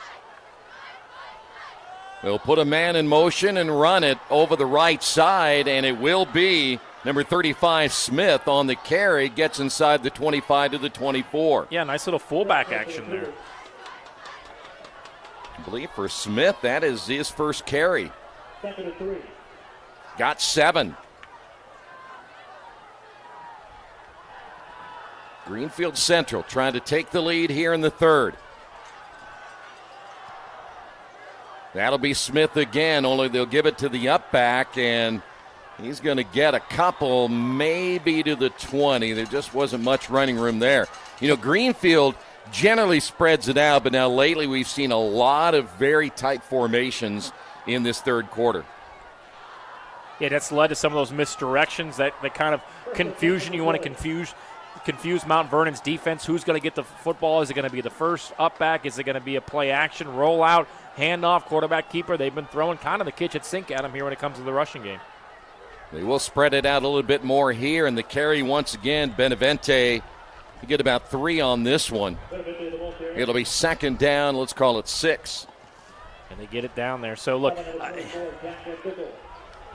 Speaker 18: They'll put a man in motion and run it over the right side, and it will be number 35, Smith, on the carry, gets inside the 25 to the 24.
Speaker 19: Yeah, nice little fullback action there.
Speaker 18: I believe for Smith, that is his first carry.
Speaker 24: Second and 3.
Speaker 18: Got 7. Greenfield Central trying to take the lead here in the third. That'll be Smith again, only they'll give it to the up back, and he's going to get a couple, maybe to the 20. There just wasn't much running room there. You know, Greenfield generally spreads it out, but now lately we've seen a lot of very tight formations in this third quarter.
Speaker 19: Yeah, that's led to some of those misdirections, that kind of confusion. You want to confuse Mount Vernon's defense. Who's going to get the football? Is it going to be the first up back? Is it going to be a play action, rollout, handoff, quarterback keeper? They've been throwing kind of the kitchen sink at him here when it comes to the rushing game.
Speaker 18: They will spread it out a little bit more here, and the carry once again, Benavente. You get about 3 on this one. It'll be second down, let's call it 6.
Speaker 19: And they get it down there. So, look,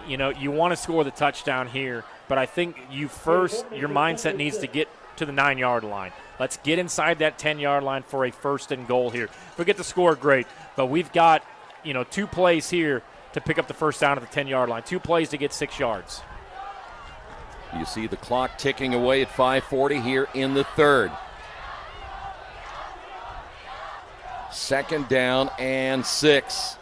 Speaker 19: you know, you want to score the touchdown here, but I think your mindset needs to get to the 9-yard line. Let's get inside that 10-yard line for a first and goal here. If we get the score, great, but we've got, 2 plays here to pick up the first down at the 10-yard line, 2 plays to get 6 yards.
Speaker 18: You see the clock ticking away at 5:40 here in the third. Second down and 6.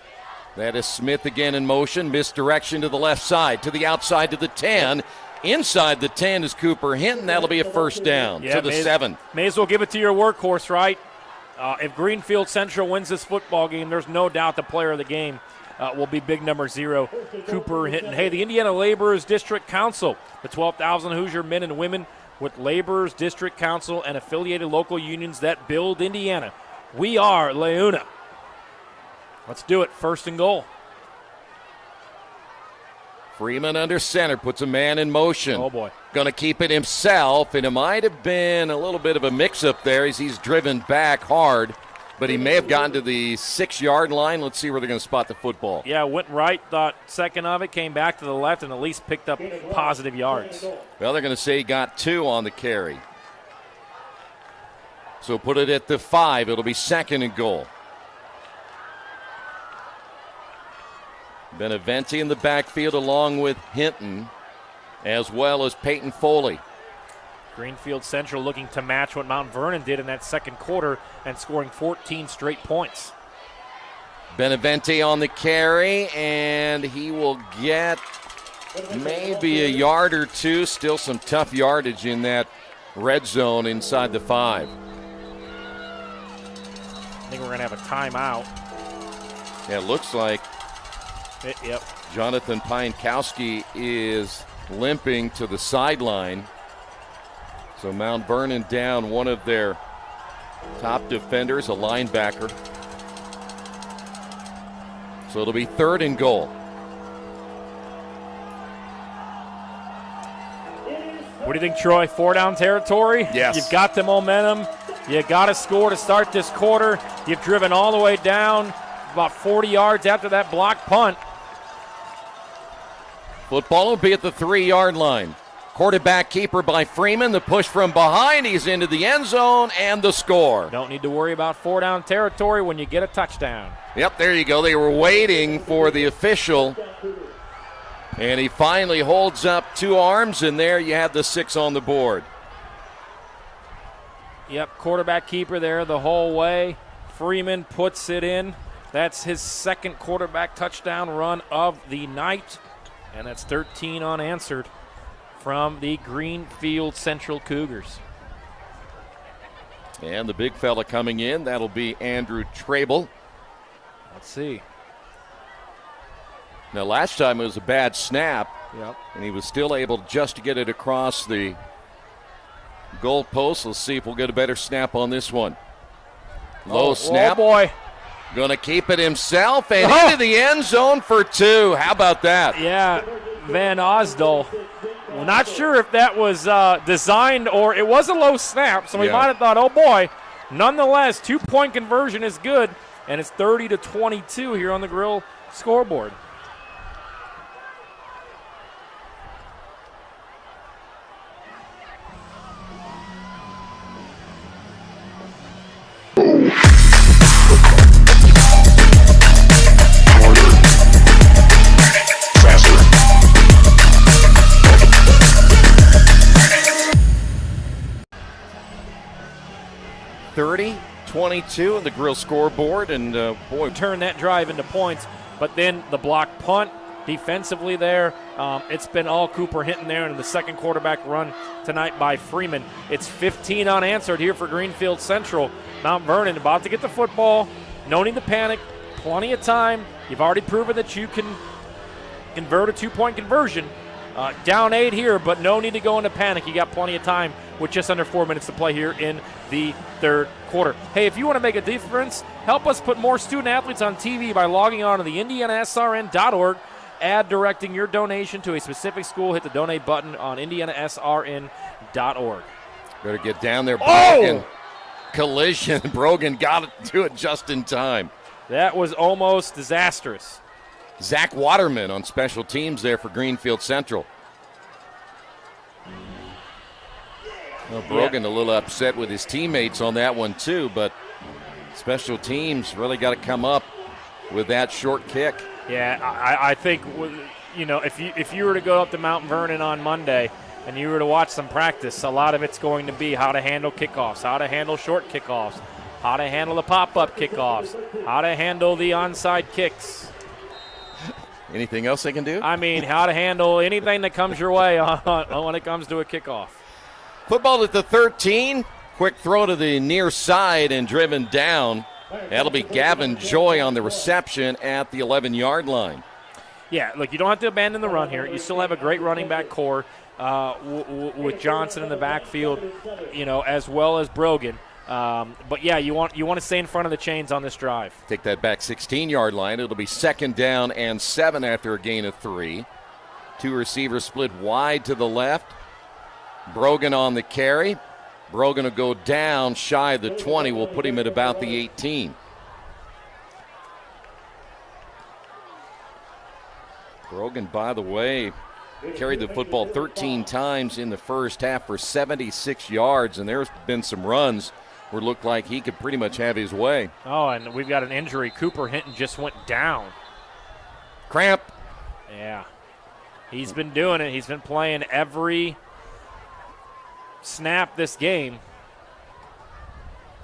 Speaker 18: That is Smith again in motion. Misdirection to the left side, to the outside to the 10. Inside the 10 is Cooper Hinton. That'll be a first down to the 7.
Speaker 19: May as well give it to your workhorse, right? If Greenfield Central wins this football game, there's no doubt the player of the game will be big number 0, Cooper Hinton. Hey, the Indiana Laborers District Council, the 12,000 Hoosier men and women with Laborers District Council and affiliated local unions that build Indiana. We are Leuna. Let's do it. First and goal.
Speaker 18: Freeman under center, puts a man in motion.
Speaker 19: Oh, boy.
Speaker 18: Going to keep it himself, and it might have been a little bit of a mix-up there as he's driven back hard, but he may have gotten to the 6-yard line. Let's see where they're going to spot the football.
Speaker 19: Yeah, went right, thought second of it, came back to the left, and at least picked up positive yards.
Speaker 18: Well, they're going to say he got 2 on the carry. So put it at the 5. It'll be second and goal. Benavente in the backfield along with Hinton, as well as Peyton Foley.
Speaker 19: Greenfield Central looking to match what Mount Vernon did in that second quarter and scoring 14 straight points.
Speaker 18: Benavente on the carry, and he will get maybe a yard or 2. Still some tough yardage in that red zone inside the 5.
Speaker 19: I think we're going to have a timeout.
Speaker 18: Yeah, it looks like
Speaker 19: Yep.
Speaker 18: Jonathan Pienkowski is limping to the sideline. So Mount Vernon down one of their top defenders, a linebacker. So it'll be third and goal.
Speaker 19: What do you think, Troy? 4-down territory?
Speaker 18: Yes.
Speaker 19: You've got the momentum. You got to score to start this quarter. You've driven all the way down about 40 yards after that blocked punt.
Speaker 18: Football will be at the 3-yard line. Quarterback keeper by Freeman. The push from behind. He's into the end zone and the score.
Speaker 19: Don't need to worry about 4-down territory when you get a touchdown.
Speaker 18: Yep, there you go. They were waiting for the official. And he finally holds up 2 arms, and there you have the 6 on the board.
Speaker 19: Yep, quarterback keeper there the whole way. Freeman puts it in. That's his second quarterback touchdown run of the night. And that's 13 unanswered from the Greenfield Central Cougars.
Speaker 18: And the big fella coming in, that'll be Andrew Trable.
Speaker 19: Let's see.
Speaker 18: Now, last time it was a bad snap.
Speaker 19: Yep.
Speaker 18: And he was still able just to get it across the goal post. Let's see if we'll get a better snap on this one. Low snap.
Speaker 19: Oh, boy.
Speaker 18: Going to keep it himself and into the end zone for 2. How about that?
Speaker 19: Yeah, Van Osdol. Well, not sure if that was designed or it was a low snap, so we might have thought, oh, boy. Nonetheless, 2-point conversion is good, and it's 30-22 here on the Grill scoreboard.
Speaker 18: (30-22) on the Grill scoreboard, and boy,
Speaker 19: turn that drive into points. But then the block punt defensively there, it's been all Cooper Hinton there in the second quarterback run tonight by Freeman. It's 15 unanswered here for Greenfield Central. Mount Vernon about to get the football. No need to panic. Plenty of time. You've already proven that you can convert a 2-point conversion. Down 8 here, but no need to go into panic. You got plenty of time with just under 4 minutes to play here in the third quarter. Hey, if you want to make a difference, help us put more student athletes on TV by logging on to the IndianaSRN.org. Add directing your donation to a specific school. Hit the donate button on IndianaSRN.org.
Speaker 18: Better get down there. Brogan. Collision. Brogan got to it just in time.
Speaker 19: That was almost disastrous.
Speaker 18: Zach Waterman on special teams there for Greenfield Central. Well, Brogan a little upset with his teammates on that one too, but special teams really got to come up with that short kick.
Speaker 19: Yeah, I think, you know, if you were to go up to Mount Vernon on Monday and you were to watch some practice, a lot of it's going to be how to handle kickoffs, how to handle short kickoffs, how to handle the pop-up kickoffs, how to handle the onside kicks.
Speaker 18: Anything else they can do?
Speaker 19: I mean, how to handle anything that comes your way when it comes to a kickoff.
Speaker 18: Football at the 13. Quick throw to the near side and driven down. That'll be Gavin Joy on the reception at the 11-yard line.
Speaker 19: Yeah, look, you don't have to abandon the run here. You still have a great running back core with Johnson in the backfield, you know, as well as Brogan. But yeah, you want to stay in front of the chains on this drive.
Speaker 18: Take that back 16-yard line. It'll be 2nd down and 7 after a gain of 3. 2 receivers split wide to the left. Brogan on the carry. Brogan will go down shy of the 20. We'll put him at about the 18. Brogan, by the way, carried the football 13 times in the first half for 76 yards, and there's been some runs where it looked like he could pretty much have his way.
Speaker 19: Oh, and we've got an injury. Cooper Hinton just went down.
Speaker 18: Cramp.
Speaker 19: Yeah. He's been doing it. He's been playing every snap this game.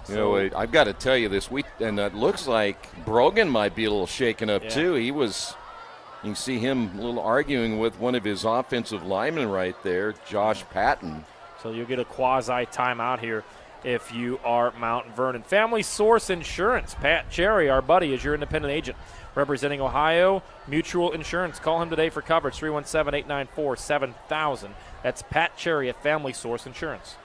Speaker 18: You know, I've got to tell you this week, and it looks like Brogan might be a little shaken up too. He was, you can see him a little arguing with one of his offensive linemen right there, Josh Patton.
Speaker 19: So you'll get a quasi timeout here if you are Mount Vernon. Family Source Insurance. Pat Cherry, our buddy, is your independent agent representing Ohio Mutual Insurance. Call him today for coverage, 317-894-7000. That's Pat Cherry at Family Source Insurance.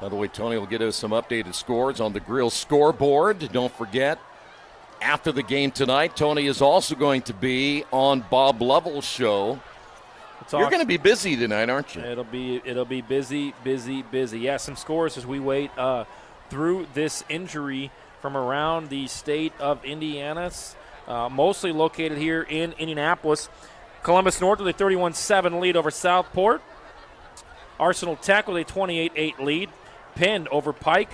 Speaker 18: By the way, Tony will get us some updated scores on the Grill scoreboard. Don't forget, after the game tonight, Tony is also going to be on Bob Lovell's show. You're going to be busy tonight, aren't you?
Speaker 19: It'll be busy. Yeah, some scores as we wait through this injury from around the state of Indiana, mostly located here in Indianapolis. Columbus North with a 31-7 lead over Southport. Arsenal Tech with a 28-8 lead. Pinned over Pike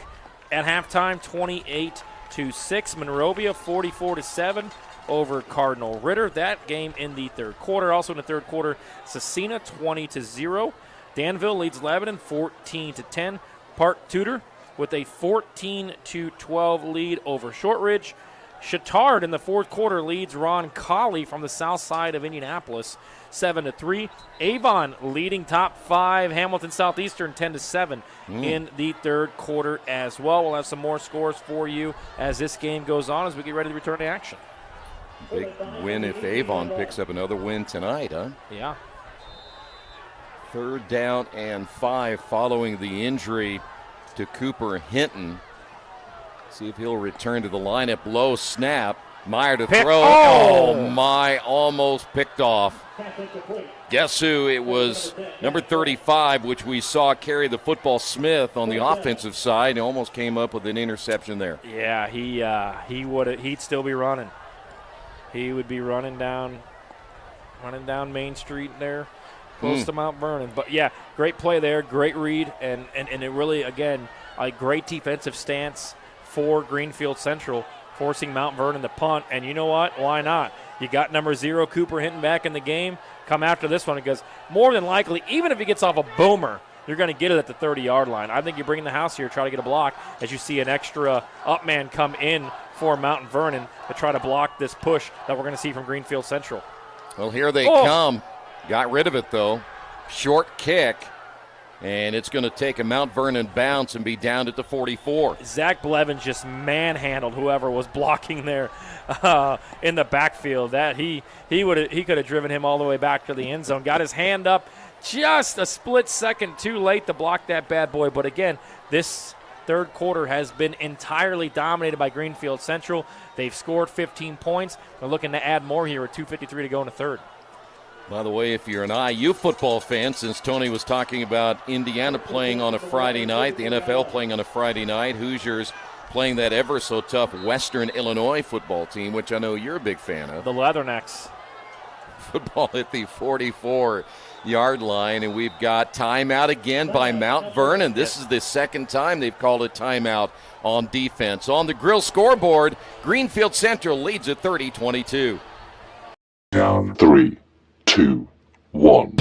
Speaker 19: at halftime, 28-6. Monrovia 44-7 over Cardinal Ritter. That game in the third quarter. Also in the third quarter, Cecina 20-0. Danville leads Lebanon 14-10. Park Tudor with a 14-12 lead over Shortridge. Chittard in the fourth quarter leads Ron Colley from the south side of Indianapolis 7-3. Avon leading top 5 Hamilton Southeastern 10-7 in the third quarter as well. We'll have some more scores for you as this game goes on as we get ready to return to action.
Speaker 18: Big win if Avon picks up another win tonight, huh?
Speaker 19: Yeah.
Speaker 18: 3rd down and 5 following the injury to Cooper Hinton. See if he'll return to the lineup. Low snap. Meyer to throw. Oh, my, almost picked off. Guess who? It was number 35, which we saw carry the football, Smith, on the offensive side. He almost came up with an interception there.
Speaker 19: Yeah, he'd still be running. He would be running down Main Street there, close to Mount Vernon. But, yeah, great play there, great read, and it really, again, a great defensive stance for Greenfield Central, forcing Mount Vernon to punt. And you know what? Why not? You got number 0, Cooper Hinton, back in the game. Come after this one because more than likely, even if he gets off a boomer, you're going to get it at the 30-yard line. I think you bring the house here, try to get a block as you see an extra up man come in for Mount Vernon to try to block this push that we're going to see from Greenfield Central.
Speaker 18: Well, here they come. Got rid of it, though. Short kick. And it's going to take a Mount Vernon bounce and be down at the 44.
Speaker 19: Zach Blevins just manhandled whoever was blocking there in the backfield. That he could have driven him all the way back to the end zone. Got his hand up just a split second too late to block that bad boy. But again, this third quarter has been entirely dominated by Greenfield Central. They've scored 15 points. They're looking to add more here with 2:53 to go in the third.
Speaker 18: By the way, if you're an IU football fan, since Tony was talking about Indiana playing on a Friday night, the NFL playing on a Friday night, Hoosiers playing that ever so tough Western Illinois football team, which I know you're a big fan of.
Speaker 19: The Leathernecks.
Speaker 18: Football at the 44-yard line, and we've got timeout again by Mount Vernon. This is the second time they've called a timeout on defense. On the Grill scoreboard, Greenfield Central leads at 30-22.
Speaker 11: Down 3, 2, 1.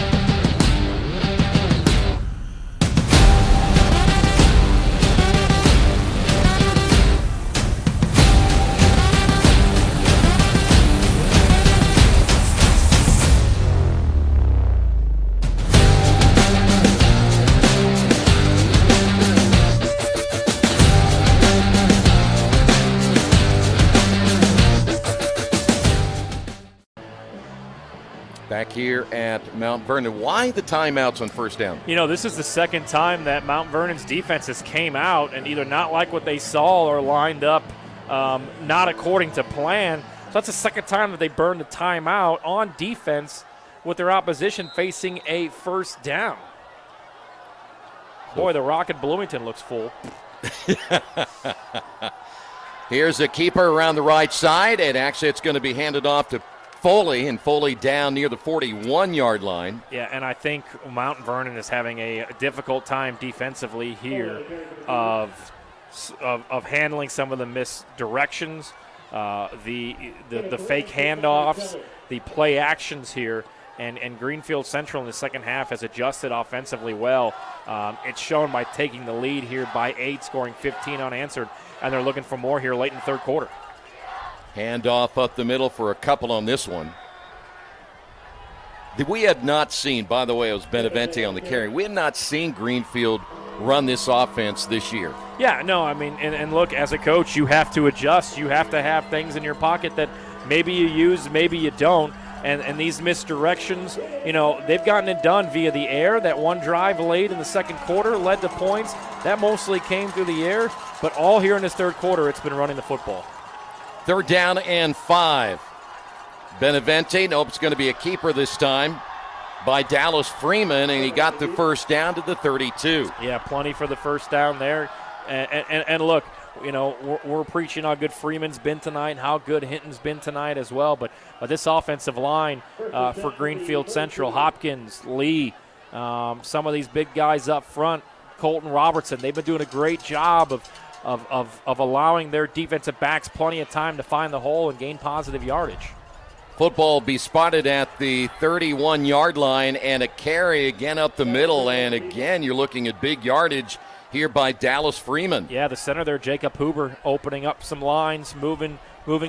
Speaker 18: Back here at Mount Vernon. Why the timeouts on first down?
Speaker 19: You know, this is the second time that Mount Vernon's defenses came out and either not like what they saw or lined up not according to plan. So that's the second time that they burned a timeout on defense with their opposition facing a first down. Boy, the Rocket Bloomington looks full.
Speaker 18: Here's a keeper around the right side, and actually it's going to be handed off to Foley, and Foley down near the 41-yard line.
Speaker 19: Yeah, and I think Mount Vernon is having a difficult time defensively here of handling some of the misdirections, the fake handoffs, the play actions here. And Greenfield Central in the second half has adjusted offensively well. It's shown by taking the lead here by 8, scoring 15 unanswered, and they're looking for more here late in the third quarter.
Speaker 18: Handoff up the middle for a couple on this one. We had not seen, by the way, it was Benevente on the carry. We had not seen Greenfield run this offense this year.
Speaker 19: Yeah, no, I mean, and look, as a coach, you have to adjust. You have to have things in your pocket that maybe you use, maybe you don't. And these misdirections, you know, they've gotten it done via the air. That one drive late in the second quarter led to points. That mostly came through the air. But all here in this third quarter, it's been running the football.
Speaker 18: Third down and 5. Benevente, nope, it's going to be a keeper this time by Dallas Freeman, and he got the first down to the 32.
Speaker 19: Yeah, plenty for the first down there. And look, you know, we're preaching how good Freeman's been tonight, how good Hinton's been tonight as well. But this offensive line for Greenfield Central, Hopkins, Lee, some of these big guys up front, Colton Robertson, they've been doing a great job of allowing their defensive backs plenty of time to find the hole and gain positive yardage.
Speaker 18: Football will be spotted at the 31-yard line, and a carry again up the middle. And again, you're looking at big yardage here by Dallas Freeman.
Speaker 19: Yeah, the center there, Jacob Huber, opening up some lines, moving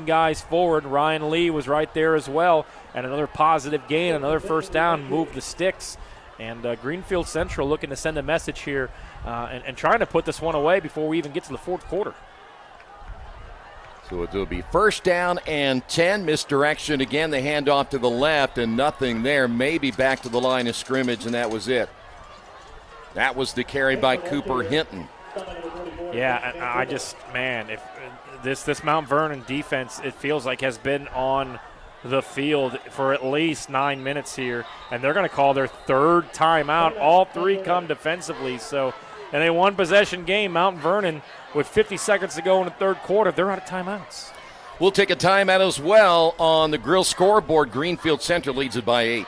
Speaker 19: guys forward. Ryan Lee was right there as well. And another positive gain, another first down, moved the sticks. And Greenfield Central looking to send a message here and trying to put this one away before we even get to the fourth quarter.
Speaker 18: So it'll be first down and 10. Misdirection again. They hand off to the left and nothing there. Maybe back to the line of scrimmage, and that was it. That was the carry by Cooper Hinton.
Speaker 19: Yeah, and I just, man, if this Mount Vernon defense, it feels like has been on the field for at least 9 minutes here, and they're going to call their third timeout. All three come defensively. So in a one-possession game, Mount Vernon, with 50 seconds to go in the third quarter, they're out of timeouts.
Speaker 18: We'll take a timeout as well on the Grill scoreboard. Greenfield Central leads it by 8.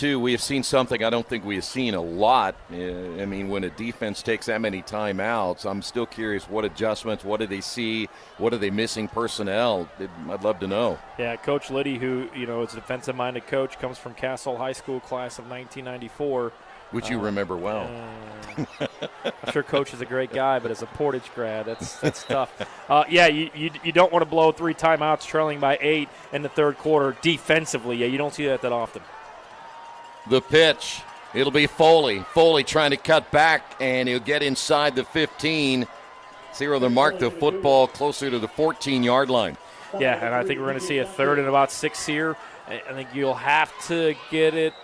Speaker 18: We have seen something I don't think we have seen a lot. I mean, when a defense takes that many timeouts, I'm still curious what adjustments, what do they see, what are they missing personnel? I'd love to know.
Speaker 19: Yeah, Coach Liddy, who, is a defensive-minded coach, comes from Castle High School class of 1994.
Speaker 18: Which you remember well.
Speaker 19: I'm sure Coach is a great guy, but as a Portage grad, that's tough. You don't want to blow 3 timeouts trailing by 8 in the third quarter defensively. Yeah, you don't see that often.
Speaker 18: The pitch, it'll be Foley. Foley trying to cut back, and he'll get inside the 15. See where they mark the football closer to the 14-yard line.
Speaker 19: Yeah, and I think we're going to see a third and about 6 here. I think you'll have to get it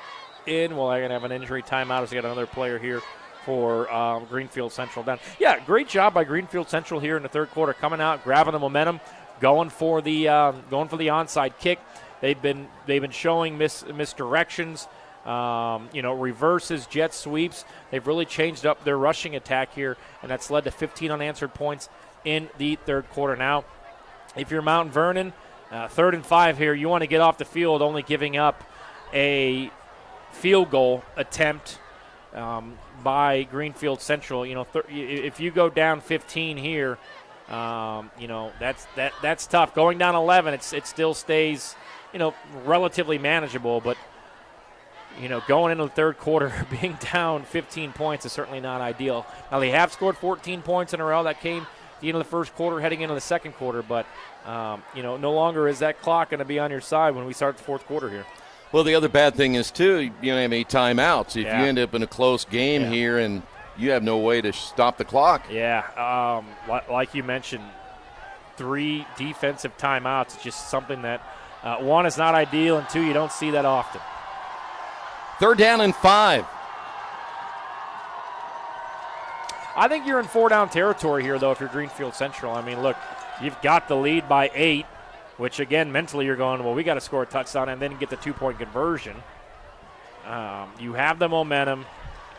Speaker 19: in. Well, they're going to have an injury timeout as they got another player here for Greenfield Central down. Yeah, great job by Greenfield Central here in the third quarter, coming out, grabbing the momentum, going for the onside kick. They've been showing misdirections. Reverses, jet sweeps. They've really changed up their rushing attack here, and that's led to 15 unanswered points in the third quarter. Now, if you're Mount Vernon, 3rd and 5 here, you want to get off the field only giving up a field goal attempt by Greenfield Central. If you go down 15 here, that's tough. Going down 11, it still stays, relatively manageable, but going into the third quarter, being down 15 points is certainly not ideal. Now, they have scored 14 points in a row. That came at the end of the first quarter, heading into the second quarter. But, no longer is that clock going to be on your side when we start the fourth quarter here.
Speaker 18: Well, the other bad thing is, too, you don't have any timeouts. If you end up in a close game here and you have no way to stop the clock.
Speaker 19: Yeah, like you mentioned, 3 defensive timeouts is just something that, 1, is not ideal, and 2, you don't see that often.
Speaker 18: 3rd down and 5.
Speaker 19: I think you're in 4-down territory here, though, if you're Greenfield Central. I mean, look, you've got the lead by 8, which, again, mentally you're going, well, we got to score a touchdown and then get the 2-point conversion. You have the momentum,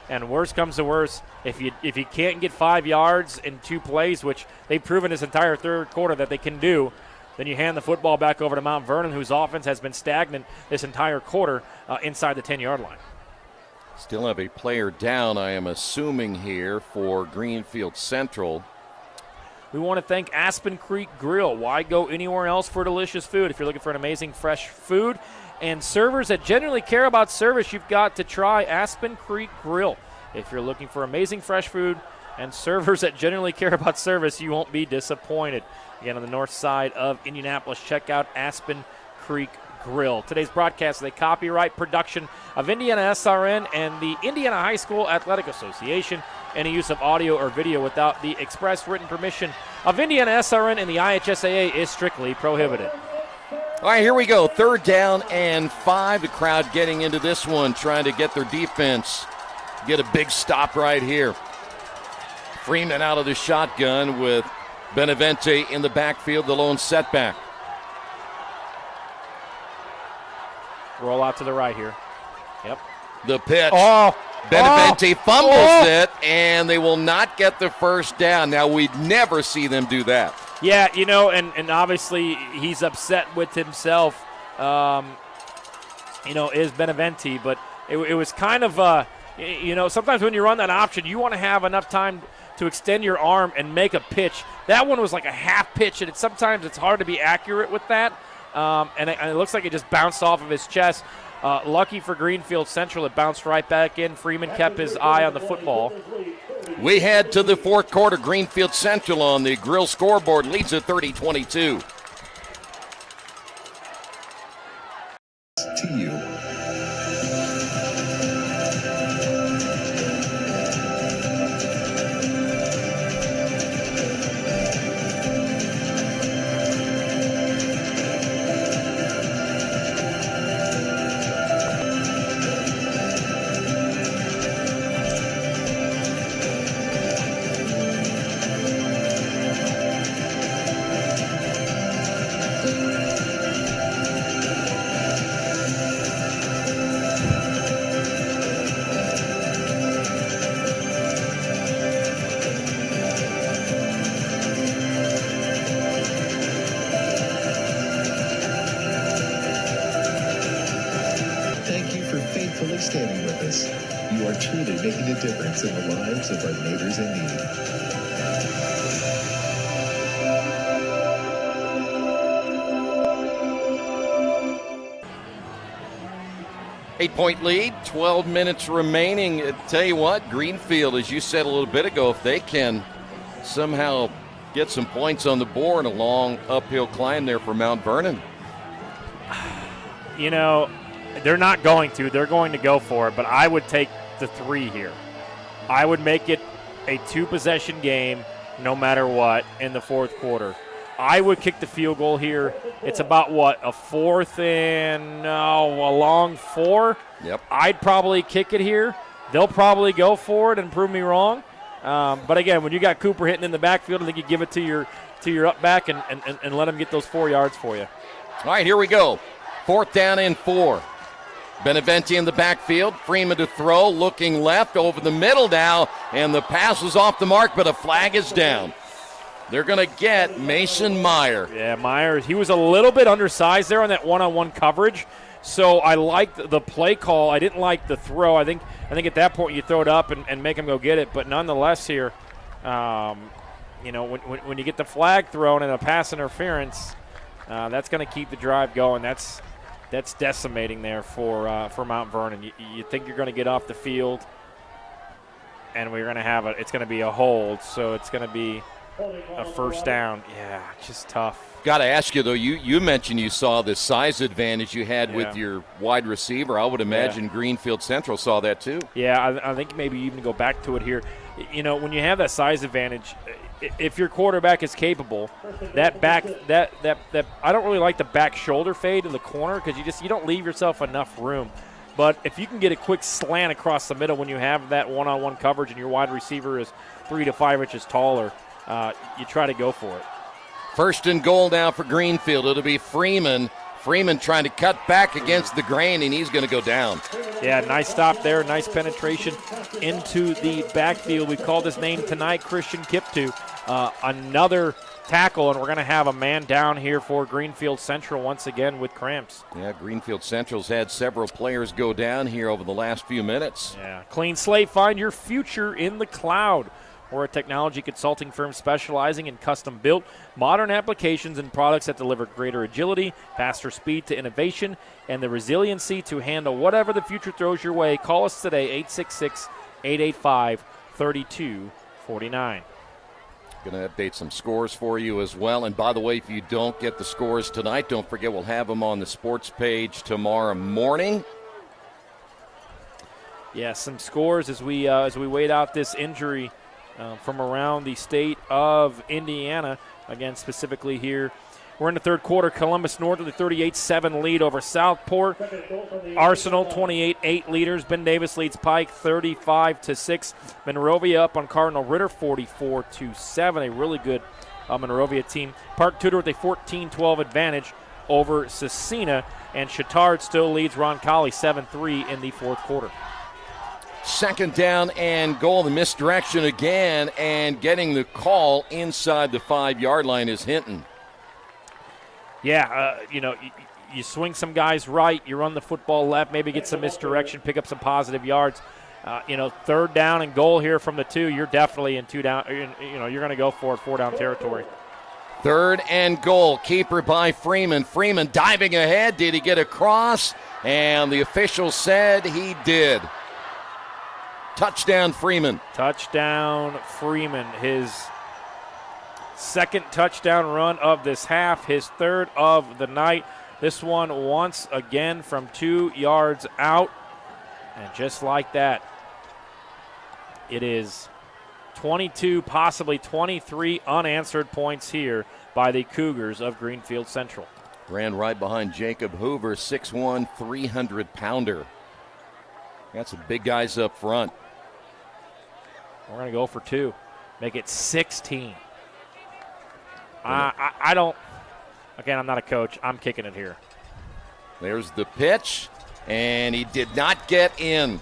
Speaker 19: and worst comes to worst, if you can't get 5 yards in 2 plays, which they've proven this entire third quarter that they can do, then you hand the football back over to Mount Vernon, whose offense has been stagnant this entire quarter inside the 10-yard line.
Speaker 18: Still have a player down, I am assuming, here for Greenfield Central.
Speaker 19: We want to thank Aspen Creek Grill. Why go anywhere else for delicious food? If you're looking for an amazing fresh food and servers that genuinely care about service, you've got to try Aspen Creek Grill. If you're looking for amazing fresh food and servers that genuinely care about service, you won't be disappointed. Again, on the north side of Indianapolis, check out Aspen Creek Grill. Today's broadcast is a copyright production of IndianaSRN and the Indiana High School Athletic Association. Any use of audio or video without the express written permission of IndianaSRN and the IHSAA is strictly prohibited.
Speaker 18: All right, here we go. 3rd down and 5. The crowd getting into this one, trying to get their defense, get a big stop right here. Freeman out of the shotgun with Benavente in the backfield, the lone setback.
Speaker 19: Roll out to the right here. Yep.
Speaker 18: The pitch.
Speaker 19: Oh,
Speaker 18: Benevente fumbles it, and they will not get the first down. Now, we'd never see them do that.
Speaker 19: Yeah, and obviously he's upset with himself, is Benevente, but it was kind of, sometimes when you run that option, you want to have enough time to extend your arm and make a pitch. That one was like a half pitch, and sometimes it's hard to be accurate with that, and it looks like it just bounced off of his chest. Lucky for Greenfield Central, it bounced right back in. Freeman kept his eye on the football.
Speaker 18: We head to the fourth quarter. Greenfield Central on the Grill scoreboard leads at 30-22.
Speaker 12: To you. Standing with us. You are truly making a difference in the lives of our neighbors in need.
Speaker 18: 8-point lead, 12 minutes remaining. Tell you what, Greenfield, as you said a little bit ago, if they can somehow get some points on the board, a long uphill climb there for Mount Vernon.
Speaker 19: They're not going to. They're going to go for it, but I would take the 3 here. I would make it a 2-possession game no matter what in the fourth quarter. I would kick the field goal here. It's about, a fourth and a long 4?
Speaker 18: Yep.
Speaker 19: I'd probably kick it here. They'll probably go for it and prove me wrong. But, again, when you got Cooper hitting in the backfield, I think you give it to your up back and let him get those 4 yards for you.
Speaker 18: All right, here we go. 4th down and 4. Benevente in the backfield. Freeman to throw, looking left, over the middle now, and the pass was off the mark, but a flag is down. They're going to get Mason Meyer.
Speaker 19: Yeah, Meyer, he was a little bit undersized there on that one-on-one coverage, so I liked the play call. I didn't like the throw. I think at that point you throw it up and make him go get it, but nonetheless here, when you get the flag thrown and a pass interference, that's going to keep the drive going. That's decimating there for Mount Vernon. You think you're going to get off the field, and we're going to have it's going to be a hold, so it's going to be a first down. Yeah, just tough.
Speaker 18: Got to ask you, though, you mentioned you saw the size advantage you had with your wide receiver. I would imagine Greenfield Central saw that too.
Speaker 19: Yeah, I think maybe even go back to it here. When you have that size advantage, if your quarterback is capable, that I don't really like the back shoulder fade in the corner because you don't leave yourself enough room. But if you can get a quick slant across the middle when you have that one-on-one coverage and your wide receiver is 3 to 5 inches taller, you try to go for it.
Speaker 18: 1st and goal now for Greenfield. It'll be Freeman. Freeman trying to cut back against the grain, and he's going to go down.
Speaker 19: Yeah, nice stop there. Nice penetration into the backfield. We called his name tonight, Christian Kiptu. Another tackle, and we're going to have a man down here for Greenfield Central once again with cramps.
Speaker 18: Yeah, Greenfield Central's had several players go down here over the last few minutes.
Speaker 19: Yeah, clean slate. Find your future in the cloud. We're a technology consulting firm specializing in custom-built, modern applications and products that deliver greater agility, faster speed to innovation, and the resiliency to handle whatever the future throws your way. Call us today, 866-885-3249.
Speaker 18: Going to update some scores for you as well. And by the way, if you don't get the scores tonight, don't forget we'll have them on the sports page tomorrow morning.
Speaker 19: Yeah, some scores as we wait out this injury from around the state of Indiana. Again, specifically here, we're in the third quarter. Columbus North with a 38-7 lead over Southport. Arsenal 28-8 leaders. Ben Davis leads Pike 35-6. Monrovia up on Cardinal Ritter 44-7. A really good Monrovia team. Park Tudor with a 14-12 advantage over Cecina, and Chittard still leads Roncalli 7-3 in the fourth quarter.
Speaker 18: Second down and goal. The misdirection again, and getting the call inside the 5-yard line is Hinton.
Speaker 19: Yeah, you swing some guys right, you run the football left, maybe get some misdirection, pick up some positive yards. Third down and goal here from the 2, you're definitely in 2 down. You're going to go for it, 4-down territory.
Speaker 18: Third and goal. Keeper by Freeman. Freeman diving ahead. Did he get across? And the official said he did. Touchdown, Freeman.
Speaker 19: Touchdown, Freeman. His second touchdown run of this half, his third of the night. This one once again from 2 yards out. And just like that, it is 22, possibly 23 unanswered points here by the Cougars of Greenfield Central.
Speaker 18: Ran right behind Jacob Hoover, 6'1", 300-pounder. Got some big guys up front.
Speaker 19: We're going to go for 2. Make it 16. I don't, again, I'm not a coach. I'm kicking it here.
Speaker 18: There's the pitch, and he did not get in.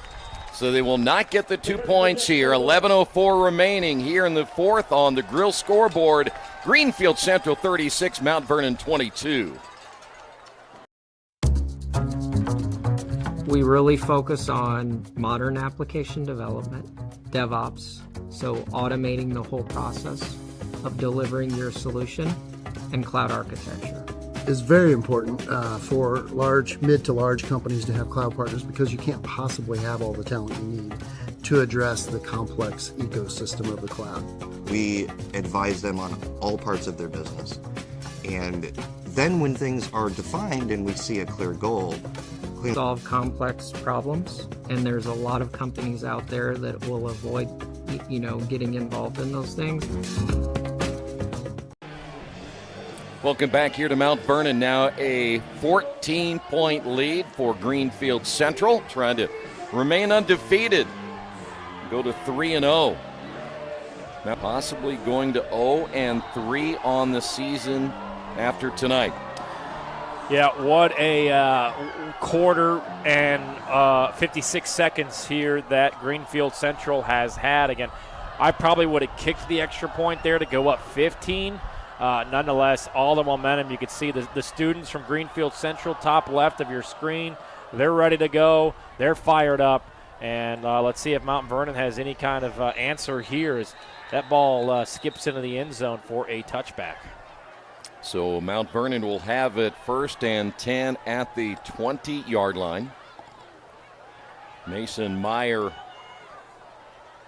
Speaker 18: So they will not get the 2 points here. 11:04 remaining here in the fourth on the Grill scoreboard. Greenfield Central 36, Mount Vernon 22.
Speaker 3: We really focus on modern application development, DevOps, so automating the whole process of delivering your solution, and cloud architecture.
Speaker 13: It's very important for mid to large companies to have cloud partners because you can't possibly have all the talent you need to address the complex ecosystem of the cloud.
Speaker 14: We advise them on all parts of their business. And then when things are defined and we see a clear goal,
Speaker 3: solve complex problems, and there's a lot of companies out there that will avoid, getting involved in those things.
Speaker 18: Welcome back here to Mount Vernon. Now a 14-point lead for Greenfield Central, trying to remain undefeated. Go to 3-0. Now possibly going to 0-3 on the season after tonight.
Speaker 19: Yeah, what a quarter and 56 seconds here that Greenfield Central has had. Again, I probably would have kicked the extra point there to go up 15. Nonetheless, all the momentum, you can see the students from Greenfield Central, top left of your screen, they're ready to go. They're fired up. And let's see if Mount Vernon has any kind of answer here as that ball skips into the end zone for a touchback.
Speaker 18: So Mount Vernon will have it 1st and 10 at the 20-yard line. Mason Meyer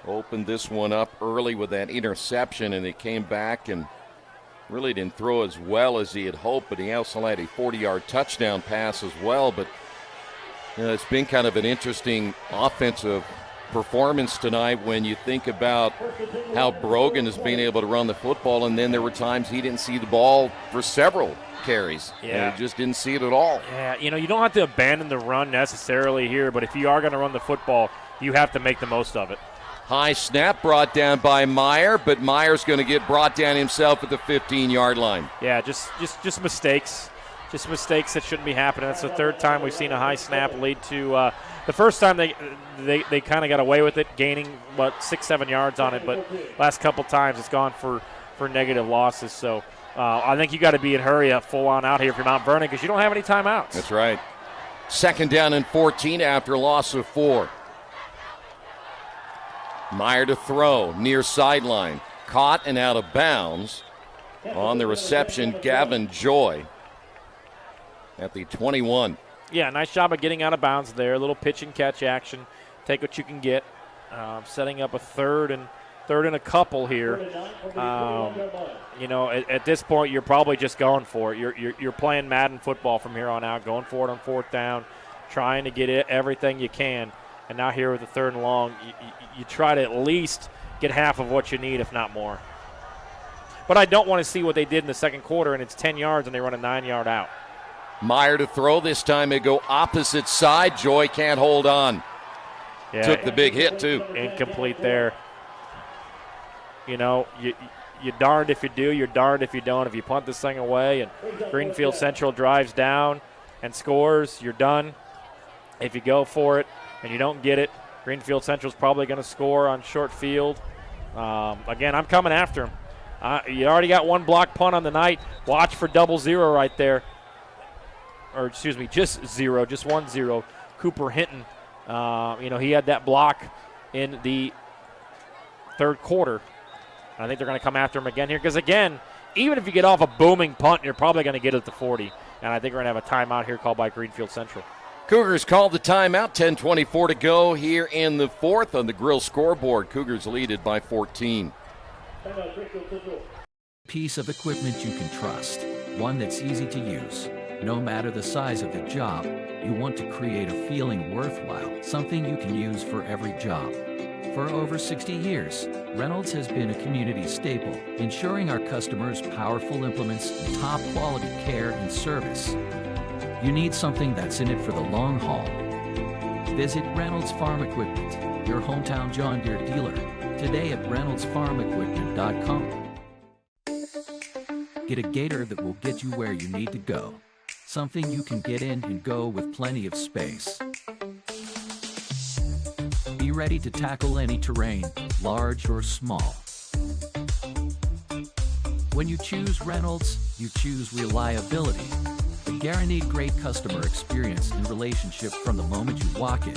Speaker 18: opened this one up early with that interception, and he came back and really didn't throw as well as he had hoped, but he also had a 40-yard touchdown pass as well. But it's been kind of an interesting offensive performance tonight when you think about how Brogan has been able to run the football, and then there were times he didn't see the ball for several carries.
Speaker 19: Yeah.
Speaker 18: He just didn't see it at all.
Speaker 19: Yeah, you don't have to abandon the run necessarily here, but if you are going to run the football, you have to make the most of it.
Speaker 18: High snap brought down by Meyer, but Meyer's going to get brought down himself at the 15-yard line.
Speaker 19: Yeah, just mistakes. Just mistakes that shouldn't be happening. That's the third time we've seen a high snap lead to the first time they kind of got away with it, gaining, 6-7 yards on it, but last couple times it's gone for negative losses. So I think you got to be in hurry up, full on out here if you're Mount Vernon because you don't have any timeouts.
Speaker 18: That's right. 2nd down and 14 after a loss of 4. Meyer to throw, near sideline. Caught and out of bounds. On the reception, Gavin Joy at the 21.
Speaker 19: Yeah, nice job of getting out of bounds there. A little pitch and catch action. Take what you can get. Setting up a third and a couple here. At this point, you're probably just going for it. You're playing Madden football from here on out, going for it on 4th down, trying to get everything you can. And now here with the 3rd and long, you try to at least get half of what you need, if not more. But I don't want to see what they did in the second quarter, and it's 10 yards, and they run a 9-yard out.
Speaker 18: Meyer to throw. This time they go opposite side. Joy can't hold on.
Speaker 19: Yeah,
Speaker 18: took the big hit, too.
Speaker 19: Incomplete there. You're darned if you do, you're darned if you don't. If you punt this thing away and Greenfield Central drives down and scores, you're done. If you go for it and you don't get it, Greenfield Central's probably going to score on short field. Again, I'm coming after him. You already got one block punt on the night. Watch for 0 right there. Or, excuse me, just 0, just 1-0. Cooper Hinton, he had that block in the third quarter. I think they're going to come after him again here because, again, even if you get off a booming punt, you're probably going to get it to 40. And I think we're going to have a timeout here called by Greenfield Central.
Speaker 18: Cougars called the timeout. 10:24 to go here in the fourth on the Grill scoreboard. Cougars lead it by 14.
Speaker 1: Piece of equipment you can trust, one that's easy to use. No matter the size of the job, you want to create a feeling worthwhile, something you can use for every job. For over 60 years, Reynolds has been a community staple, ensuring our customers powerful implements and top quality care and service. You need something that's in it for the long haul. Visit Reynolds Farm Equipment, your hometown John Deere dealer, today at reynoldsfarmequipment.com. Get a gator that will get you where you need to go. Something you can get in and go with plenty of space. Be ready to tackle any terrain, large or small. When you choose Reynolds, you choose reliability. A guaranteed great customer experience and relationship from the moment you walk in.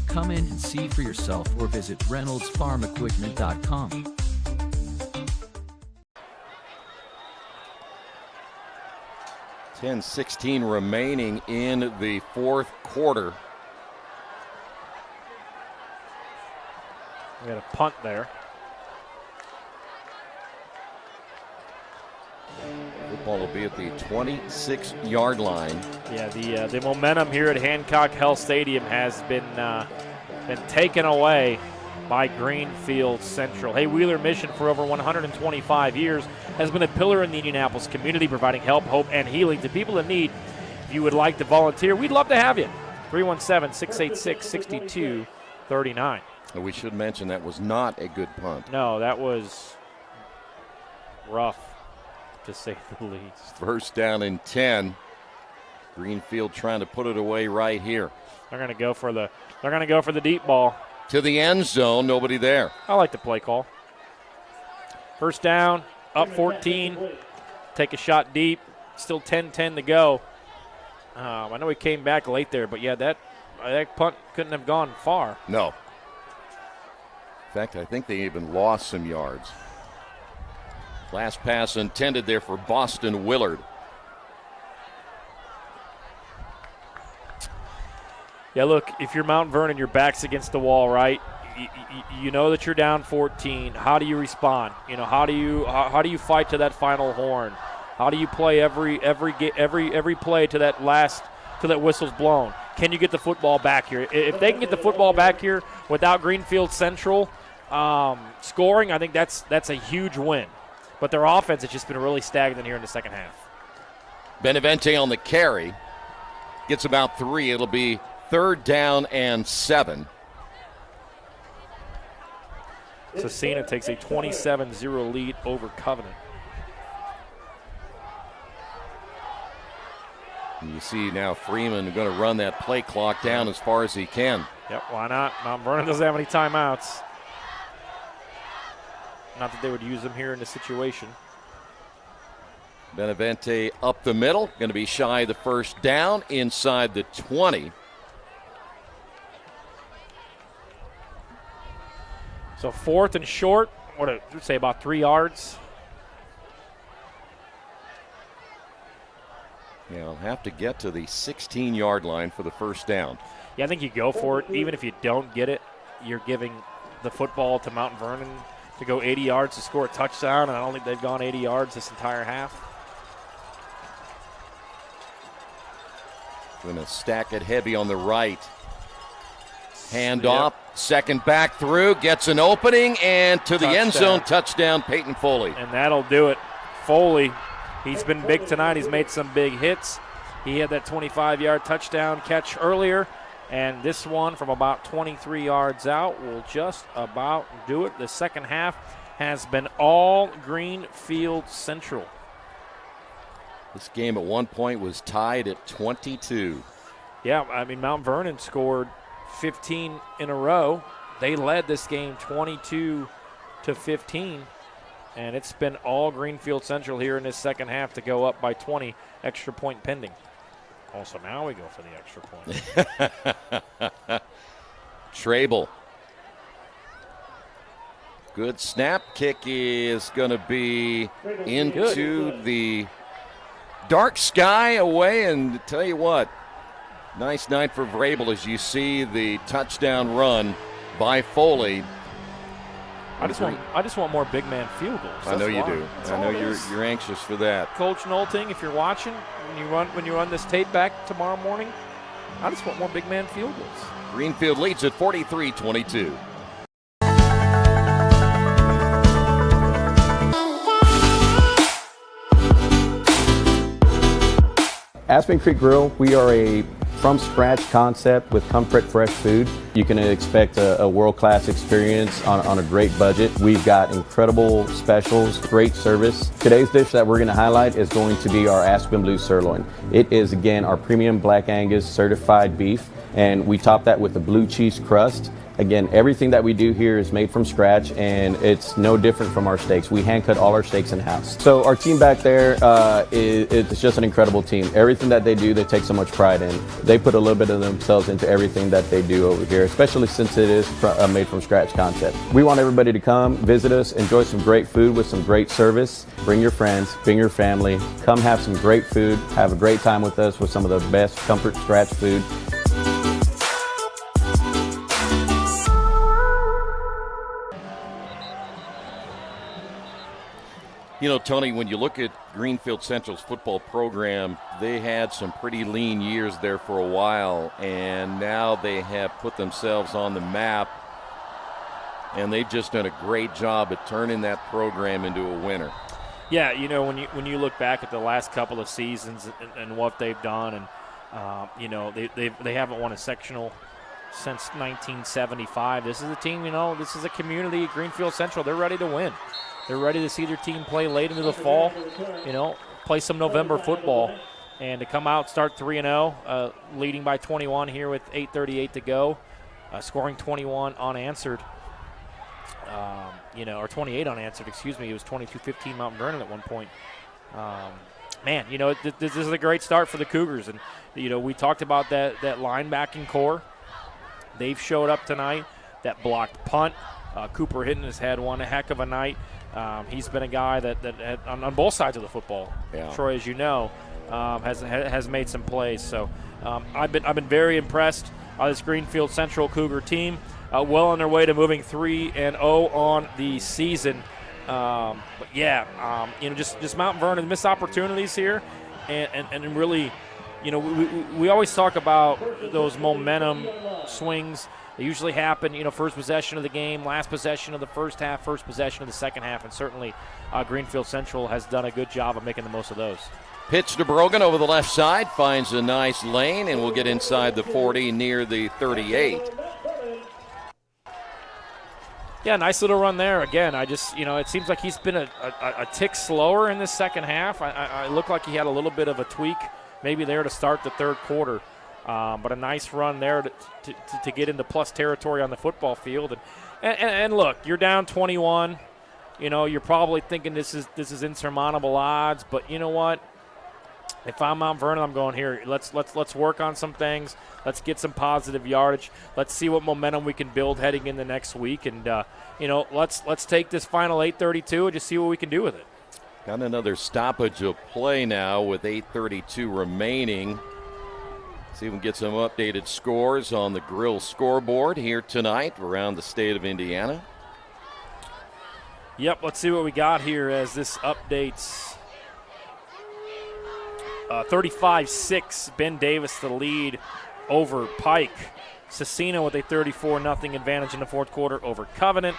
Speaker 1: Come in and see for yourself or visit reynoldsfarmequipment.com.
Speaker 18: .16 remaining in the fourth quarter.
Speaker 19: We got a punt there.
Speaker 18: Football will be at the 26-yard line.
Speaker 19: Yeah, the momentum here at Hancock Health Stadium has been taken away by Greenfield Central. Hey, Wheeler Mission for over 125 years has been a pillar in the Indianapolis community, providing help, hope, and healing to people in need. If you would like to volunteer, we'd love to have you. 317-686-6239.
Speaker 18: We should mention that was not a good punt.
Speaker 19: No, that was rough, to say the least.
Speaker 18: First down and 10. Greenfield trying to put it away right here.
Speaker 19: They're going to go for the deep ball.
Speaker 18: To the end zone, nobody there.
Speaker 19: I like the play call. First down, up 14. Take a shot deep. Still 10-10 to go. I know he came back late there, but yeah, that punt couldn't have gone far.
Speaker 18: No. In fact, I think they even lost some yards. Last pass intended there for Boston Willard.
Speaker 19: Yeah, look, if you're Mount Vernon, your back's against the wall, right? You know that you're down 14. How do you respond? How do you fight to that final horn? How do you play every play to that whistle's blown? Can you get the football back here? If they can get the football back here without Greenfield Central scoring, I think that's a huge win. But their offense has just been really stagnant here in the second half.
Speaker 18: Benevente on the carry. Gets about 3. It'll be 3rd down and 7.
Speaker 19: Cecina takes a 27-0 lead over Covenant.
Speaker 18: And you see now Freeman going to run that play clock down as far as he can.
Speaker 19: Yep, why not? Mount Vernon doesn't have any timeouts. Not that they would use them here in this situation.
Speaker 18: Benevente up the middle, going to be shy of the first down inside the 20.
Speaker 19: So 4th and short, what did you say, about 3 yards?
Speaker 18: Yeah, I'll have to get to the 16-yard line for the first down.
Speaker 19: Yeah, I think you go for it. Even if you don't get it, you're giving the football to Mount Vernon to go 80 yards to score a touchdown, and I don't think they've gone 80 yards this entire half.
Speaker 18: Going to stack it heavy on the right. Hand off, second back through, gets an opening, and to the end zone, touchdown, Peyton Foley.
Speaker 19: And that'll do it. Foley, he's been big tonight. He's made some big hits. He had that 25-yard touchdown catch earlier, and this one from about 23 yards out will just about do it. The second half has been all Greenfield Central.
Speaker 18: This game at one point was tied at 22.
Speaker 19: Yeah, I mean, Mount Vernon scored 15 in a row. They led this game 22-15, and it's been all Greenfield Central here in this second half to go up by 20, extra point pending. Also, now we go for the extra point.
Speaker 18: Trable. Good snap. Kick is going to be into the dark sky away, and tell you what, nice night for Vrabel as you see the touchdown run by Foley.
Speaker 19: I just want more big man field goals.
Speaker 18: I know you do. I know you're anxious for that.
Speaker 19: Coach Nolting, if you're watching, when you run this tape back tomorrow morning, I just want more big man field goals.
Speaker 18: Greenfield leads at 43-22.
Speaker 2: Aspen Creek Grill, we are a from-scratch concept with comfort, fresh food. You can expect a world-class experience on a great budget. We've got incredible specials, great service. Today's dish that we're going to highlight is going to be our Aspen Blue Sirloin. It is, again, our premium Black Angus certified beef, and we top that with a blue cheese crust. Again, everything that we do here is made from scratch, and it's no different from our steaks. We hand cut all our steaks in-house. So our team back there it's just an incredible team. Everything that they do, they take so much pride in. They put a little bit of themselves into everything that they do over here, especially since it is a made from scratch concept. We want everybody to come, visit us, enjoy some great food with some great service. Bring your friends, bring your family, come have some great food, have a great time with us with some of the best comfort scratch food.
Speaker 18: You know, Tony, when you look at Greenfield Central's football program, they had some pretty lean years there for a while, and now they have put themselves on the map, and they've just done a great job at turning that program into a winner.
Speaker 19: Yeah, you know, when you look back at the last couple of seasons and what they've done, and you know, they haven't won a sectional since 1975. This is a team, you know, this is a community, Greenfield Central. They're ready to win. They're ready to see their team play late into the fall, you know, play some November football, and to come out, start 3-0, leading by 21 here with 8:38 to go, scoring 21 unanswered, you know, or 28 unanswered, excuse me. It was 22-15 Mount Vernon at one point. Man, you know, this is a great start for the Cougars, and, you know, we talked about that linebacking core. They've showed up tonight. That blocked punt. Cooper Hinton has had one heck of a night. He's been a guy that had, on both sides of the football. Yeah. Troy, as you know, has made some plays. So I've been very impressed by this Greenfield Central Cougar team. Well on their way to moving 3-0 on the season. But yeah, you know, just Mount Vernon missed opportunities here, and really, you know, we always talk about those momentum swings. They usually happen, you know, first possession of the game, last possession of the first half, first possession of the second half, and certainly Greenfield Central has done a good job of making the most of those.
Speaker 18: Pitch to Brogan over the left side, finds a nice lane, and will get inside the 40 near the 38.
Speaker 19: Yeah, nice little run there. Again, I just, you know, it seems like he's been a tick slower in this second half. I look like he had a little bit of a tweak maybe there to start the third quarter. But a nice run there to get into plus territory on the football field. And look, you're down 21. You know, you're probably thinking this is insurmountable odds. But you know what? If I'm Mount Vernon, I'm going here. Let's work on some things. Let's get some positive yardage. Let's see what momentum we can build heading into next week. And you know, let's take this final 8:32 and just see what we can do with it.
Speaker 18: Got another stoppage of play now with 8:32 remaining. See if we can get some updated scores on the Grill scoreboard here tonight around the state of Indiana.
Speaker 19: Yep, let's see what we got here as this updates. 35-6, Ben Davis the lead over Pike. Cecina with a 34-0 advantage in the fourth quarter over Covenant.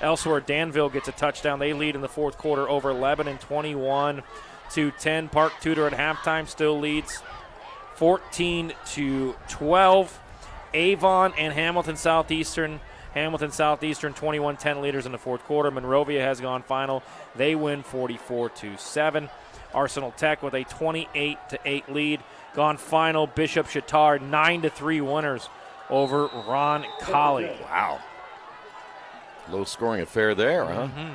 Speaker 19: Elsewhere, Danville gets a touchdown. They lead in the fourth quarter over Lebanon, 21-10. Park Tudor at halftime still leads 14-12. Avon and Hamilton Southeastern 21-10 leaders in the fourth quarter. Monrovia has gone final. They win 44-7. Arsenal Tech with a 28-8 lead. Gone final. Bishop Chatard 9-3 winners over Ron Colley.
Speaker 18: Wow. Low-scoring affair there, huh?
Speaker 19: Mm-hmm.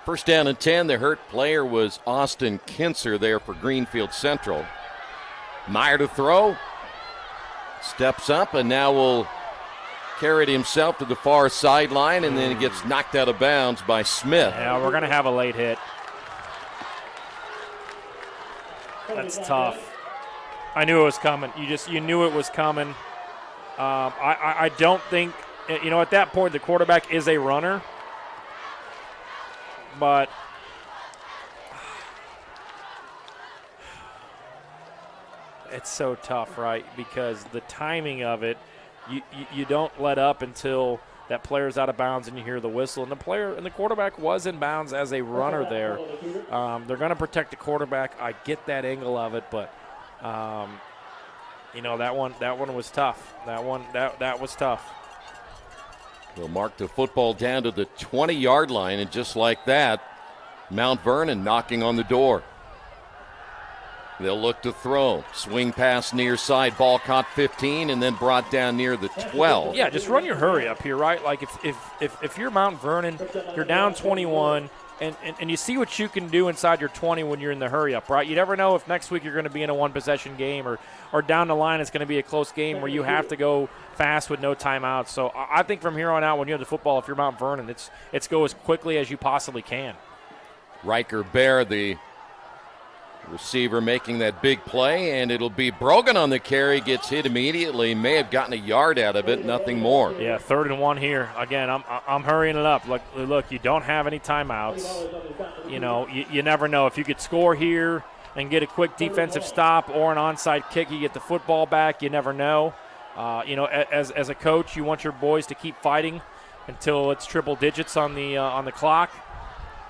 Speaker 18: First down and 10. The hurt player was Austin Kinser there for Greenfield Central. Meyer to throw. Steps up and now will carry it himself to the far sideline, and then it gets knocked out of bounds by Smith.
Speaker 19: Yeah, we're going to have a late hit. That's tough. I knew it was coming. You knew it was coming. I don't think, at that point the quarterback is a runner, but it's so tough, right? Because the timing of it, you don't let up until that player's out of bounds and you hear the whistle. And the quarterback was in bounds as a runner there. They're going to protect the quarterback. I get that angle of it, but that one was tough. That was tough.
Speaker 18: They'll mark the football down to the 20-yard line, and just like that, Mount Vernon knocking on the door. They'll look to throw. Swing pass near side, ball caught 15, and then brought down near the 12.
Speaker 19: Yeah, just run your hurry up here, right? Like if you're Mount Vernon, you're down 21, and you see what you can do inside your 20 when you're in the hurry up, right? You never know if next week you're going to be in a one-possession game or down the line it's going to be a close game where you have to go fast with no timeouts. So I think from here on out when you have the football, if you're Mount Vernon, it's go as quickly as you possibly can.
Speaker 18: Riker Bear, the receiver, making that big play, and it'll be Brogan on the carry, gets hit immediately, may have gotten a yard out of it, nothing more.
Speaker 19: Yeah, 3rd and 1 here. Again, I'm hurrying it up. Look, you don't have any timeouts. You never know. If you could score here and get a quick defensive stop or an onside kick, you get the football back, you never know. As a coach, you want your boys to keep fighting until it's triple digits on the clock.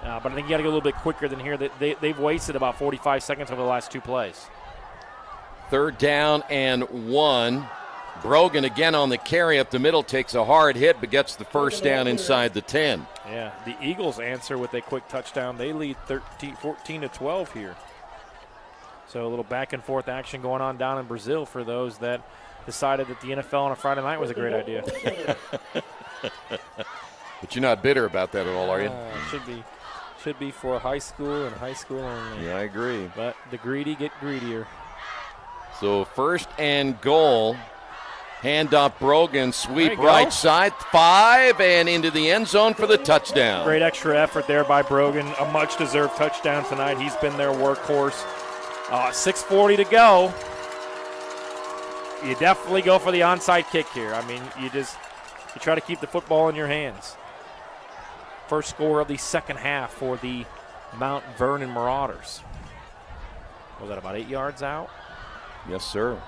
Speaker 19: But I think you got to go a little bit quicker than here. They've wasted about 45 seconds over the last 2 plays.
Speaker 18: 3rd down and 1. Brogan again on the carry up the middle, takes a hard hit, but gets the first down inside the 10.
Speaker 19: Yeah, the Eagles answer with a quick touchdown. They lead 14-12 here. So a little back and forth action going on down in Brazil for those that decided that the NFL on a Friday night was a great idea.
Speaker 18: But you're not bitter about that at all, are you?
Speaker 19: Should be for high school and high school only.
Speaker 18: Yeah, I agree.
Speaker 19: But the greedy get greedier.
Speaker 18: So 1st and goal. Hand off Brogan, sweep right side, 5, and into the end zone for the touchdown.
Speaker 19: Great extra effort there by Brogan. A much-deserved touchdown tonight. He's been their workhorse. 6:40 to go. You definitely go for the onside kick here. I mean, you try to keep the football in your hands. First score of the second half for the Mount Vernon Marauders. Was that about 8 yards out?
Speaker 18: Yes, sir.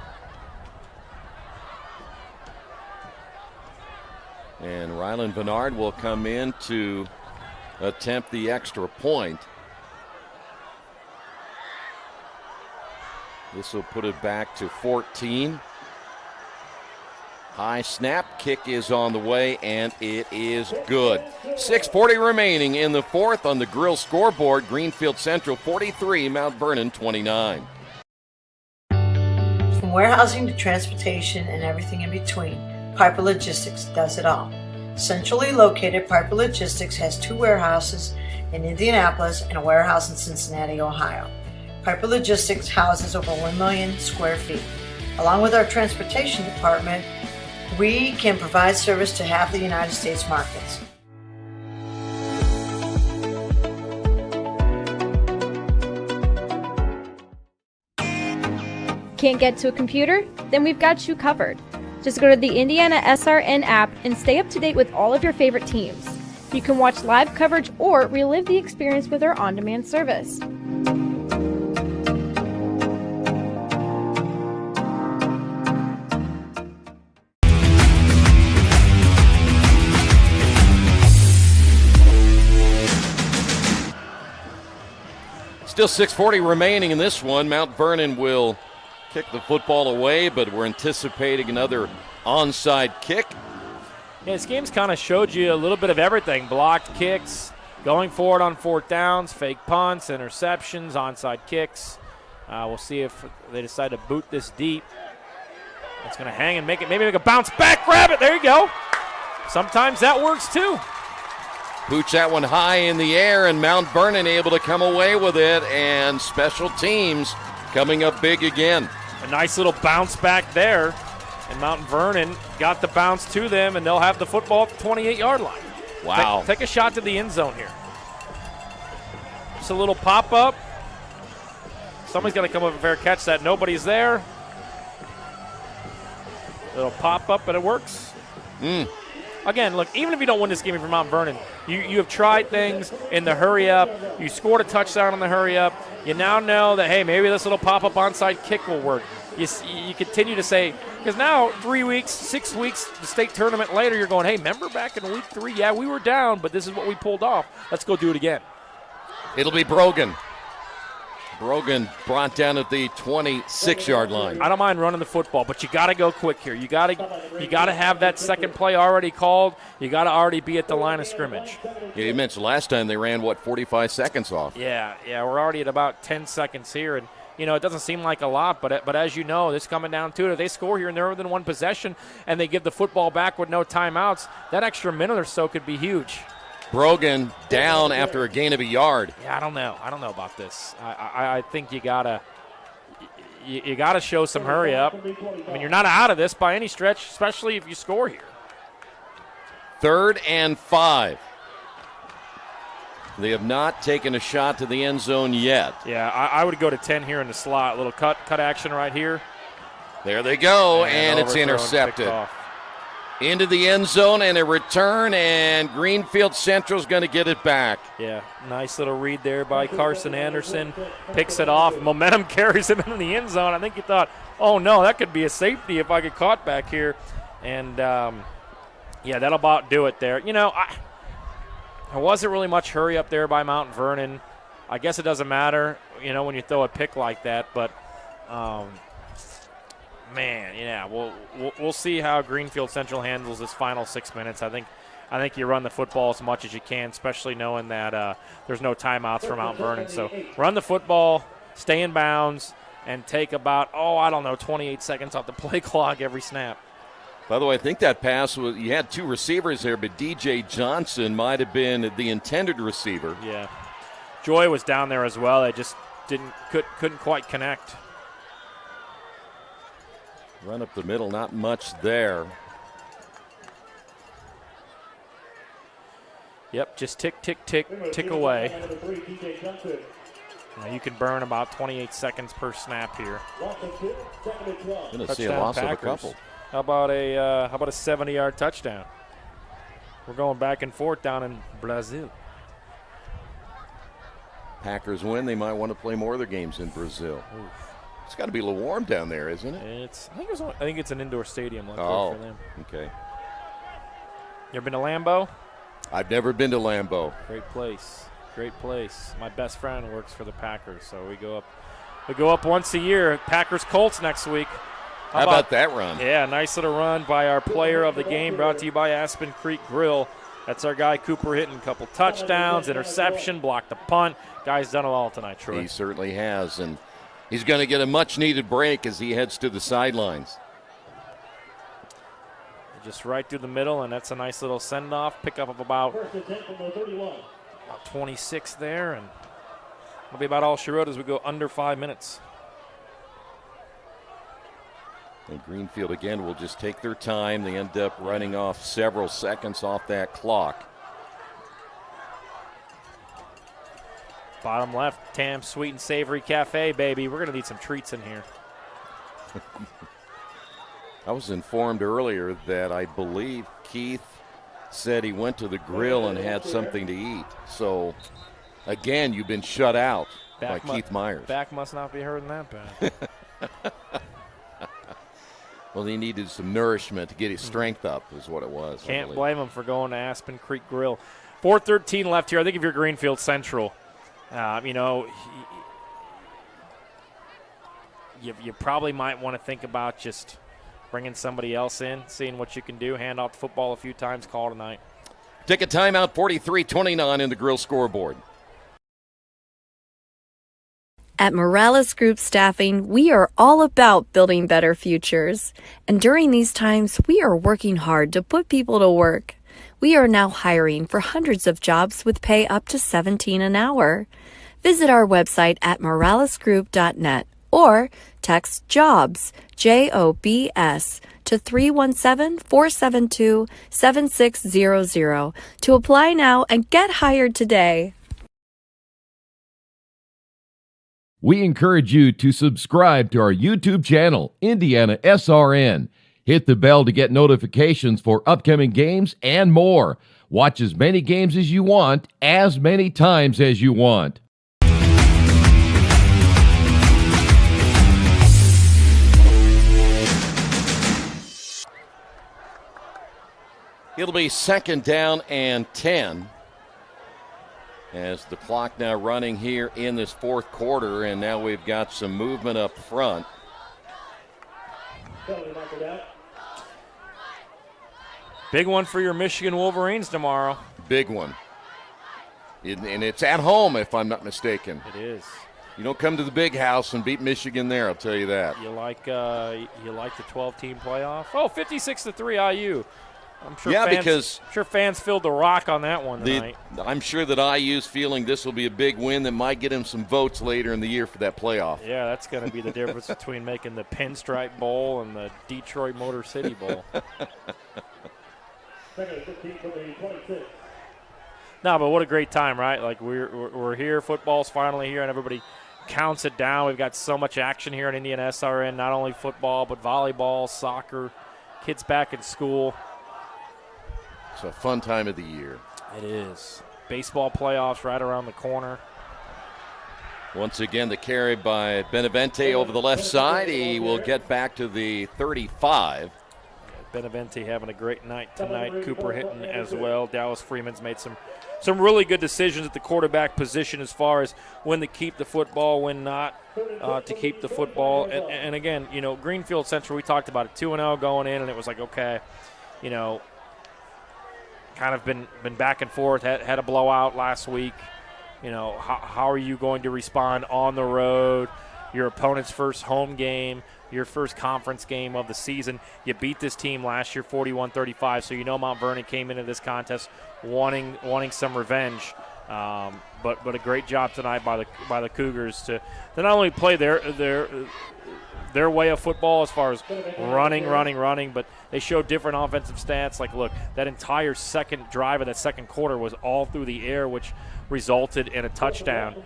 Speaker 18: And Ryland Bernard will come in to attempt the extra point. This will put it back to 14. High snap, kick is on the way, and it is good. 6:40 remaining in the 4th on the Grill scoreboard. Greenfield Central 43, Mount Vernon 29.
Speaker 5: From warehousing to transportation and everything in between, Piper Logistics does it all. Centrally located, Piper Logistics has 2 warehouses in Indianapolis and a warehouse in Cincinnati, Ohio. Piper Logistics houses over 1 million square feet. Along with our transportation department, we can provide service to half the United States markets.
Speaker 4: Can't get to a computer? Then we've got you covered. Just go to the IndianaSRN app and stay up to date with all of your favorite teams. You can watch live coverage or relive the experience with our on-demand service.
Speaker 18: Still 6:40 remaining in this one. Mount Vernon will kick the football away, but we're anticipating another onside kick.
Speaker 19: Yeah, this game's kind of showed you a little bit of everything. Blocked kicks, going forward on 4th downs, fake punts, interceptions, onside kicks. We'll see if they decide to boot this deep. It's going to hang and maybe make a bounce back, grab it. There you go. Sometimes that works too.
Speaker 18: Pooch that one high in the air, and Mount Vernon able to come away with it, and special teams coming up big again.
Speaker 19: A nice little bounce back there, and Mount Vernon got the bounce to them, and they'll have the football at the 28-yard line.
Speaker 18: Wow.
Speaker 19: Take a shot to the end zone here. Just a little pop-up. Somebody's got to come up and fair catch that. Nobody's there. Little pop-up, and it works. Again, look, even if you don't win this game for Mount Vernon, you have tried things in the hurry-up. You scored a touchdown in the hurry-up. You now know that, hey, maybe this little pop-up onside kick will work. You continue to say, because now 3 weeks, 6 weeks, the state tournament later, you're going, hey, remember back in week 3? Yeah, we were down, but this is what we pulled off. Let's go do it again.
Speaker 18: It'll be Brogan. Brogan brought down at the 26-yard line.
Speaker 19: I don't mind running the football, but you got to go quick here. You got to have that second play already called. You got to already be at the line of scrimmage.
Speaker 18: Yeah, you mentioned last time they ran, 45 seconds off?
Speaker 19: Yeah, we're already at about 10 seconds here, and it doesn't seem like a lot, but as you know, this coming down to it. If they score here and they're within one possession and they give the football back with no timeouts, that extra minute or so could be huge.
Speaker 18: Brogan down after a gain of a yard.
Speaker 19: Yeah, I don't know about this. I think you gotta show some hurry up. I mean, you're not out of this by any stretch, especially if you score here.
Speaker 18: 3rd and 5. They have not taken a shot to the end zone yet.
Speaker 19: Yeah, I would go to 10 here in the slot. A little cut action right here.
Speaker 18: There they go, and it's intercepted. Into the end zone and a return, and Greenfield Central's going to get it back.
Speaker 19: Yeah, nice little read there by Carson Anderson. Picks it off. Momentum carries him into the end zone. I think he thought, oh, no, that could be a safety if I get caught back here. And, yeah, that'll about do it there. There wasn't really much hurry up there by Mount Vernon. I guess it doesn't matter, when you throw a pick like that. But, man, yeah, we'll see how Greenfield Central handles this final 6 minutes. I think you run the football as much as you can, especially knowing that there's no timeouts for Mount Vernon. So run the football, stay in bounds, and take about, 28 seconds off the play clock every snap.
Speaker 18: By the way, I think that pass was, you had 2 receivers there, but DJ Johnson might have been the intended receiver.
Speaker 19: Yeah. Joy was down there as well. They just couldn't quite connect.
Speaker 18: Run up the middle, not much there.
Speaker 19: Yep, just tick away. You can burn about 28 seconds per snap here.
Speaker 18: Going to see a loss of a couple.
Speaker 19: How about a 70-yard touchdown? We're going back and forth down in Brazil.
Speaker 18: Packers win. They might want to play more of their games in Brazil. Oof. It's got to be a little warm down there, isn't it?
Speaker 19: I think it's an indoor stadium.
Speaker 18: For them. Okay.
Speaker 19: You ever been to Lambeau?
Speaker 18: I've never been to Lambeau.
Speaker 19: Great place. My best friend works for the Packers, so we go up once a year. Packers Colts next week.
Speaker 18: How about that run?
Speaker 19: Yeah, nice little run by our player of the game, brought to you by Aspen Creek Grill. That's our guy Cooper hitting a couple touchdowns, interception, blocked the punt. Guy's done it all tonight, Troy.
Speaker 18: He certainly has, and he's going to get a much-needed break as he heads to the sidelines.
Speaker 19: Just right through the middle, and that's a nice little send-off. Pickup of about 26 there, and that'll be about all she wrote as we go under 5 minutes.
Speaker 18: And Greenfield, again, will just take their time. They end up running off several seconds off that clock.
Speaker 19: Bottom left, Tam's Sweet and Savory Cafe, baby. We're going to need some treats in here.
Speaker 18: I was informed earlier that I believe Keith said he went to the grill and had something to eat. So, again, you've been shut out by Keith Myers.
Speaker 19: Back must not be hurting that bad.
Speaker 18: Well, he needed some nourishment to get his strength up is what it was.
Speaker 19: Can't blame him for going to Aspen Creek Grill. 4:13 left here. I think if you're Greenfield Central, you probably might want to think about just bringing somebody else in, seeing what you can do, hand off the football a few times, call tonight.
Speaker 18: Take a timeout, 43-29 in the Grill scoreboard.
Speaker 15: At Morales Group Staffing, we are all about building better futures. And during these times, we are working hard to put people to work. We are now hiring for hundreds of jobs with pay up to $17 an hour. Visit our website at moralesgroup.net or text JOBS, JOBS, to 317-472-7600 to apply now and get hired today.
Speaker 22: We encourage you to subscribe to our YouTube channel, IndianaSRN. Hit the bell to get notifications for upcoming games and more. Watch as many games as you want, as many times as you want.
Speaker 18: It'll be 2nd down and 10 as the clock now running here in this 4th quarter, and now we've got some movement up front.
Speaker 19: Big one for your Michigan Wolverines tomorrow.
Speaker 18: Big one. And it's at home, if I'm not mistaken.
Speaker 19: It is.
Speaker 18: You don't come to the big house and beat Michigan there, I'll tell you that.
Speaker 19: You like the 12-team playoff? Oh, 56-3 IU. I'm sure fans filled the rock on that one tonight.
Speaker 18: I'm sure that IU's feeling this will be a big win that might get him some votes later in the year for that playoff.
Speaker 19: Yeah, that's going to be the difference between making the Pinstripe Bowl and the Detroit Motor City Bowl. No, but what a great time, right? Like we're here, football's finally here, and everybody counts it down. We've got so much action here in IndianaSRN, not only football, but volleyball, soccer, kids back in school.
Speaker 18: It's a fun time of the year.
Speaker 19: It is. Baseball playoffs right around the corner.
Speaker 18: Once again, the carry by Benavente over the left side. He will get back to the 35.
Speaker 19: Benavente having a great night tonight. Cooper hitting as well. Dallas Freeman's made some really good decisions at the quarterback position as far as when to keep the football, when not to keep the football. And again, Greenfield Central, we talked about it, 2-0 going in, and it was like, okay, kind of been back and forth, had a blowout last week. How are you going to respond on the road? Your opponent's first home game, your first conference game of the season. You beat this team last year 41-35, so Mount Vernon came into this contest wanting some revenge. But a great job tonight by the Cougars to not only play their way of football as far as running, but they showed different offensive stats. Like, look, that entire second drive of that second quarter was all through the air, which resulted in a touchdown.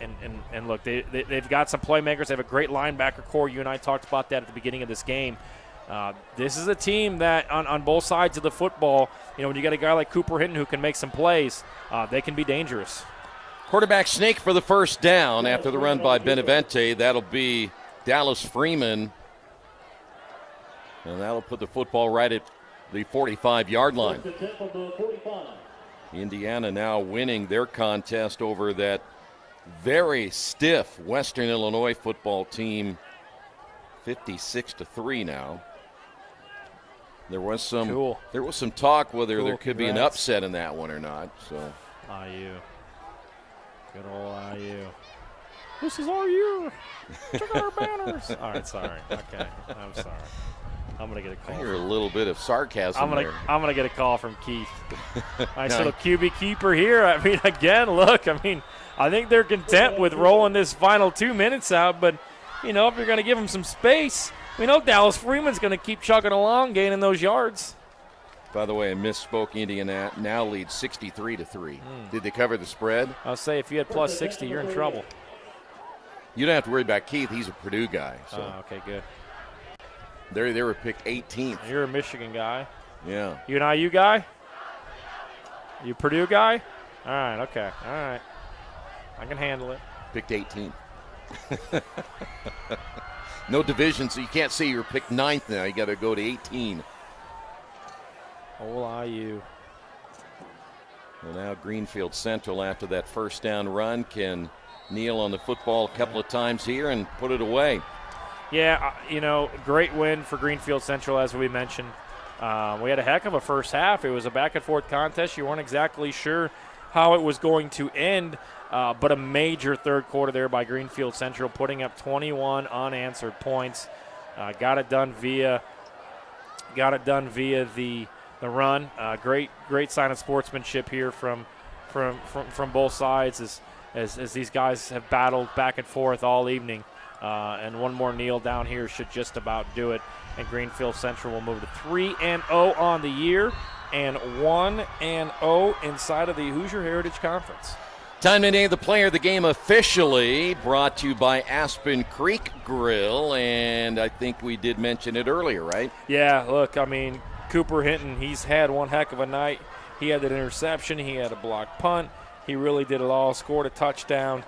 Speaker 19: And look, they've got some playmakers. They have a great linebacker core. You and I talked about that at the beginning of this game. This is a team that on both sides of the football, when you got a guy like Cooper Hinton who can make some plays, they can be dangerous.
Speaker 18: Quarterback sneak for the first down after the run by Benavente. That'll be Dallas Freeman. And that'll put the football right at the 45-yard line. Indiana now winning their contest over that very stiff Western Illinois football team, 56-3 now. There was some talk whether there could be an upset in that one or not. So
Speaker 19: IU, good old IU. This is our year. Check out our banners. All right, sorry. Okay, I'm sorry. I'm gonna get a call.
Speaker 18: I hear a little bit of sarcasm there.
Speaker 19: I'm gonna get a call from Keith. Nice little QB keeper here. I mean, again, look. I think they're content with rolling this final 2 minutes out. But if you're gonna give them some space, we know Dallas Freeman's gonna keep chugging along, gaining those yards.
Speaker 18: By the way, I misspoke. Indiana now leads 63-3. Did they cover the spread?
Speaker 19: I'll say if you had plus 60, you're in trouble.
Speaker 18: You don't have to worry about Keith. He's a Purdue guy. So.
Speaker 19: Okay, good.
Speaker 18: They were picked 18th.
Speaker 19: You're a Michigan guy.
Speaker 18: Yeah.
Speaker 19: You an IU guy? You Purdue guy? All right, okay. All right. I can handle it.
Speaker 18: Picked 18th. No division, so you can't say you're picked 9th now. You got to go to 18.
Speaker 19: Old IU.
Speaker 18: Well, now Greenfield Central, after that first down run, can kneel on the football a couple of times here and put it away.
Speaker 19: Yeah, great win for Greenfield Central, as we mentioned. We had a heck of a first half. It was a back-and-forth contest. You weren't exactly sure how it was going to end, but a major third quarter there by Greenfield Central, putting up 21 unanswered points. Got it done via the run. Great sign of sportsmanship here from both sides as these guys have battled back and forth all evening. And one more kneel down here should just about do it. And Greenfield Central will move to 3-0 on the year and 1-0 inside of the Hoosier Heritage Conference.
Speaker 18: Time to name the player of the game officially, brought to you by Aspen Creek Grill, and I think we did mention it earlier, right?
Speaker 19: Yeah, look, I mean, Cooper Hinton, he's had one heck of a night. He had that interception. He had a blocked punt. He really did it all, scored a touchdown.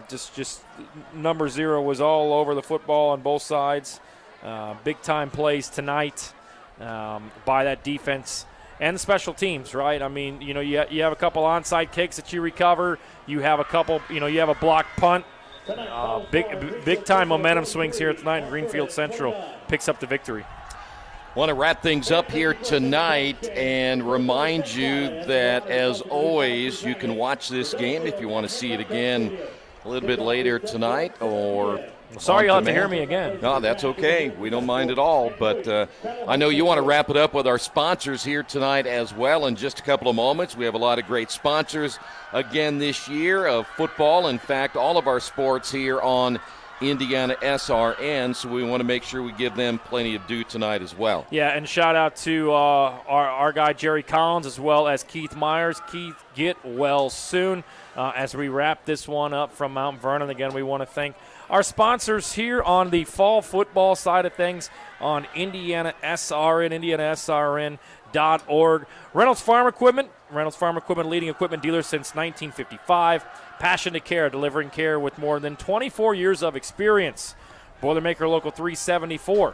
Speaker 19: Just number 0 was all over the football on both sides. Big-time plays tonight by that defense and the special teams, right? I mean, you have a couple onside kicks that you recover. You have a couple, you have a blocked punt. Big-time momentum swings here tonight, and Greenfield Central picks up the victory.
Speaker 18: Want to wrap things up here tonight and remind you that, as always, you can watch this game if you want to see it again a little bit later tonight or
Speaker 19: sorry you'll have to hear me again.
Speaker 18: No, that's okay. We don't mind at all. But I know you want to wrap it up with our sponsors here tonight as well in just a couple of moments. We have a lot of great sponsors again this year of football. In fact, all of our sports here on IndianaSRN, so we want to make sure we give them plenty of due tonight as well.
Speaker 19: Yeah, and shout out to our guy Jerry Collins as well as Keith Myers. Keith, get well soon. As we wrap this one up from Mount Vernon, again, we want to thank our sponsors here on the fall football side of things on IndianaSRN, IndianaSRN.org. Reynolds Farm Equipment, leading equipment dealer since 1955. Passion to care, delivering care with more than 24 years of experience. Boilermaker Local 374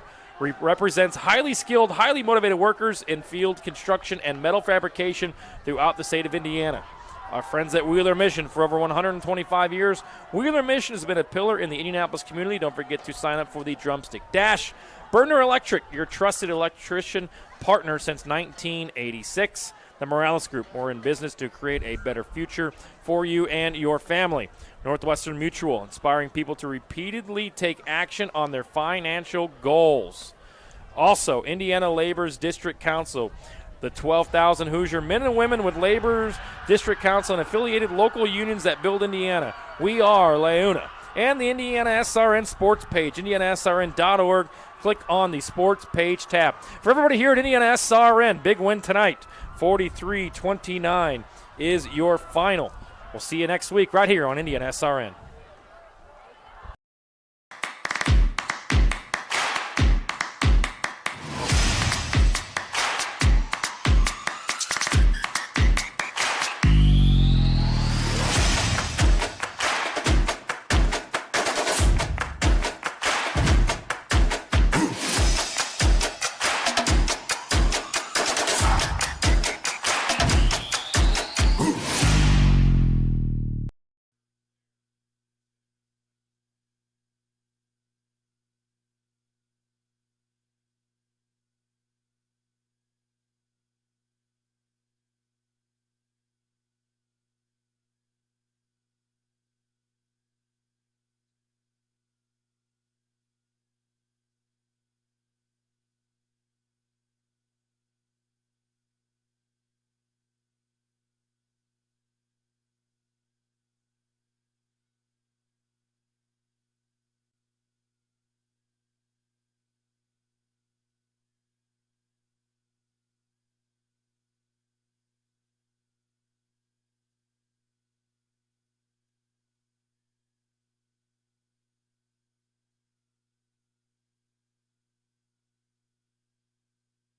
Speaker 19: represents highly skilled, highly motivated workers in field construction and metal fabrication throughout the state of Indiana. Our friends at Wheeler Mission for over 125 years. Wheeler Mission has been a pillar in the Indianapolis community. Don't forget to sign up for the Drumstick Dash. Burner Electric, your trusted electrician partner since 1986. The Morales Group, we're in business to create a better future for you and your family. Northwestern Mutual, inspiring people to repeatedly take action on their financial goals. Also, Indiana Labor's District Council, the 12,000 Hoosier men and women with Labor's District Council and affiliated local unions that build Indiana. We are LeUna. And the IndianaSRN sports page, IndianaSRN.org. Click on the sports page tab. For everybody here at IndianaSRN, big win tonight. 43-29 is your final. We'll see you next week right here on IndianaSRN.